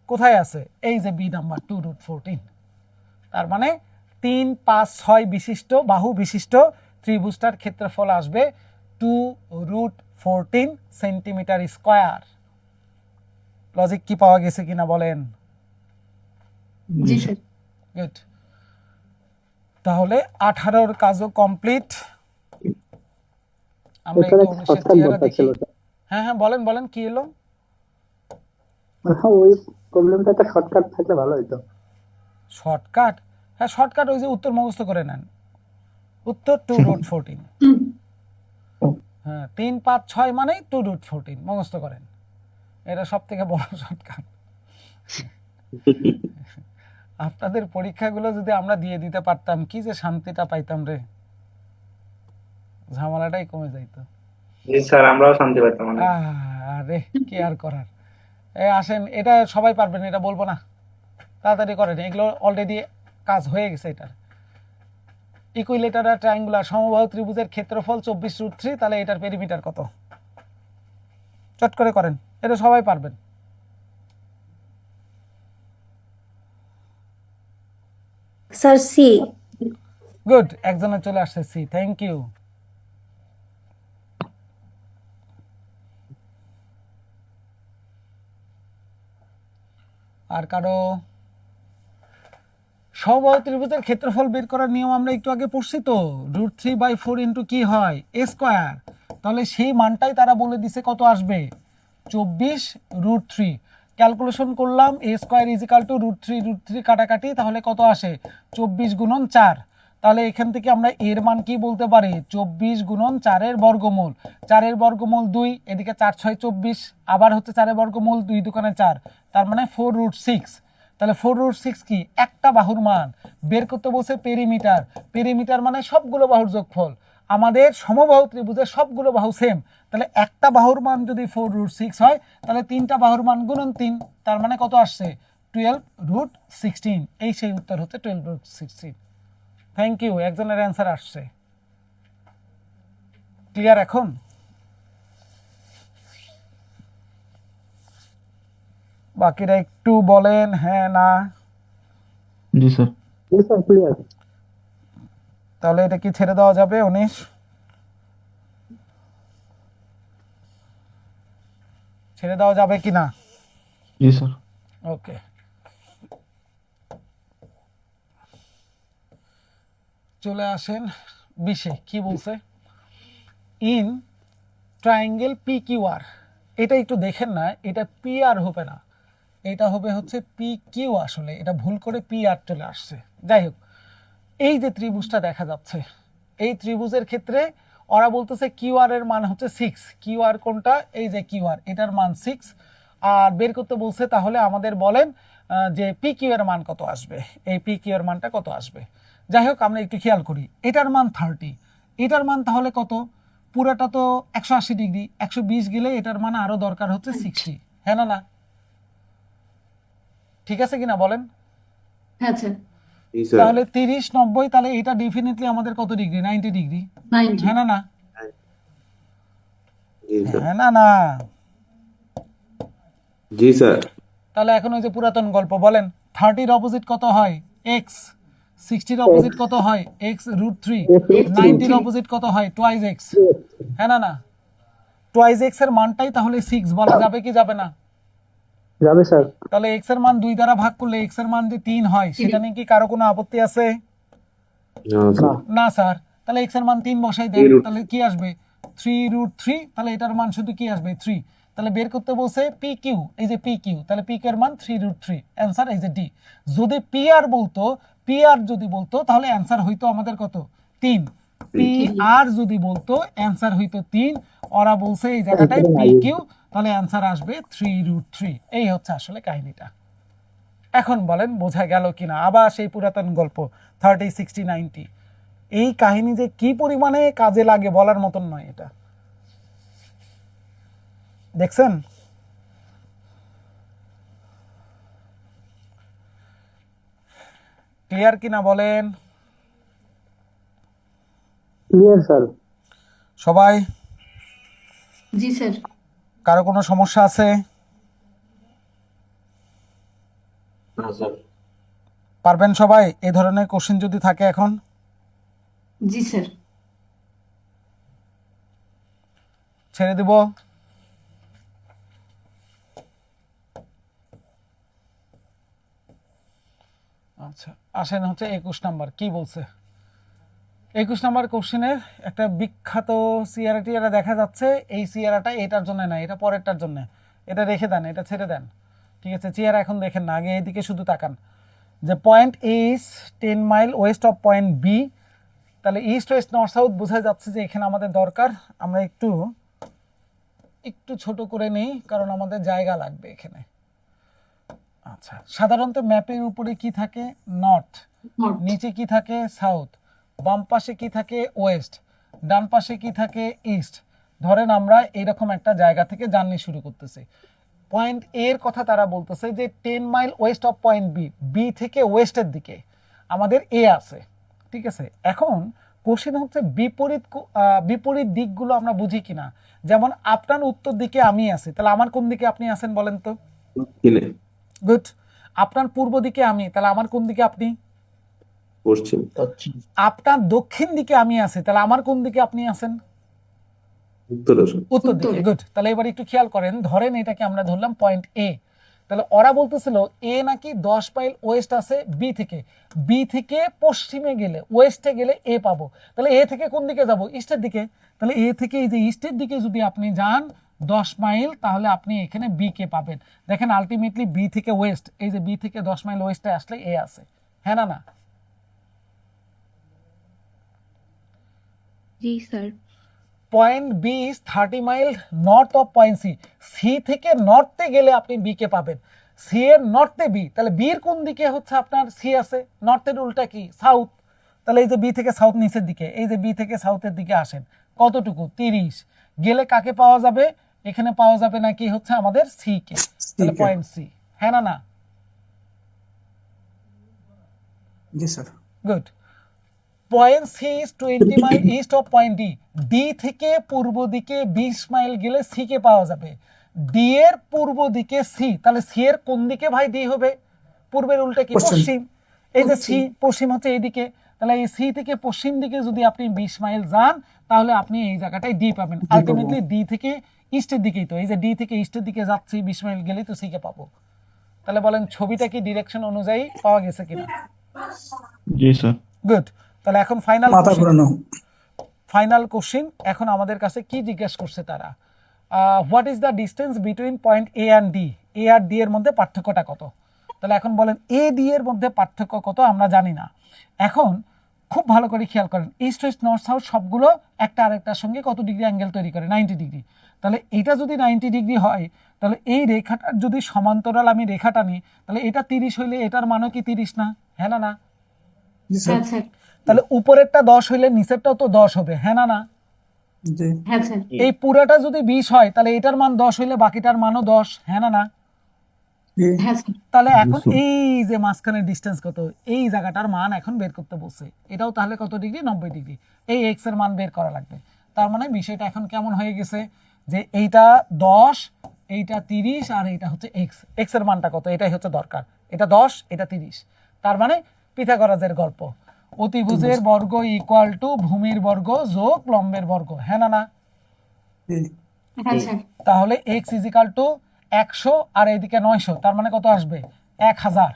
কোথায় আছে? এই যে বি নাম্বার 2√14। তার মানে 3 5 6 বিশিষ্ট বাহু বিশিষ্ট ত্রিভুজটার ক্ষেত্রফল আসবে 2√14 সেন্টিমিটার স্কয়ার। লজিক কি পাওয়া গেছে কিনা বলেন? জি স্যার। গুড। তাহলে 18-র কাজও কমপ্লিট। আমরা এখানে একটু 19-এর শর্টকাট চেহারা ব্যাপার দেখি। ছিল। হ্যাঁ হ্যাঁ, বলেন বলেন কি এলো? ওই প্রবলেমটা একটা শর্টকাট থাকলে ভালো হতো। শর্টকাট? হ্যাঁ, শর্টকাট ওই যে উত্তর মুখস্থ করে নেন। উত্তর 2√14। হ্যাঁ, 3, 5, 6 মানে 2√14 মুখস্থ করেন। এটা সব থেকে বড় শর্টকাট। আপনাদের পরীক্ষাগুলো যদি আমরা দিয়ে দিতে পারতাম, কি যে শান্তিটা পাইতাম রে, ঝামেলাটাই কমে যাইতো। জি স্যার, আমরাও শান্তি পেতাম। আরে কি আর করার। আসেন, এটা সবাই পারবেন, এটা বলবো না, তাড়াতাড়ি করেন, এগুলো অলরেডি কাজ হয়ে গেছে। এটার ইকুইলেটারাল ট্রায়াঙ্গুলার সমবাহু ত্রিভুজের ক্ষেত্রফল 24√3, তাহলে এটার পেরিমিটার কত? চট করে করেন, এটা সবাই পারবেন। Sir C. গুড, একজনের চলে আসছে সি, থ্যাংক ইউ। আর কারো? সমবাহু ত্রিভুজের ক্ষেত্রফল বের করার নিয়ম আমরা একটু আগে পড়ছি তো, √3/4 ইন্টু কি হয়, এ স্কোয়ার। তাহলে সেই মানটাই তারা বলে দিছে কত আসবে, 24√3। ক্যালকুলেশন করলাম, এ স্কোয়ার ইজিক্যাল টু √3 কাটাকাটি, তাহলে কত আসে, 24 গুণন 4। তাহলে এখান থেকে আমরা এর মান কি বলতে পারি, 24 গুণন 4 বর্গমূল। 4 বর্গমূল 2, এদিকে 4 6 24, আবার হচ্ছে 4 বর্গমূল 2 দুকানে 4, তার মানে 4√6। তাহলে 4√6 কি, একটা বাহুর মান। বের করতে বলছে পেরিমিটার। পেরিমিটার মানে সবগুলো বাহুর যোগফল। আমাদের সমবাহু ত্রিভুজের সবগুলো বাহু সেম, তাহলে একটা বাহুর মান যদি 4√6 হয়, তাহলে তিনটা বাহুর মান গুণন 3, তার মানে কত আসছে, 12√16। এই সেই উত্তর হচ্ছে 12√16। থ্যাংক ইউ, একজনের অ্যান্সার আসছে। ক্লিয়ার এখন? বাকিরা একটু বলেন হ্যাঁ না। জি স্যার। জি স্যার, ক্লিয়ার। তাহলে এটা কি ছেড়ে দেওয়া যাবে 19? ছেড়ে দেওয়া যাবে কি না? জি স্যার। ওকে, চলে আসেন 20-এ। কি বলছে, ইন ট্রায়াঙ্গেল PQR। এটা একটু দেখেন না, এটা PR হবে না, এটা হবে হচ্ছে PQ। আসলে এটা ভুল করে PR চলে আসছে। যাই হোক, এই যে ত্রিভুজটা দেখা যাচ্ছে, এই ত্রিভুজের ক্ষেত্রে ওরা বলতেছে QR এর মান হচ্ছে 6। QR কোনটা, এই যে QR, এটার মান 6। আর বের করতে বলছে, তাহলে আমাদের বলেন যে PQ এর মান কত আসবে, এই PQ এর মানটা কত আসবে। যাই হোক, আমরা একটু খেয়াল করি, এটার মান 30, এটার মান তাহলে কত, পুরাটা তো 180 ডিগ্রি, 120 গেলে এটার মান আরো দরকার হচ্ছে 60, হ্যাঁ না? ঠিক আছে কিনা বলেন? হ্যাঁ স্যার। জি স্যার। তাহলে 30 90, তাহলে এটা ডেফিনেটলি আমাদের কত ডিগ্রি, 90 ডিগ্রি, 90। হ্যাঁ না? জি স্যার। হ্যাঁ না? জি স্যার। তাহলে এখন ওই যে পুরাতন গল্প বলেন, 30 অপোজিট কত হয়, x। 60 অপোজিট কত হয়, x√3। 90 অপোজিট কত হয়, টুয়াইস x, হ্যাঁ না? টুয়াইস x এর মানটাই তাহলে 6 বলা যাবে কি যাবে না? যাবে স্যার। তাহলে x এর মান 2 দ্বারা ভাগ করলে x এর মান যে 3 হয়, সেটা নিয়ে কি কারো কোনো আপত্তি আছে? না স্যার। না স্যার। তাহলে x এর মান 3 বসাই দেন, তাহলে কি আসবে, 3√3। তাহলে এটার মান শুধু কি আসবে, 3। তাহলে বের করতে বলছে PQ, এই যে PQ, তাহলে PQ এর মান 3√3, অ্যান্সার এই যে D। যদি PR বলতো, PR যদি বলতো, তাহলে অ্যান্সার হইতো আমাদের কত, 3। PR যদি বলতো, অ্যান্সার হইতো 3। ওরা বলছে এই জায়গাটায় PQ, তাহলে অ্যান্সার আসবে 3√3। এই হচ্ছে আসলে কাহিনীটা। এখন বলেন বোঝা গেল কিনা? আবার সেই পুরাতন গল্প, 30 60 90। এই কাহিনী যে কি পরিমাণে কাজে লাগে বলার মতন নয় এটা। দেখছেন? ক্লিয়ার কিনা বলেন ক্লিয়ার স্যার। সবাই? জি স্যার। কারো কোনো সমস্যা আছে? না স্যার। পারবেন সবাই এই ধরনের কোশ্চেন যদি থাকে এখন? জি স্যার। ছেড়ে দিব? আচ্ছা, আসেন হচ্ছে 21 নাম্বার। কি বলছে 21 নাম্বার কোশ্চেনের একটা বিখ্যাত সিআরটি দেখা যাচ্ছে। এই সিআরাটা এটার জন্য না, এটা পরেরটার জন্য। এটা রেখে দেন, এটা ছেড়ে দেন। ঠিক আছে, চেহারা এখন দেখেন না, আগে এদিকে শুধু তাকান। যে point A is 10 mile west of point B, তাহলে ইস্ট ওয়েস্ট নর্থ সাউথ বোঝা যাচ্ছে যে এখানে আমাদের দরকার। আমরা একটু ছোট করে নেই কারণ আমাদের জায়গা লাগবে এখানে। আচ্ছা, সাধারণত ম্যাপের উপরে কি থাকে? North, north. নিচে কি থাকে? সাউথ, বাম পাশে কি থাকে? ওয়েস্ট, ডান পাশে কি থাকে? ইস্ট। ধরেন আমরা এইরকম একটা জায়গা থেকে জার্নি শুরু করতেছি। পয়েন্ট এ এর কথা তারা বলতেছে যে 10 mile west of point B, B থেকে ওয়েস্টের দিকে আমাদের এ আছে। ঠিক আছে, এখন কোশ্চেন হচ্ছে বিপরীত দিকগুলো আমরা বুঝি কিনা। যেমন আপনার উত্তর দিকে আমি আছি, তাহলে আমার কোন দিকে আপনি আছেন বলেন তো? কিনে গুড। আপনার পূর্ব দিকে আমি, তাহলে আমার কোন দিকে আপনি? পশ্চিম। আপনার দক্ষিণ দিকে আমি আছি, তাহলে আমার কোন দিকে আপনি আছেন? উত্তর আসুন। উত্তর দিকে। উত্তরে। গুড। তাহলে এবার একটু খেয়াল করেন, ধরেন এটাকে আমরা ধরলাম পয়েন্ট এ, তাহলে ওরা বলতেছিল এ নাকি 10 মাইল ওয়েস্ট আছে বি থেকে, বি থেকে পশ্চিমে গেলে ওয়েস্টে গেলে এ পাবো। তাহলে এ থেকে কোন দিকে যাব? ইস্টের দিকে। তাহলে এ থেকে এই যে ইস্টের দিকে যদি আপনি যান 10 মাইল, তাহলে আপনি এখানে বি কে পাবেন। দেখেন আলটিমেটলি বি থেকে ওয়েস্ট, এই যে বি থেকে 10 মাইল ওয়েস্টে আসলে এ আছে, হ্যাঁ না না? জি sir. Point B is 30 mile north of point C, C থেকে নর্থে গেলে আপনি বি কে পাবেন। সি এর নর্থে বি, তাহলে বির কোন দিকে হচ্ছে আপনার সি আছে? নর্থের উল্টা কি? সাউথ। তাহলে এই যে বি থেকে সাউথ নিচের দিকে, এই যে বি থেকে সাউথের দিকে আসেন, কতটুকু? 30 গেলে কাকে পাওয়া যাবে? এখানে পাওয়া যাবে নাকি হচ্ছে আমাদের সি কে, তাহলে কে। পয়েন্ট সি, হ্যাঁ না না? জি sir. Good. Point C is 20 mile east of point D, D থেকে পূর্ব দিকে 20 মাইল গেলে সি কে পাওয়া যাবে। ডি এর পূর্ব দিকে সি, তাহলে সি এর কোন দিকে ভাই ডি হবে? পূর্বের উল্টা কি? পশ্চিম। পশ্চিম। এই যে সি পশ্চিম হচ্ছে এইদিকে, তাহলে এই সি থেকে পশ্চিম দিকে যদি আপনি 20 মাইল যান তাহলে আপনি এই জায়গাটায় ডি পাবেন। আলটিমেটলি ডি থেকে ইস্টের দিকেই তো, এই যে ডি থেকে ইস্টের দিকে যাচ্ছি 20 মাইল গেলেই তো সি কে পাবো। তাহলে বলেন ছবিটা কি ডিরেকশন অনুযায়ী পাওয়া গেছে কিনা? জি স্যার। গুড। তাহলে এখন মাথা ঘোরানো। ফাইনাল কোশ্চিন, এখন আমাদের কাছে কি জিজ্ঞেস করছে তারা? What is the distance between point A and D, A আর ডি এর মধ্যে পার্থক্যটা কত? তাহলে এখন বলেন এ ডি এর মধ্যে পার্থক্য কত? আমরা জানি না। এখন খুব ভালো করে খেয়াল করেন, ইস্ট ওয়েস্ট নর্থ সাউথ সবগুলো একটা আরেকটার সঙ্গে কত ডিগ্রি অ্যাঙ্গেল তৈরি করে? 90 ডিগ্রি। তাহলে এটা যদি 90 ডিগ্রি হয়, তাহলে এই রেখাটার যদি সমান্তরাল আমি রেখাটা নিই, তাহলে এটা 30 হইলে এটার মানও কি 30 না? হ্যাঁ না না? জি স্যার। হ্যাঁ স্যার। তাহলে উপরেরটা 10 হইলে নিচেরটাও তো 10 হবে, হ্যাঁ না না? জি। হ্যাঁ স্যার। এই পুরাটা যদি 20 হয় তাহলে এটার মান 10 হইলে বাকিটার মানও 10, হ্যাঁ না না? জি। হ্যাঁ স্যার। তাহলে এখন এই যে মাঝখানের ডিস্টেন্স কত, এই জায়গাটার মান এখন বের করতে বলছে। এটাও তাহলে কত ডিগ্রি? 90 ডিগ্রি। এই এক্স এর মান বের করা লাগবে। তার মানে বিষয়টা এখন কেমন হয়ে গেছে যে এইটা 10, এইটা 30 আর এইটা হচ্ছে এক্স। এক্স এর মানটা কত এটাই হচ্ছে দরকার। এটা 10, এটা 30। তার মানে পিথাগোরাসের গল্প, অতিভুজের বর্গ ইকুয়াল টু ভূমির বর্গ যোগ লম্বের বর্গ, হ্যাঁ না না? জি। হ্যাঁ স্যার। তাহলে x ইজিক্যাল টু 100 আর এইদিকে 900, তার মানে কত আসবে? 1000।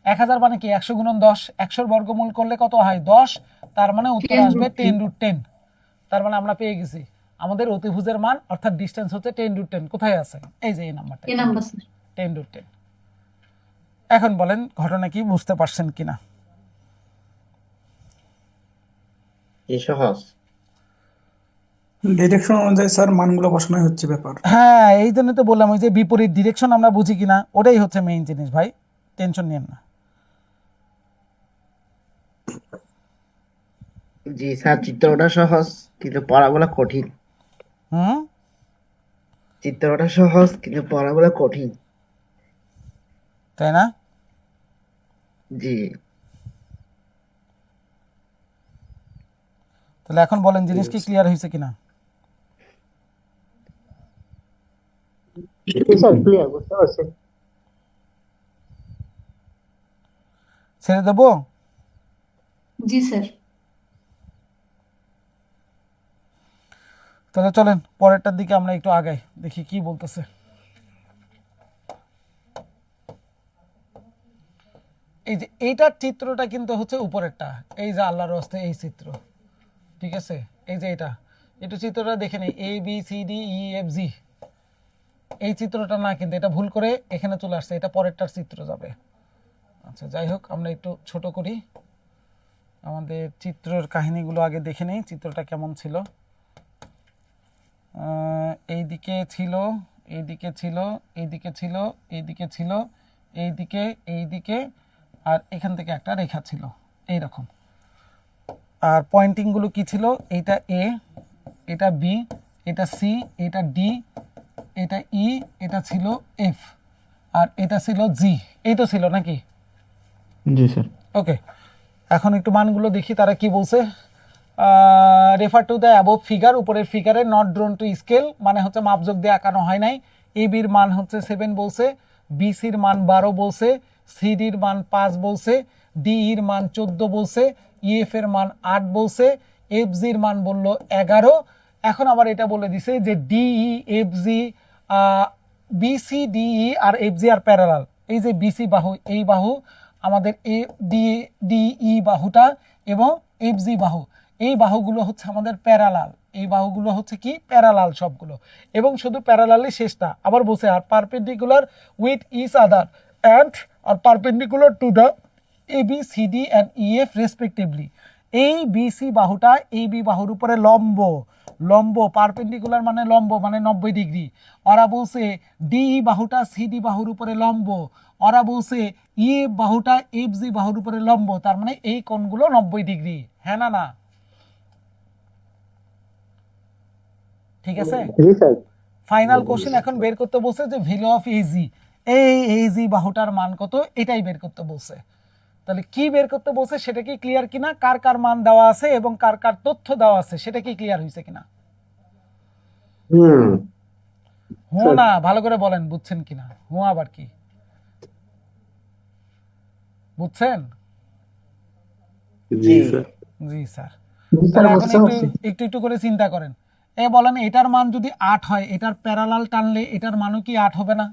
1000 মানে কি? 100 গুণন 10, 100 বর্গমূল করলে কত হয়? 10। তার মানে উত্তর 10 আসবে root 10√10। তার মানে আমরা পেয়ে গেছি আমাদের অতিভুজের মান, অর্থাৎ ডিসটেন্স হচ্ছে 10√10। কোথায় আছে? এই যে এই নাম্বারটা, এ নাম্বার স্যার। 10√10। এখন বলেন ঘটনা কি, বুঝতে পারছেন কিনা? এই সহজ। ডিরেকশন অনুযায়ী স্যার মানগুলো বসানোই হচ্ছে ব্যাপার। হ্যাঁ, এই জন্য তো বললাম ওই যে বিপরীত ডিরেকশন আমরা বুঝি কিনা, ওটাই হচ্ছে মেইন জিনিস ভাই, টেনশন নিয়েন না। জি স্যার, চিত্রটা সহজ কিন্তু পড়াগুলো কঠিন। হুম, চিত্রটা সহজ কিন্তু পড়াগুলো কঠিন। তাই না? জি। তাহলে এখন বলেন জিনিস কি ক্লিয়ার হয়েছে কিনা? জি স্যার, ক্লিয়ার, বুঝতে পারছি। ছেড়ে দেবো? জি স্যার। তাহলে চলেন পরেরটার দিকে আমরা একটু আগাই, দেখি কি বলতেছে। এই যে এইটার চিত্রটা কিন্তু হচ্ছে উপরেরটা, এই যে আল্লাহর হস্তে এই চিত্র, ঠিক আছে? এই যে এটা একটু চিত্রটা দেখে নেই, A B C D E F G, এই চিত্রটা না, কিন্তু এটা ভুল করে এখানে চলে আসছে, এটা পরেরটার চিত্র যাবে। আচ্ছা যাই হোক, আমরা একটু ছোট করি, আমাদের চিত্রের কাহিনীগুলো আগে দেখে নেই, চিত্রটা কেমন ছিল। এইদিকে ছিল, এইদিকে ছিল, এইদিকে ছিল, এইদিকে ছিল, এইদিকে, এইদিকে, আর এখান থেকে একটা রেখা ছিল এইরকম। আর পয়েন্টিংগুলো কি ছিল? এইটা এ, এটা বি, এটা সি, এটা ডি, এটা ই, এটা ছিল এফ, আর এটা ছিল জি। এই তো ছিল নাকি? জি স্যার। ওকে, এখন একটু মানগুলো দেখি তারা কি বলছে। Refer to the above figure, উপরের ফিগারে নট ড্রোন টু স্কেল, মানে হচ্ছে মাপজোক দিয়ে আঁকানো হয় নাই। এ বির মান হচ্ছে 7 বলছে, বিসির মান 12 বলছে, সিডির মান 5 বলছে, ডি এর মান 14 বলছে, ইএফ এর মান 8 বলছে, এফ জির মান বললো 11। এখন আবার এটা বলে দিছে যে DE, F G, BC, DE আর এফ জি আর প্যারালাল। এই যে বিসি বাহু, এই বাহু আমাদের এ ডিই বাহুটা এবং এফ জি বাহু, এই বাহুগুলো হচ্ছে আমাদের প্যারালাল। এই বাহুগুলো হচ্ছে কি? প্যারালাল সবগুলো, এবং শুধু প্যারালালই শেষটা। আবার বলছে are perpendicular with each other and are perpendicular to the A B C D and EF respectively. এই বিসি বাহুটা এই বি বাহুর উপরে লম্ব, লম্ব পারপেন্ডিকুলার মানে লম্ব মানে 90 ডিগ্রি। ওরা বলছে ডিই বাহুটা সিডি বাহুর উপরে লম্ব, ওরা বলছে ইএফ বাহুটা এফ জি বাহুর উপরে লম্ব, তার মানে এই কোণগুলো 90 ডিগ্রি। হ্যাঁ না? না ঠিক আছে? জি স্যার। ফাইনাল কোশ্চেন এখন বের করতে বলছে যে ভ্যালু অফ এজি, এই এজি বাহুটার মান কত, এটাই বের করতে বলছে। তাহলে কি বের করতে বলছে সেটা কি ক্লিয়ার কিনা? কার কার মান দেওয়া আছে এবং কার কার তথ্য দেওয়া আছে সেটা কি ক্লিয়ার হয়েছে কিনা? হুঁ না, ভালো করে বলেন বুঝছেন কিনা? হুঁ আবার কি বুঝছেন? জি স্যার। জি স্যার। জি স্যার, তাহলে এখন বুঝতে পারছি। একটু একটু করে চিন্তা করেন। বলেন এটার মান যদি 8 হয়, এটার প্যারালাল টানলে এটার মানও কি 8 হবে না?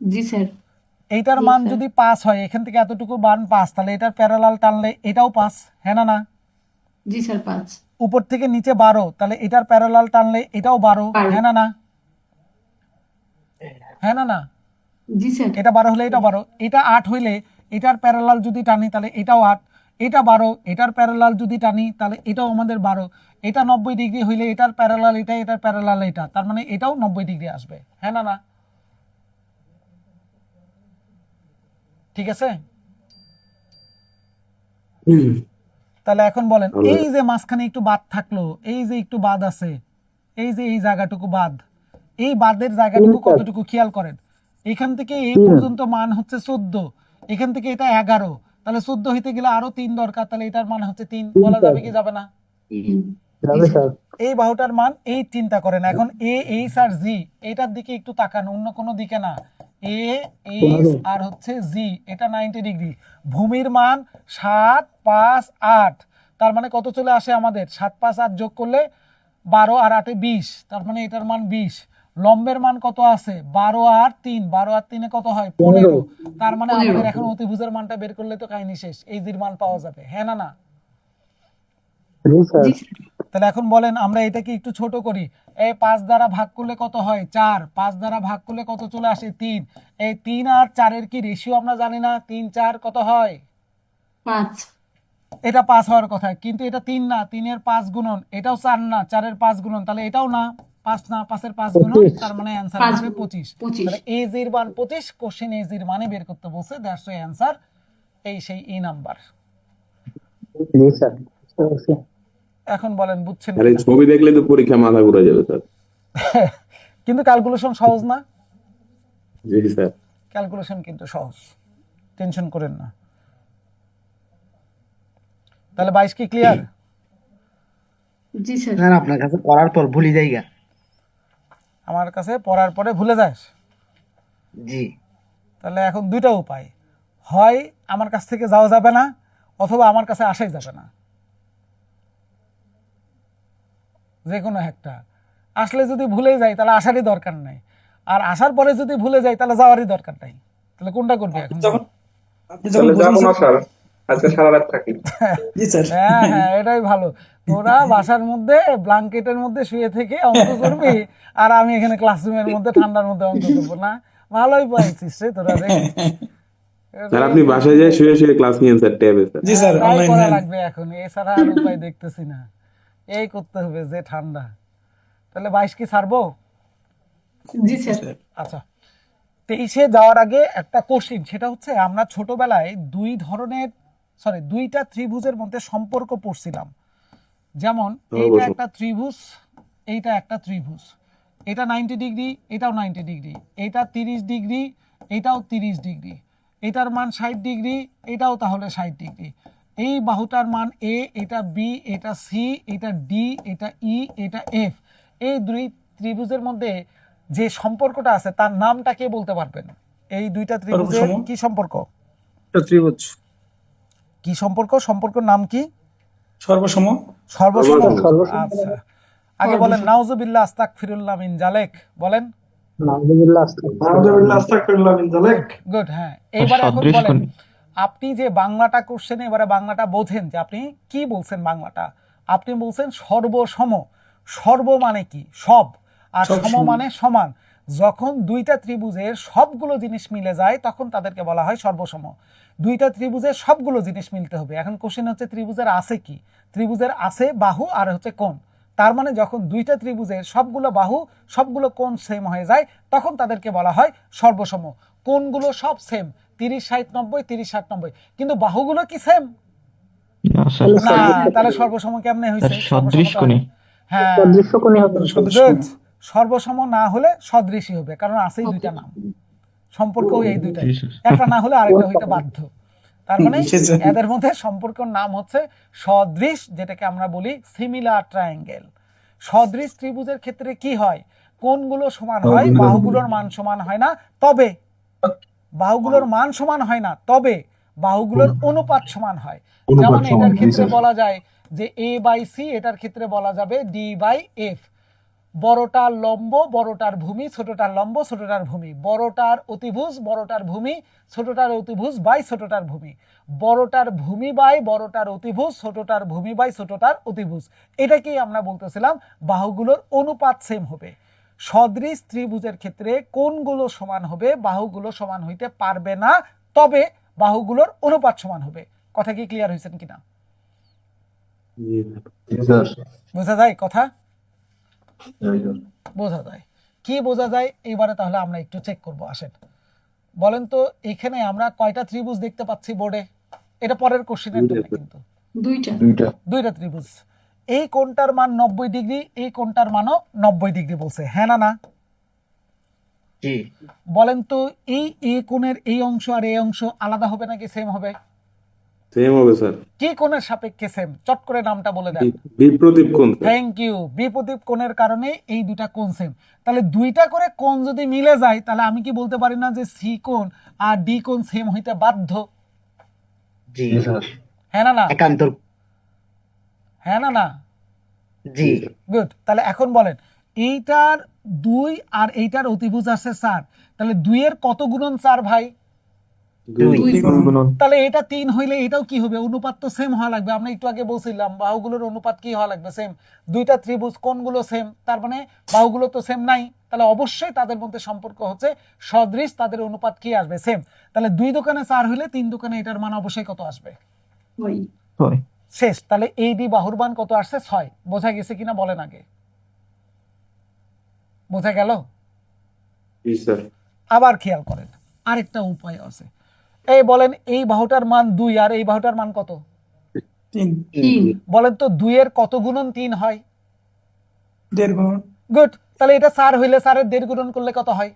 জি স্যার। এইটার মান যদি 5 হয়, এখান থেকে এতটুকু মান 5, তাহলে এটার প্যারালাল টানলে এটাও 5। হ্যাঁ না? না জি স্যার 5। উপর থেকে নিচে 12, তাহলে এটার প্যারালাল টানলে এটাও 12। হ্যাঁ না? না হ্যাঁ না? না জি স্যার। এটা 12 হলে এটাও 12, এটা 8 হইলে এটার প্যারালাল যদি টানি তাহলে এটাও 8, এটা 12, এটার প্যারালাল যদি টানি তাহলে এটাও আমাদের 12, এটা 90 ডিগ্রি হইলে এটার প্যারালাল এটা, এটার প্যারালাল এটা, তার মানে এটাও 90 ডিগ্রি আসবে। হ্যাঁ না? না ঠিক আছে? তাহলে এখন বলেন এই যে মাঝখানে একটু বাদ থাকলো, এই যে একটু বাদ আছে, এই যে এই জায়গাটুকু বাদ, এই বাদের জায়গাটুকু কতটুকু খেয়াল করেন। এখান থেকে এই পর্যন্ত মান হচ্ছে 14, এখান থেকে এটা 11, তাহলে 14 হইতে গেলে আরো 3 দরকার, তাহলে এটার মান হচ্ছে 3। বলা যাবে কি যাবে না? যাবে স্যার। এই বাহুটার মান এই চিন্তা করেন। এখন এ এইচ আর জি, এটার দিকে একটু তাকান, অন্য কোনো দিকে না। এ এইচ আর হচ্ছে জি, এটা 90 ডিগ্রি। ভূমির মান 7, 5, 8, তার মানে কত চলে আসে আমাদের? 7, 5, 8 যোগ করলে 12 আর 8 20, তার মানে এটার মান 20। লম্বের মান কত আছে? 12 আর 3, 12 আর 3 কত হয়? 15, তার মানে আমাদের এখন অতিভুজের মানটা বের করলে তো কাহিনী শেষ, এই জির মান পাওয়া যাবে। হ্যাঁ না? না জি স্যার। তাহলে এখন বলেন আমরা এটাকে একটু ছোট করি। এই 5 দ্বারা ভাগ করলে কত হয়? 4, 5 দ্বারা ভাগ করলে কত চলে আসে? 3। এই 3 আর 4 এর কি রেশিও আমরা জানি না? 3, 4 কত হয়? 5। এটা 5 হওয়ার কথা, কিন্তু এটা 3 না, 3 এর 5 গুণন, এটাও 4 না, 4 এর 5 গুণন, তাহলে এটাও না, 5 না, 5 এর 5 গুণন, তার মানে অ্যানসার হবে 25। তাহলে এ জির মান 25, কোশ্চেন এ জির মানে বের করতে বলছে, দ্যাটস ওয়াই অ্যানসার এই সেই ই নাম্বার। জি স্যার, বুঝতে পারছি। এখন বলেন বুঝছেন আর এই কিনা? ছবি দেখলে তো পরীক্ষা মাথা ঘুরে যাবে স্যার। কিন্তু ক্যালকুলেশন সহজ না? জি স্যার। ক্যালকুলেশন কিন্তু সহজ, টেনশন করেন না। তাহলে 22 কি ক্লিয়ার? জি স্যার। স্যার আপনার কাছে পড়ার পর ভুলি যাইগা। আমার কাছে পড়ার পরে ভুলে যাস? জি। তাহলে এখন দুইটা উপায়, হয় আমার কাছ থেকে যাওয়া যাবে না, অথবা আমার কাছে আসাই যাবে না, যে কোনো একটা। আসলে যদি ভুলে যাই তাহলে আসারই দরকার নাই, আর আসার পরে যদি ভুলে যাই তাহলে যাওয়ারই দরকার নাই। তাহলে কোনটা করবি এখন? আপনি যখন বুঝেন স্যার, আজকে সারা রাত থাকি। জি স্যার। হ্যাঁ হ্যাঁ, এটাই ভালো। তোরা বাসার মধ্যে ব্ল্যাঙ্কেটের মধ্যে শুয়ে থেকে অঙ্ক করবি, আর আমি এখানে ক্লাসরুমের মধ্যে ঠান্ডার মধ্যে অঙ্ক করবো না। ভালোই পাইছিস রে তোরা রে। স্যার আপনি বাসায় যায় শুয়ে শুয়ে ক্লাস নিয়েন স্যার ট্যাবে স্যার। জি স্যার, তাই অনলাইন করা লাগবে এখন, এছাড়া আর উপায় দেখতেছি না। এই করতে হবে যে ঠান্ডা। তাহলে 22 কি ছাড়বো? জি স্যার। আচ্ছা, 23-এ যাওয়ার আগে একটা কোশ্চিন, সেটা হচ্ছে আমরা ছোটবেলায় দুইটা ত্রিভুজের মধ্যে সম্পর্ক পড়ছিলাম। যেমন এইটা অবশ্যই। একটা ত্রিভুজ, এইটা একটা ত্রিভুজ, এটা 90 ডিগ্রি, এটাও 90 ডিগ্রি, এটা 30 ডিগ্রি, এটাও 30 ডিগ্রি, এটার মান 60 ডিগ্রি, এটাও তাহলে 60 ডিগ্রি। এই বাহুটার মান এ, এটা বি, এটা সি, এটা ডি, এটা ই, এটা এফ। এই দুই ত্রিভুজের মধ্যে যে সম্পর্কটা আছে তার নামটা কে বলতে পারবেন? এই দুইটা ত্রিভুজের সর্বসম। কি সম্পর্ক? ত্রিভুজ কি সম্পর্ক? সম্পর্কের নাম কি? সর্বসম। সর্বসম। সর্বসম। আচ্ছা, আগে বলেন নাউজুবিল্লাহ আস্তাগফিরুল্লাহ মিন জালেক, বলেন। নাউজুবিল্লাহ, আস্তাগফিরুল্লাহ। আলহামদুলিল্লাহ, আস্তাগফিরুল্লাহ মিন যালিক। গুড। হ্যাঁ, এইবার এখন সদৃশ বলেন, কোণী। আপনি যে বাংলাটা করছেন, এবারে বাংলাটা বোঝেন যে আপনি কি বলছেন। বাংলাটা আপনি বলছেন সর্বসম। সর্ব মানে কি? সব, আর সব সম সমান। মানে সমান। যখন দুইটা ত্রিভুজের সবগুলো জিনিস মিলে যায় তখন তাদেরকে বলা হয় সর্বসম। দুইটা ত্রিভুজের সবগুলো জিনিস মিলতে হবে। এখন কোশ্চেন হচ্ছে ত্রিভুজের আছে কি? ত্রিভুজের আছে বাহু আর হচ্ছে কোণ। তার মানে যখন দুইটা ত্রিভুজের সবগুলো বাহু সবগুলো কোণ সেম হয়ে যায় তখন তাদেরকে বলা হয় সর্বসম। কোণগুলো সব সেম, 30 60 90, 30 60 90, কিন্তু বাহুগুলো কি সেম না স্যার, না। তাহলে সর্বসম কেমনে হয়েছে? স্যার সদৃশ সর্বসম তো কোণী। হ্যাঁ, সদৃশ্য কোণী হবে। good। সর্বসম না হলে সদৃশই হবে, কারণ আছেই দুইটা নাম, সম্পর্ক এই দুইটাই। জি স্যার। একটা না হলে আরেকটা হইতে বাধ্য। তার মানে সেটাই। এদের মধ্যে সম্পর্কের নাম হচ্ছে সদৃশ, যেটাকে আমরা বলি সিমিলার ট্রায়াঙ্গেল। সদৃশ ত্রিভুজের ক্ষেত্রে কি হয়? কোণগুলো সমান হয়, বাহুগুলোর মান সমান হয় না, তবে বাহুগুলোর মান সমান হয় না, তবে বাহুগুলোর অনুপাত সমান হয়। যেমন এটার ক্ষেত্রে বলা যায় যে a বাই সি, এটার ক্ষেত্রে বলা যাবে d বাই এফ। বড়টার লম্ব, বড়টার ভূমি, ছোটটার লম্ব, ছোটটার ভূমি। বড়টার অতিভুজ, বড়টার ভূমি, ছোটটার অতিভুজ বাই ছোটটার ভূমি। বড়টার ভূমি বাই বড়টার অতিভুজ, ছোটটার ভূমি বাই ছোটটার অতিভুজ। এটাকেই আমরা বলতেছিলাম বাহুগুলোর অনুপাত সেম হবে। সদৃশ ত্রিভুজের ক্ষেত্রে কোণগুলো সমান হবে, বাহুগুলো সমান হইতে পারবে না, তবে বাহুগুলোর অনুপাত সমান হবে। কথা কি ক্লিয়ার হয়েছেন কিনা? জি স্যার। বোঝা যায় কথা? বোঝা যায়। কি বোঝা যায় এবারে তাহলে আমরা একটু চেক করব। আসেন, বলেন তো এখানে আমরা কয়টা ত্রিভুজ দেখতে পাচ্ছি বোর্ডে? এটা পরের কোশ্চেনের জন্য কিন্তু। দুইটা। দুইটা ত্রিভুজ। এই কোণটার মান 90 ডিগ্রি, এই কোণটার মানও 90 ডিগ্রি বলছে, হ্যাঁ না না? জি। বলেন তো এই কোণের এই অংশ আর এই অংশ আলাদা হবে নাকি সেম হবে? সেম হবে স্যার। কি কোণের সাপেক্ষে সেম? চট করে নামটা বলে দেন। বিপ্রতীপ কোণ স্যার। Thank you. বিপরীত কোণের কারণে এই দুটা কোণ সেম। তাহলে দুইটা করে কোণ যদি মিলে যায় তাহলে আমি কি বলতে পারি না যে সি কোণ আর ডি কোণ সেম হইতে বাধ্য? জি হ্যাঁ না না? একান্ত। হ্যাঁ না না? জি। গুড। তাহলে এখন বলেন এইটার 2 আর এইটার অতিভুজ আছে 4, তাহলে 2 এর কত গুণন 4 ভাই? দুই। তাহলে এটা 3 হইলে এটাও কি হবে? অনুপাত তো সেম হওয়া লাগবে। আমরা একটু আগে বলছিলাম বাহুগুলোর অনুপাত কি হওয়া লাগবে? সেম। দুইটা ত্রিভুজ কোণগুলো সেম, তার মানে বাহুগুলো তো সেম নাই, তাহলে অবশ্যই তাদের মধ্যে সম্পর্ক হচ্ছে সদৃশ, তাদের অনুপাত কি আসবে? সেম। তাহলে 2 দোকানে 4 হইলে 3 দোকানে এটার মান অবশ্যই কত আসবে? হয়। শেষ। তাহলে এই ডি বাহুর মান কত আসছে? 6। বোঝা গেছে কিনা বলেন আগে? বোঝা গেল? জি স্যার। আবার খেয়াল করেন, আরেকটা উপায় আছে। এই বলেন এই বাহুটার মান 2 আর এই বাহুটার মান কত? 3। বলেন তো 2 এর কত গুণন 3 হয়? 1.5 গুণ। গুড। তাহলে এটা 4 হইলে 4 এর 1.5 গুণন করলে কত হয়?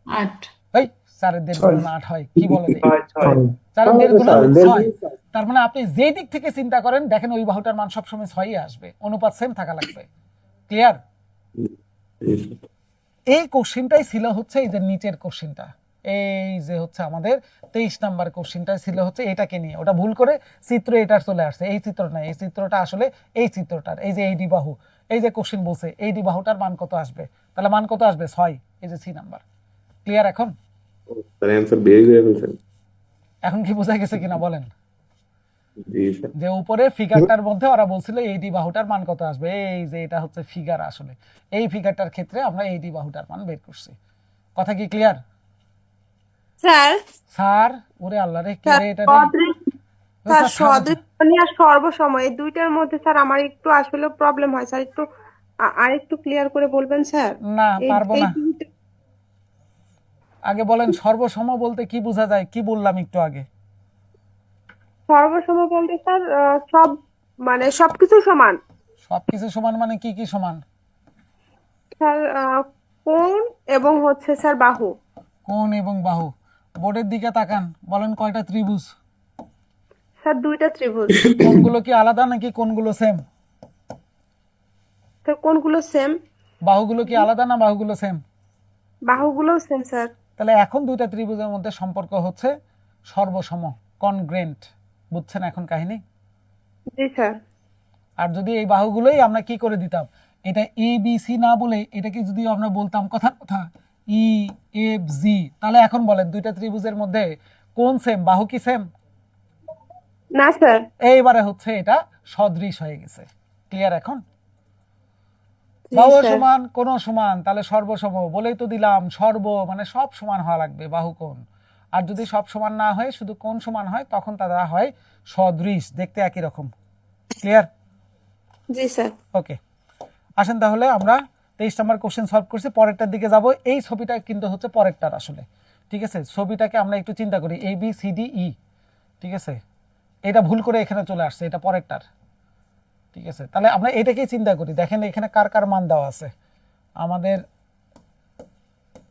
8। এই 4 এর 1.5 গুণন 8 হয়, কি বলেন? 4 এর 1.5 গুণন স্যার, 6। তার মানে আপনি যেই দিক থেকে চিন্তা করেন দেখেন ওই বাহুটার মান সবসময় 6ই আসবে, অনুপাত সেম থাকা লাগবে। ক্লিয়ার? জি স্যার। এই কোশ্চেনটাই ছিল হচ্ছে এই যে নিচের কোশ্চেনটা, এই যে হচ্ছে আমাদের 23 নাম্বার কোশ্চেনটা ছিল হচ্ছে এটাকে নিয়ে। ওটা ভুল করে চিত্র এটার চলে আসছে, এই চিত্র না, এই চিত্রটা আসলে এই চিত্রটার। এই যে এইডি বাহু, এই যে কোশ্চেন বলছে এইডি বাহুটার মান কত আসবে, তাহলে মান কত আসবে? 6। এই যে সি নাম্বার। ক্লিয়ার এখন? স্যার অ্যান্সার বের হয়ে ফেলছেন। এখন কি বোঝা গেছে কিনা বলেন? জি স্যার। যে উপরে ফিগারটার মধ্যে ওরা বলছিল এইডি বাহুটার মান কত আসবে, এই যে এটা হচ্ছে ফিগার, আসলে এই ফিগারটার ক্ষেত্রে আমরা এইডি বাহুটার মান বের করছি। কথা কি ক্লিয়ার? স্যার স্যার ওরে আল্লাহ রে, কি স্যার রে এটা রে? সদৃশ স্যার স্যার থামো। সদৃশ আর সর্বসময় এই দুইটার মধ্যে স্যার আমার একটু আসলে প্রবলেম হয় স্যার, একটু আরেকটু ক্লিয়ার করে বলবেন স্যার। না এই পারবো এই না। দুইটা- আগে বলেন সর্বসম বলতে কি বোঝা যায়, কি বললাম একটু আগে? সর্বসময় বলতে স্যার সব মানে সবকিছু সমান সবকিছু সমান মানে কি কি সমান? স্যার, কোণ এবং হচ্ছে স্যার বাহু। কোণ এবং বাহু। বোর্ডের দিকে তাকান, বলেন কয়টা ত্রিভুজ? স্যার দুইটা ত্রিভুজ। কোণগুলো কি আলাদা নাকি কোণগুলো সেম? স্যার কোণগুলো সেম, বাহুগুলো কি আলাদা না বাহুগুলো সেম? বাহুগুলোও সেম স্যার। তাহলে এখন দুইটা ত্রিভুজের মধ্যে সম্পর্ক হচ্ছে সর্বসম, কনগ্রেন্ট। বুঝছেন এখন কাহিনী? জি স্যার। আর যদি এই বাহুগুলোই আমরা কি করে দিতাম, এটা এ বি সি না বলে এটাকে যদি আমরা বলতাম কথার কথা ই এফ জি, তাহলে এখন বলেন দুইটা ত্রিভুজের মধ্যে কোন সেম, বাহু কি সেম? না স্যার। এইবারে হচ্ছে এটা সদৃশ হয়ে গেছে। ক্লিয়ার এখন? জি বাহু স্যার। সমান, কোন সমান, তাহলে সর্বসম বলেই তো দিলাম। সর্ব মানে সব সমান হওয়া লাগবে বাহু কোণ। আর যদি সব সমান না হয়, শুধু কোণ সমান হয়, তখন তারা হয় সদৃশ, দেখতে একই রকম। ক্লিয়ার? জি স্যার। ওকে, আসেন তাহলে আমরা 23 নম্বর কোশ্চেন সলভ করছি, পরেরটার দিকে যাব। এই ছবিটা কিন্তু হচ্ছে পরেরটার আসলে, ঠিক আছে? ছবিটাকে আমরা একটু চিন্তা করি, এ বি সি ডি ই, ঠিক আছে? এটা ভুল করে এখানে চলে আসছে, এটা পরেরটার, ঠিক আছে? তাহলে আমরা এটাকেই চিন্তা করি। দেখেন এখানে কার কার মান দেওয়া আছে। আমাদের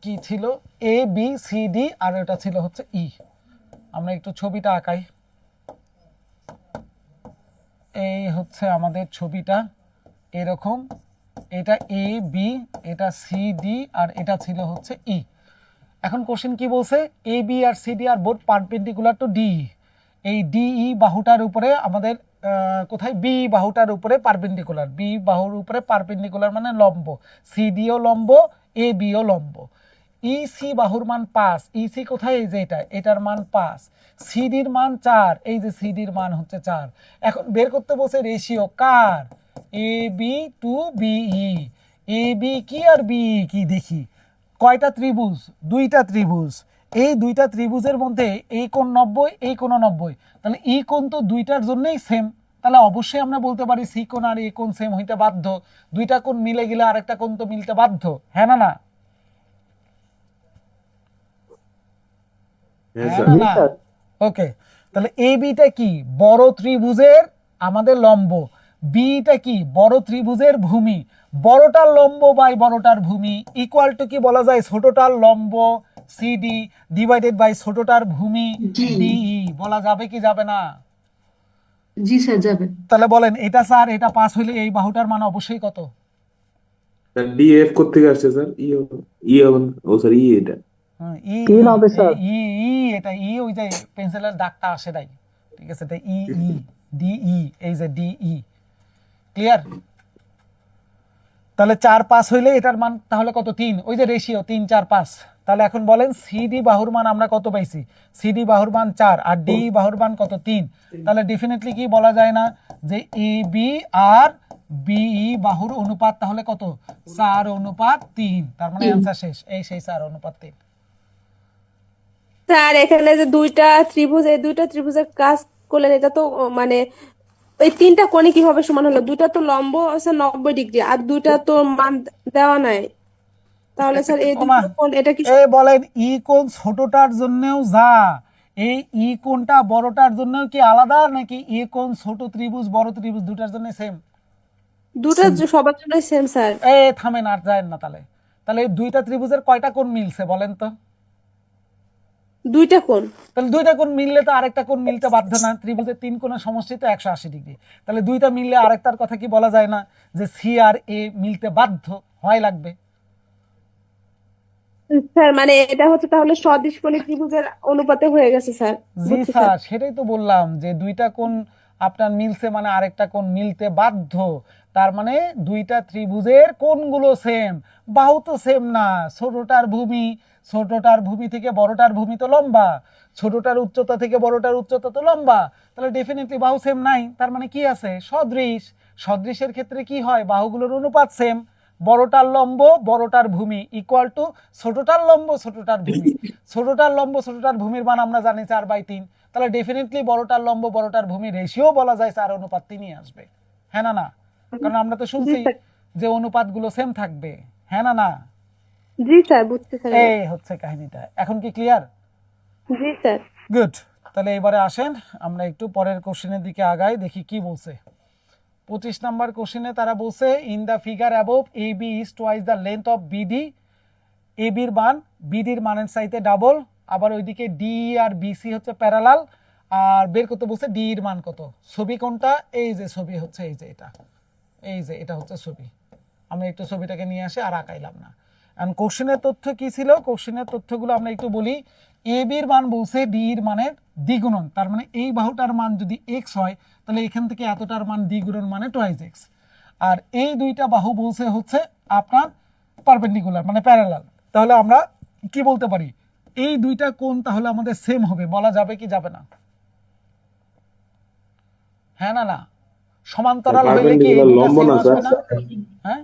কি ছিল, এ বি সি ডি, আর এটা ছিল হচ্ছে ই। আমরা একটু ছবিটা আঁকাই। এই হচ্ছে আমাদের ছবিটা এরকম, এটা এ বি, এটা সি ডি, আর এটা ছিল হচ্ছে ই। এখন কোশ্চেন কি বলছে, এ বি আর সি ডি আর বোথ পারপেন্ডিকুলার টু ডি। এই ডিই বাহুটার উপরে আমাদের কোথায়, বি বাহুটার উপরে পারপেন্ডিকুলার, বি বাহুর উপরে পারপেন্ডিকুলার মানে লম্ব, সি ডিও লম্ব, এ বিও লম্ব। ই সি বাহুর মান 5, ই সি কোথায়, এই যে এটা, এটার মান 5, সিডির মান 4, এই যে সিডির মান হচ্ছে 4। এখন বের করতে বলছে রেশিও কার, A B to BE. A B কি আর বিই কি দেখি। কয়টা ত্রিভুজ? দুইটা ত্রিভুজ। এই দুইটা ত্রিভুজের মধ্যে এই কোণ 90, এই কোণ 90, তাহলে ই কোণ তো দুইটার জন্যই সেম, তাহলে অবশ্যই আমরা বলতে পারি সি কোণ আর এ কোণ সেম হইতে বাধ্য। দুইটা কোণ মিলে গেলে আরেকটা কোণ তো মিলতে বাধ্য, হ্যাঁ না না? হ্যাঁ হ্যাঁ স্যার। না জি না? স্যার। ওকে, তাহলে এ বিটা কি, বড় ত্রিভুজের আমাদের লম্ব, বিটা কি, বড় ত্রিভুজের ভূমি। বড়টার লম্ব বাই বড়টার ভূমি ইকুয়াল টু কি বলা যায়, ছোটটার লম্ব সিডি ডিভাইডেড বাই ছোটটার ভূমি জি। ডিই। বলা যাবে কি যাবে না? জি স্যার যাবে। তাহলে বলেন এটা স্যার, এটা পাস হইলে এই বাহুটার মান অবশ্যই কত? স্যার ডি এফ কোত্থেকে আসছে স্যার? ই হবে, ই হবে না। ও স্যার ই এটা। ই তিন হবে স্যার। ই ই এটা ই, ওই যে পেন্সিলের দাগটা আসে নাই, ঠিক আছে? এটা ই ই ডিই, এই যে ডিই। ক্লিয়ার? তাহলে 4 5 হইলে এটার মান তাহলে কত, 3, ওই যে রেশিও 3 4 5। তাহলে এখন বলেন সিডি বাহুর মান আমরা কত পাইছি, সিডি বাহুর মান 4 আর ডি বাহুর মান কত, 3। তাহলে ডেফিনেটলি কি বলা যায় না যে এ বি আর বিই বাহুর অনুপাত তাহলে কত, 4:3। তার মানে অ্যান্সার শেষ, এই সেই 4:3। স্যার এখানে যে দুইটা ত্রিভুজ, এই দুইটা ত্রিভুজের কাজ করলেন, এটা তো মানে এই তিনটা কোণে কিভাবে সমান হলো? দুইটা তো লম্ব স্যার 90 ডিগ্রি, আর দুইটা তো মান দেওয়া নাই, তাহলে স্যার এই ওমা, দুটো কোণ এটা কি? এই বলেন ই কোণ ছোটটার জন্যও যা, এই ই কোণটা বড়টার জন্যও কি আলাদা, নাকি ই কোণ ছোট ত্রিভুজ বড় ত্রিভুজ দুটার জন্য সেম? দুটো সবার জন্য সেম স্যার। থামেন, আর যায় না। তাহলে তাহলে এই দুইটা ত্রিভুজের কয়টা কোণ মিলছে বলেন তো? দুইটা কোণ। তাহলে দুইটা কোণ মিললে তো আরেকটা কোণ মিলতে বাধ্য না। ত্রিভুজের 3 কোণের সমষ্টি তো 180 ডিগ্রি। তাহলে দুইটা মিললে আরেকটার কথা কি বলা যায় না যে সি আর এ মিলতে বাধ্য হয় লাগবে? স্যার মানে এটা হচ্ছে তাহলে সদৃশ কোণী ত্রিভুজের অনুপাতে হয়ে গেছে স্যার। জি বুঝছি স্যার, সেটাই তো বললাম যে দুইটা কোণ আপনার মিলছে মানে আরেকটা কোণ মিলতে বাধ্য, তার মানে দুইটা ত্রিভুজের কোণগুলো সেম, বাহু তো সেম না। ছোটটার ভূমি থেকে বড়টার ভূমি তো লম্বা, ছোটটার উচ্চতা থেকে বড়টার উচ্চতা তো লম্বা, তাহলে ডেফিনেটলি বাহু সেম নাই। তার মানে কি আছে? সদৃশ। সদৃশের ক্ষেত্রে কি হয়? বাহুগুলোর অনুপাত সেম, বড়টার লম্ব বড়টার ভূমি ইকুয়াল টু ছোটটার লম্ব ছোটটার ভূমি। ছোটটার লম্ব ছোটটার ভূমির মান আমরা জানি 4/3, তাহলে ডেফিনেটলি বড়টার লম্ব বড়টার ভূমি রেশিও বলা যায় 4:3 আসবে। হ্যাঁ না না? কারণ আমরা তো শুনছি যে অনুপাতগুলো সেম থাকবে। হ্যাঁ না না? জি স্যার, বুঝতে স্যার। এই হচ্ছে কাহিনীটা। এখন কি ক্লিয়ার? জি স্যার। গুড। তাহলে এবারে আসেন আমরা একটু পরের কোশ্চেনের দিকে আগাই, দেখি কি বলছে। 25 নাম্বার কোশ্চেনে তারা বলছে in the figure above A B is twice the length of BD. A বির মান বিডির মানের চাইতে ডাবল, আবার ওইদিকে ডি আর বিসি হচ্ছে প্যারালাল, আর বের করতে বলছে ডি এর মান কত। ছবি কোনটা? এই যে ছবি হচ্ছে এই যে এটা, এই যে এটা হচ্ছে ছবি। আমি একটু ছবিটাকে নিয়ে আসি, আর আঁকাইলাম না। এখন কোশ্চেনের তথ্য কি ছিল? কোশ্চেনের তথ্যগুলো আমরা একটু বলি। এ বির মান বলছে ডি এর মানের দ্বিগুণন, তার মানে এই বাহুটার মান যদি এক্স হয় তাহলে এখান থেকে এতটার মান দ্বিগুণন মানে টুয়াইস এক্স। আর এই দুইটা বাহু বলছে হচ্ছে আপনার পারপেন্ডিকুলার মানে প্যারালাল। তাহলে আমরা কি বলতে পারি? এই দুইটা কোণ তাহলে আমাদের সেম হবে, বলা যাবে কি যাবে না? হ্যাঁ না না? সমান্তরাল হইলে কি এই দুইটা লম্ব সেম না আসবে স্যার? না? হ্যাঁ,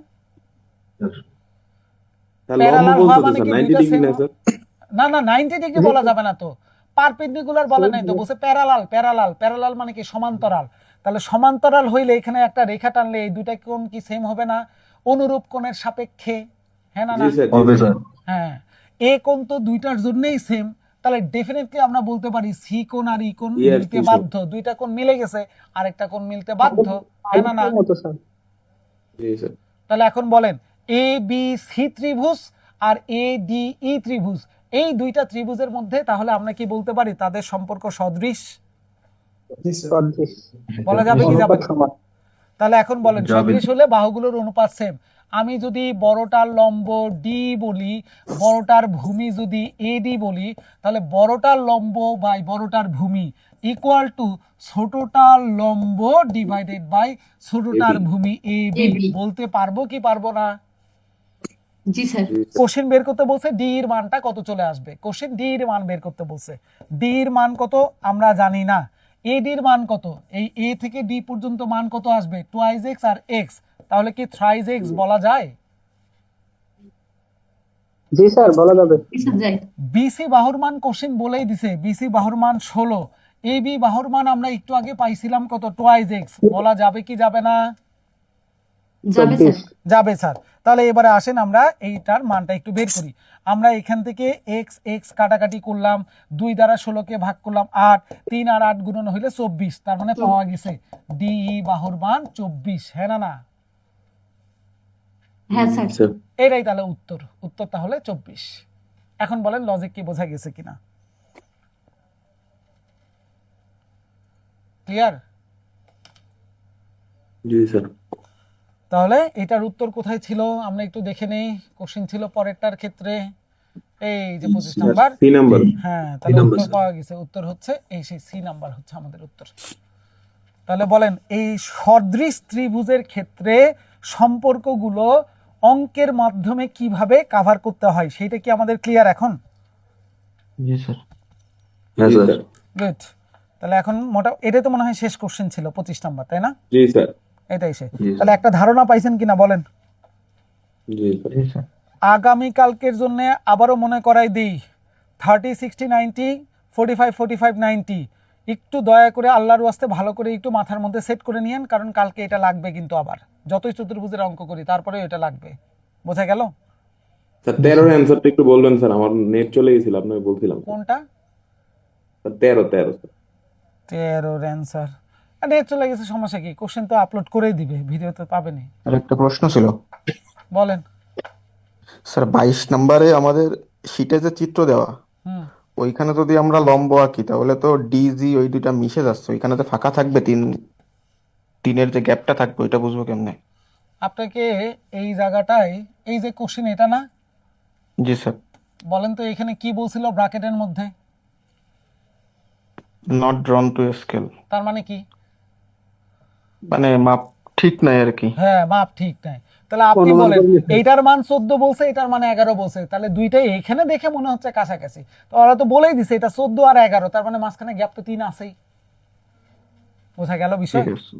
লম্ব প্যারালাল বলছো হওয়া তো মানে স্যার, কি 90 দুইটা ডিগ্রি সেম? না স্যার? না না, 90 ডিগ্রি বলা যাবে না তো, পারপেন্ডিকুলার বলে নাই তো, বলছে প্যারালাল। প্যারালাল প্যারালাল মানে কি? সমান্তরাল। তাহলে সমান্তরাল হইলে এখানে একটা রেখা টানলে এই দুইটা কোণ কি সেম হবে না? অনুরূপ কোণের সাপেক্ষে। হ্যাঁ না না? জি স্যার, হবে স্যার। হ্যাঁ, এ কোণ তো দুইটার জন্যই সেম, তাহলে ডেফিনেটলি আমরা বলতে পারি সি কোণ আর ই কোণ Yes, মিলতে sir. বাধ্য। দুইটা কোণ মিলে গেছে, আরেকটা কোণ মিলতে বাধ্য। হ্যাঁ না না? মতো স্যার। জি স্যার। তাহলে এখন বলেন এ বি সি ত্রিভুজ আর এ ডি ই ত্রিভুজ, এই দুইটা ত্রিভুজের মধ্যে তাহলে আমরা কি বলতে পারি তাদের সম্পর্ক সদৃশ? জি স্যার। সদৃশ। বলা যাবে কি যাবে অনুপাত না? সমান। তাহলে এখন বলেন যাবে। সদৃশ হলে বাহুগুলোর অনুপাত সেম। আমি যদি বড়টার লম্ব ডি বলি, বড়টার ভূমি যদি এডি বলি, তাহলে বড়টার লম্ব বাই বড়টার ভূমি ইকুয়াল টু ছোটটার লম্ব ডিভাইডেড বাই ছোটটার ভূমি এবি। AB বলতে পারবো কি পারবো না? জি স্যার। কোশ্চেন বের করতে বলছে ডি এর মানটা কত চলে আসবে। কোশ্চেন ডি এর মান বের করতে বলছে। ডি এর মান কত আমরা জানি না। এ ডি এর মান কত? এই এ থেকে ডি পর্যন্ত মান কত আসবে? টুয়াইস এক্স আর এক্স, তাহলে কি থ্রাইস এক্স বলা যায়? জি স্যার, বলা যাবে। জি স্যার, যাই। বিসি বাহুর মান কোশ্চেন বলেই দিছে, বিসি বাহুর মান 16। এ বি বাহুর মান আমরা একটু আগে পাইছিলাম কত? Twice x. বলা যাবে কি যাবে না? যাবে স্যার। যাবে স্যার। তাহলে এবারে আসেন আমরা এইটার মানটা একটু বের করি। আমরা এখান থেকে এক্স এক্স কাটাকাটি করলাম, 2 দ্বারা 16কে ভাগ করলাম 8, 3 আর 8 গুণন হইলে 24, তার মানে পাওয়া গেছে ডিই বাহুর মান 24। হ্যাঁ না না? হ্যাঁ স্যার। স্যার। এটাই তাহলে উত্তর। উত্তর তাহলে 24। এখন বলেন লজিক কি বোঝা গেছে কিনা? ক্লিয়ার? জি স্যার। তাহলে এটার উত্তর কোথায় ছিল আমরা একটু দেখে নেই। কোশ্চেন ছিল পরেরটার ক্ষেত্রে এই যে 25 নাম্বার। C number. হ্যাঁ, তাহলে উত্তর পাওয়া গেছে। উত্তর হচ্ছে এই সেই সি নাম্বার হচ্ছে আমাদের উত্তর। তাহলে বলেন এই সদৃশ ত্রিভুজের ক্ষেত্রে সম্পর্কগুলো অঙ্কের মাধ্যমে কিভাবে কভার করতে হয় সেটা কি আমাদের ক্লিয়ার এখন? জি স্যার। হ্যাঁ স্যার। গুড। তাহলে এখন এটাই তো মনে হয় শেষ কোশ্চেন ছিল 25 নাম্বার, তাই না? জি স্যার। এটাই শেষ। জি। তাহলে একটা ধারণা পাইছেন কিনা বলেন? জি স্যার। জি স্যার। আগামী কালকের জন্য আবারও মনে করাই দিই 30 60 90 45 45 90 একটু দয়া করে আল্লাহর ওয়াস্তে ভালো করে একটু মাথার মধ্যে সেট করে নিয়েন, কারণ কালকে এটা লাগবে কিন্তু আবার যতই চতুর্ভুজের অঙ্ক করি তারপরে এটা লাগবে। বোঝা গেল? স্যার 13 এর অ্যানসারটা একটু বলবেন স্যার, আমার নেট চলে গেছিল আপনাকে বলছিলাম। কোনটা? Sir 13 sir. 13 অ্যান্সার নেট চলে গেছে, সমস্যা কি? কোশ্চেন তো আপলোড করেই দিবে, ভিডিও তো পাবেনই। আর একটা প্রশ্ন ছিল বলেন। স্যার, 22 নম্বরে আমাদের শীটে যে চিত্র দেওয়া, হুম, ওইখানে যদি আমরা লম্ব আঁকি তাহলে তো ডিজি ওই দুইটা মিশে যাচ্ছে, ওইখানে তো ফাঁকা থাকবে, তিনের যে গ্যাপটা থাকবে ওইটা বুঝবো কেমনে? আপনাকে এই জায়গাটায় এই যে কোশ্চেন এটা না, জি স্যার। বলেন তো এখানে কি বলছিল ব্র্যাকেটের মধ্যে? Not ড্রন to scale. তার মানে কি? মানে মাপ ঠিক নাই আর কি। হ্যাঁ, মাপ ঠিক নাই। তাহলে আপনি অনুমান বলেন, করে নিতে। এইটার মান 14 বলছে, এটার মান 11 বলছে, তাহলে দুইটাই এখানে দেখে মনে হচ্ছে কাছাকাছি। তো ওরা তো বলেই দিছে এটা 14 আর 11, তার মানে মাঝখানে গ্যাপ তো 3 আছেই। বোঝা গেল বিষয়? ঠিক আছে।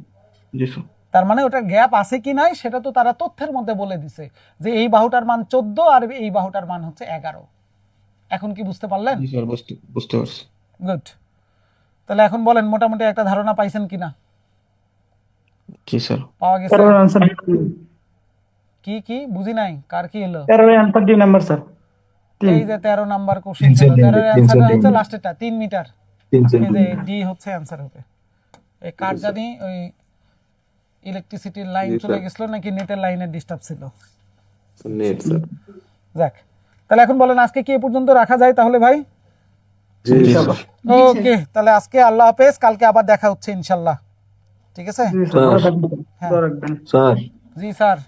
জি স্যার। তার মানে ওটার গ্যাপ আছে কি নাই সেটা তো তারা তথ্যের মধ্যে বলে দিছে যে এই বাহুটার মান 14 আর এই বাহুটার মান হচ্ছে 11। এখন কি বুঝতে পারলেন? জি স্যার, বুঝতে পারছি। গুড। তাহলে এখন বলেন মোটামুটি একটা ধারণা পাইছেন কিনা? জি স্যার। পাওয়া গেছে? এর আনসার কি কি বুঝি নাই, কার কি হলো? এর আনসার 2 নাম্বার স্যার। এই যে 13 নাম্বার কোশ্চেন ছিল, 13 এর অ্যানসার হচ্ছে লাস্টেরটা 3 মিটার। এই যে ডি হচ্ছে অ্যানসার হবে। এই কার জানি ওই ইলেকট্রিসিটির লাইন জি, চলে স্যার। গেছিল নাকি নেটের লাইনের ডিস্টার্ব ছিল। Net sir. যাক, তাহলে এখন বলেন আজকে কি এ পর্যন্ত রাখা যায় তাহলে ভাই? জি জি স্যার। স্যার। ওকে, তাহলে আজকে আল্লাহ হাফেজ, কালকে আবার দেখা হচ্ছে ইনশাল্লাহ। ঠিক আছে? জি স্যার, ভালো থাকবেন। হ্যাঁ। দোয়া রাখবেন। স্যার জি স্যার।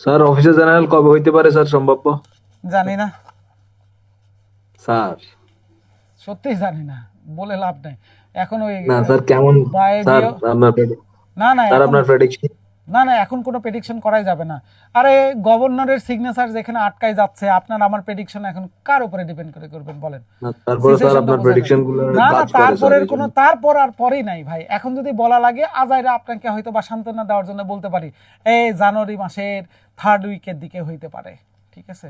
স্যার অফিসে জেনারেল কবে হইতে পারে স্যার সম্ভাব্য? জানি না, স্যার সত্যি জানি না, বলে লাভ নাই এখন। ওই না স্যার কেমন বাইরে স্যার দিয়েও- আপনার না না স্যার এখন- আপনার প্রেডিকশন? না না এখন কোনো প্রেডিকশন করাই যাবে না। আরে গভর্নরের সিগনেচার যেখানে আটকায় যাচ্ছে, আপনার আমার প্রেডিকশন এখন কার উপরে ডিপেন্ড করে করবেন বলেন? তারপরে স্যার Situation টা আপনার বোঝা প্রেডিকশন যায়। গুলো না না, কাজ করে স্যার তারপরের এই কোনো জন্য। তারপর আর পরেই নাই ভাই। এখন যদি বলা লাগে আজাইরা আপনাকে হয়তো বা সান্ত্বনা দেওয়ার জন্য বলতে পারি এই জানুয়ারি মাসের 3rd উইকের দিকে হইতে পারে। ঠিক আছে?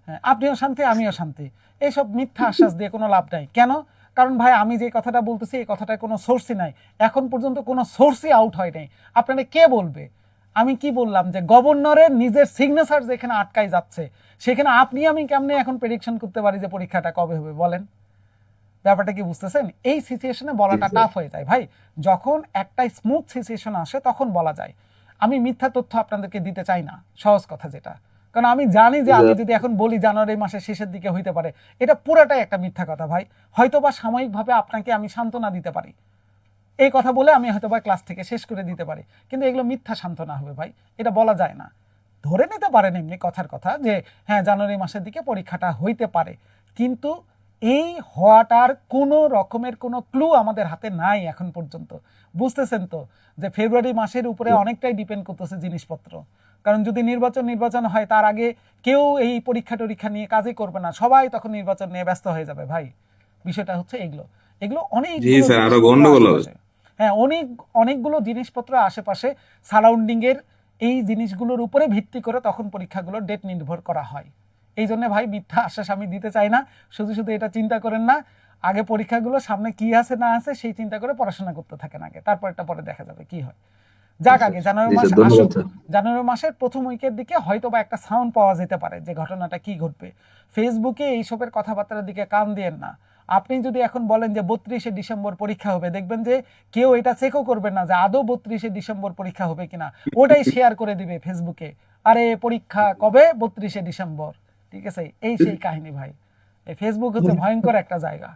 হ্যাঁ, আপনিও শান্তি আমিও শান্তি। এইসব মিথ্যা আশ্বাস দিয়ে কোনো লাভ নাই। কেন? কারণ ভাই আমি যে কথাটা বলতেছি এই কথাটার কোনো সোর্সই নাই, এখন পর্যন্ত কোনো সোর্সই আউট হয় নাই। আপনারা কে বলবে? আমি কি বললাম যে গভর্নরের নিজের সিগনেচার যেখানে আটকাই যাচ্ছে সেখানে আপনি আমি কেমনে এখন প্রেডিকশন করতে পারি যে পরীক্ষাটা কবে হবে বলেন? ব্যাপারটা কি বুঝতেছেন? এই সিচুয়েশনে বলাটা টাফ হয়ে যায় ভাই। যখন একটা স্মুথ সিচুয়েশন আসে তখন বলা যায়। আমি মিথ্যা তথ্য আপনাদেরকে দিতে চাই না, সহজ কথা যেটা। কারণ আমি জানি যে আমি যদি এখন বলি জানুয়ারি মাসের শেষের দিকে হইতে পারে, এটা পুরাটাই একটা মিথ্যা কথা ভাই। হয়তোবা সাময়িকভাবে আপনাকে আমি সান্ত্বনা দিতে পারি, এই কথা বলে আমি হয়তোবা ক্লাস থেকে শেষ করে দিতে পারি, কিন্তু এগুলো মিথ্যা সান্ত্বনা হবে ভাই, এটা বলা যায় না। ধরে নিতে পারেন এমনি কথার কথা যে হ্যাঁ জানুয়ারি মাসের দিকে পরীক্ষাটা হইতে পারে, কিন্তু এই হওয়াটার কোনো রকমের কোনো ক্লু আমাদের হাতে নাই এখন পর্যন্ত। বুঝতেছেন তো যে ফেব্রুয়ারি মাসের উপরে অনেকটাই ডিপেন্ড করতেছে জিনিসপত্র। কারণ যদি নির্বাচন হয় তার আগে কেউ এই পরীক্ষা টরীক্ষা নিয়ে কাজই করবে না, সবাই তখন নির্বাচন নিয়ে ব্যস্ত হয়ে যাবে ভাই। বিষয়টা হচ্ছে এগুলো অনেক জি স্যার, আরো গন্ডগোল হবে। হ্যাঁ, অনেকগুলো জিনিসপত্র আশেপাশে সারাউন্ডিং এর এই জিনিসগুলোর উপরে ভিত্তি করে তখন পরীক্ষাগুলোর ডেট নির্ভর করা হয়। এই জন্য ভাই মিথ্যা আশ্বাস আমি দিতে চাই না। শুধু শুধু এটা চিন্তা করেন না, আগে পরীক্ষাগুলো সামনে কি আছে না আছে সেই চিন্তা করে পড়াশোনা করতে থাকেন আগে, তারপরটা পরে দেখা যাবে কি হয়। যাক, আগে জানুয়ারি জি মাস স্যার, ধন্যবাদ আসুক। স্যার। জানুয়ারি মাসের প্রথম উইকের দিকে হয়তো বা একটা সাউন্ড পাওয়া যেতে পারে যে ঘটনাটা কি ঘটবে। ফেসবুকে এইসবের কথাবার্তার দিকে কান দিয়েন না। আপনি যদি এখন বলেন যে 32শে ডিসেম্বর পরীক্ষা হবে, দেখবেন যে কেউ এটা চেকও করবে না যে আদৌ 32শে ডিসেম্বর পরীক্ষা হবে কিনা, ওটাই শেয়ার করে দিবে ফেসবুকে, আরে পরীক্ষা কবে, 32শে ডিসেম্বর। ঠিক আছে? এই সেই কাহিনী ভাই। এই ফেসবুক হচ্ছে ভয়ঙ্কর একটা জায়গা।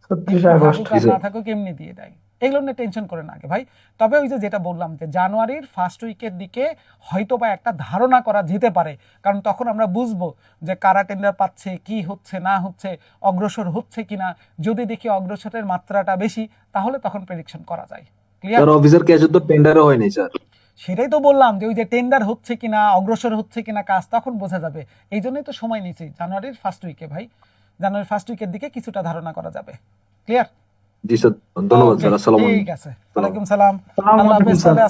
36 আগস্ট। থাকুক আর না থাকুক এমনি দিয়ে দেয়। এগুলো নিয়ে টেনশন করে না আগে ভাই। তবে ওই যে যেটা বললাম যে জানুয়ারির 1st উইকের দিকে হয়তো বা একটা ধারণা করা যেতে পারে, কারণ তখন আমরা বুঝবো যে কারা টেন্ডার পাচ্ছে, কি হচ্ছে না হচ্ছে, অগ্রসর হচ্ছে কিনা। যদি দেখি অগ্রসরের মাত্রাটা বেশি তাহলে তখন প্রেডিকশন করা যায়। ক্লিয়ার? স্যার অফিসার ক্যাশে তো টেন্ডারও হয়নি স্যার। সেটাই তো বললাম যে ওই যে টেন্ডার হচ্ছে কিনা, অগ্রসর হচ্ছে কিনা কাজ, তখন বোঝা যাবে। এই জন্যই তো সময় নিয়েছি জানুয়ারির 1st উইকে ভাই। জানুয়ারির 1st উইকের দিকে কিছুটা ধারণা করা যাবে। ক্লিয়ার? জি স্যার, ধন্যবাদ স্যার। আসসালামু আলাইকুম। ঠিক আছে, ওয়ালাইকুম সালাম। আসসালামু আল্লাহ আলাইকুম হাফেজ। স্যার। তাহলে